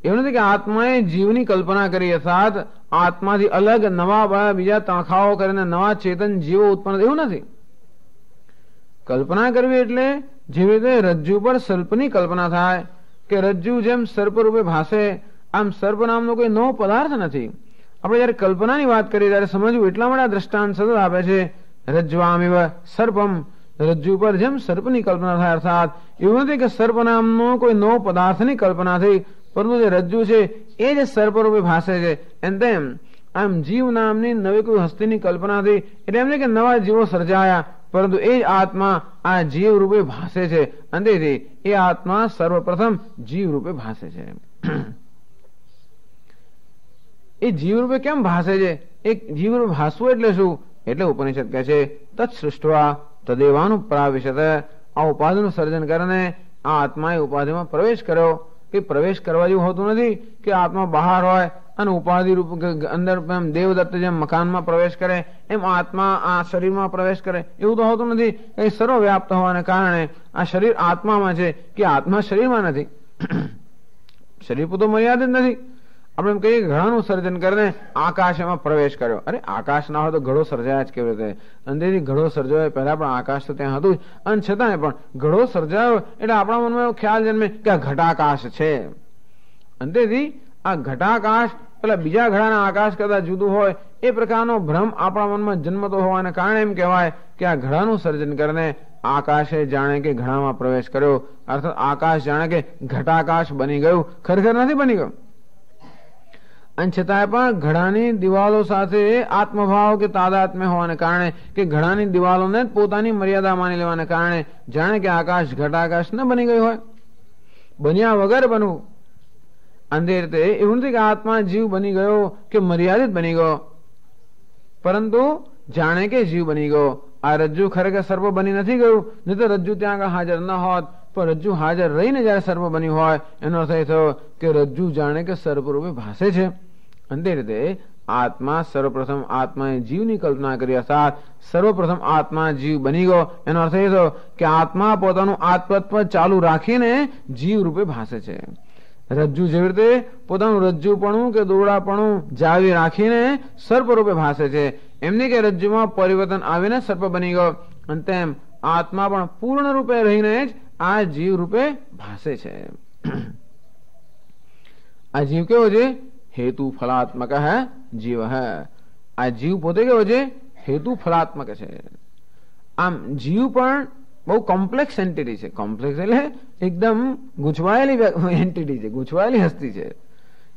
એવું નથી કે આત્માએ જીવની કલ્પના કરી અર્થાત આત્માથી અલગ નવા બીજા તાંખાઓ કરીને નવા ચેતન જીવો ઉત્પન્ન, એવું નથી. કલ્પના કરવી એટલે જેવી રીતે રજ્જુ પર સર્પની કલ્પના થાય કે રજ્જુ જેમ સર્પ રૂપે ભાસે, આમ સર્પ નામનો કોઈ નવો પદાર્થ નથી. આપણે જયારે કલ્પનાની વાત કરીએ ત્યારે સમજવું એટલા માટે આ દ્રષ્ટાંત સતત આપે છે. રજ્જવામિવ સર્પમ, રજ્જુ પર જેમ સર્પની કલ્પના થાય અર્થાત એવું નથી કે સર્પ નામનો કોઈ નવો પદાર્થની કલ્પના થઈ, પરંતુ જે રજ્જુ છે એ જે સર્પ રૂપે ભાસે છે એમ તેમ આમ જીવ નામની નવી કોઈ હસ્તીની કલ્પના થઈ. એટલે એમ નહીં કે નવા જીવો સર્જાયા, પરંતુ એ જ આત્મા આ જીવ રૂપે ભાસે છે. અંતેથી એ આત્મા સર્વપ્રથમ જીવ રૂપે ભાસે છે. એ જીવ રૂપે કેમ ભાસે છે? એક જીવ રૂપે ભાસવું એટલે શું? એટલે ઉપનિષદ કહે છે તત્સૃષ્ટવા તદેવાનું પ્રાવિશત. આ ઉપાધિનું સર્જન કરીને આ આત્માએ ઉપાધિમાં પ્રવેશ કર્યો. કે પ્રવેશ કરવા જેવું હોતું નથી કે આત્મા બહાર હોય અને ઉપાધિ રૂપ અંદર દેવદત્ત જેમ મકાનમાં પ્રવેશ કરે એમ આત્મા આ શરીરમાં પ્રવેશ કરે, એવું તો હોતું નથી. એ સર્વવ્યાપ્ત હોવાને કારણે આ શરીર આત્મામાં છે કે આત્મા શરીરમાં નથી. શરીર તો મર્યાદિત નથી. આપણે એમ કહીએ ઘડાનું સર્જન કરીને આકાશ એમાં પ્રવેશ કર્યો. અરે આકાશ ના હોય તો ઘડો સર્જાયા જ કેવી રીતે? અંતેથી ઘડો સર્જાયો પહેલા પણ આકાશ તો ત્યાં હતું જ, અને છતાંય પણ ઘડો સર્જાયો એટલે આપણા મનમાં એવો ખ્યાલ જન્મે કે આ ઘટાકાશ છે. અંતેથી આ ઘટાકાશ પેલા બીજા ઘડાના આકાશ કરતા જુદું હોય એ પ્રકારનો ભ્રમ આપણા મનમાં જન્મતો હોવાને કારણે એમ કહેવાય કે આ ઘડાનું સર્જન કરીને આકાશે જાણે કે ઘડામાં પ્રવેશ કર્યો, અર્થાત આકાશ જાણે કે ઘટાકાશ બની ગયું. ખરેખર નથી બની ગયું. અને છતાંય પણ ઘડાની દિવાલો સાથે આત્મભાવ કે તાદાત્મ્ય હોવાને કારણે કે ઘડાની દિવાલોને જ પોતાની મર્યાદા માની લેવાને કારણે જાણે કે આકાશ ઘટાકાશ ન બની ગયું હોય, બન્યા વગર બનવું. અંતે રીતે એવું નથી કે આત્મા જીવ બની ગયો કે મર્યાદિત બની ગયો, પરંતુ જાણે કે જીવ બની ગયો. આ રજ્જુ ખરેખર સર્પ બની નથી ગયું, નહીં તો રજ્જુ ત્યાં આગળ હાજર ન હોત, પણ રજ્જુ હાજર રહીને જયારે સર્પ બન્યું હોય એનો અર્થ એ થયો કે રજ્જુ જાણે કે સર્પ રૂપે ભાસે છે. અંતે રીતે આત્મા સર્વપ્રથમ આત્માએ જીવની કલ્પના કરી અર્થાત સર્વપ્રથમ આત્મા જીવ બની ગયો. એનો અર્થ એ થયો કે આત્મા પોતાનું આત્મત્વ ચાલુ રાખીને જીવ રૂપે ભાસે છે. રજ્જુ જેવી રીતે પોતાનું રજ્જુપણું કે દોરડાપણું જાળવી રાખીને સર્પ રૂપે ભાસે છે, એમની કે રજ્જુમાં પરિવર્તન આવીને સર્પ બની ગયો. અને તેમ આત્મા પણ પૂર્ણ રૂપે રહીને જ આ જીવ રૂપે ભાસે છે. આ જીવ કેવો છે? હેતુ ફલાત્મક જીવ હે. આ જીવ પોતે કેવો છે? હેતુ ફલાત્મક છે. આમ જીવ પણ બહુ કોમ્પ્લેક્સ એન્ટિટી છે. કોમ્પ્લેક્સ એટલે એકદમ ગૂંચવાયેલી એન્ટિટી છે, ગૂંચવાયેલી હસ્તી છે.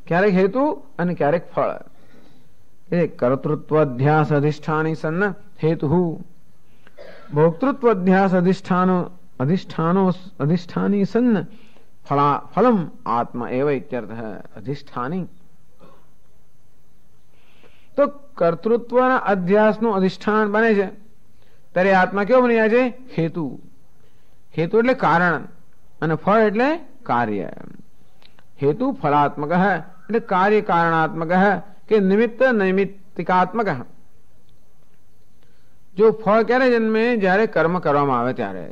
ક્યારેક હેતુ અને ક્યારેક ફળ. એ કર્તૃત્વ અધ્યાસ અધિષ્ઠાની સન્ન હેતુ, ભોક્તૃત્વ અધ્યાસ અધિષ્ઠાની સન્ન ફલમ આત્મા એવ ઇત્યર્થ અધિષ્ઠાની. તો કર્તૃત્વના અધ્યાસનું અધિષ્ઠાન બને છે ત્યારે આત્મા કેવો બની જાય છે? હેતુ. હેતુ એટલે કારણ અને ફળ એટલે કાર્ય. હેતુ ફલાત્મક એટલે કાર્ય કારણાત્મક કે નિમિત્ત નૈમિત્તિકાત્મક. જો ફળ ક્યારે જન્મે? જ્યારે કર્મ કરવામાં આવે ત્યારે.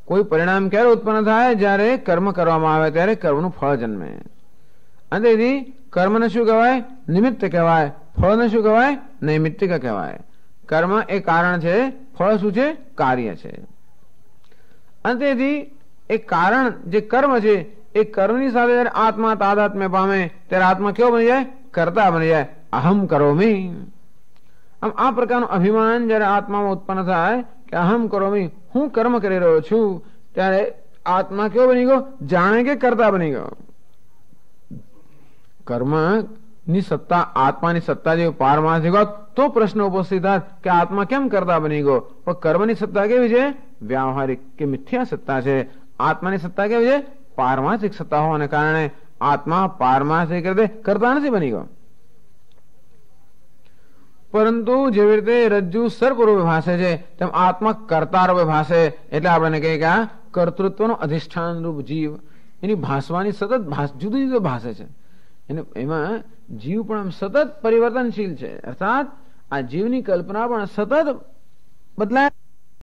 કોઈ પરિણામ ક્યારે ઉત્પન્ન થાય? જ્યારે કર્મ કરવામાં આવે ત્યારે કર્મનું ફળ જન્મે. અને તેથી કર્મને શું કહેવાય? નિમિત્ત કહેવાય. ફળને શું કહેવાય? નૈમિત્તિક કહેવાય. કર્મ એ કારણ છે, ફળ શું છે? કાર્ય છે. અને તેથી એ કારણ જે કર્મ છે એ કર્મની સાથે જયારે આત્મા તાદાત્મ્ય પામે ત્યારે આત્મા કેવો બની જાય? કર્તા બની જાય. અહમ કરોમી. આમ આ પ્રકારનું અભિમાન જયારે આત્મામાં ઉત્પન્ન થાય કે અહમ કરોમી, હું કર્મ કરી રહ્યો છું, ત્યારે આત્મા કેવો બની ગયો? જાણે કે કર્તા બની ગયો. કર્મ ની સત્તા, આત્માની સત્તા જે પારમાર્થિક હોત તો પ્રશ્ન ઉપસ્થિત થાય કે આત્મા કેમ કરતા બની ગયો? પણ કર્મની સત્તા કેવી છે? વ્યાવહારિક કે મિથ્યા સત્તા છે. આત્માની સત્તા કેવી છે? પારમાર્થિક સત્તા હોવાને કારણે આત્મા પારમાર્થિક રીતે કરતા નથી બની ગયો. પરંતુ જેવી રીતે રજ્જુ સર્પ રૂપે ભાસે છે તેમ આત્મા કર્તા રૂપે ભાસે. એટલે આપણે કહીએ કે આ કર્તૃત્વનો અધિષ્ઠાન રૂપ જીવ એની ભાસવાની સતત જુદી જુદી ભાષે છે. એમાં જીવ પણ સતત પરિવર્તનશીલ છે. અર્થાત આ જીવની કલ્પના પણ સતત બદલાય.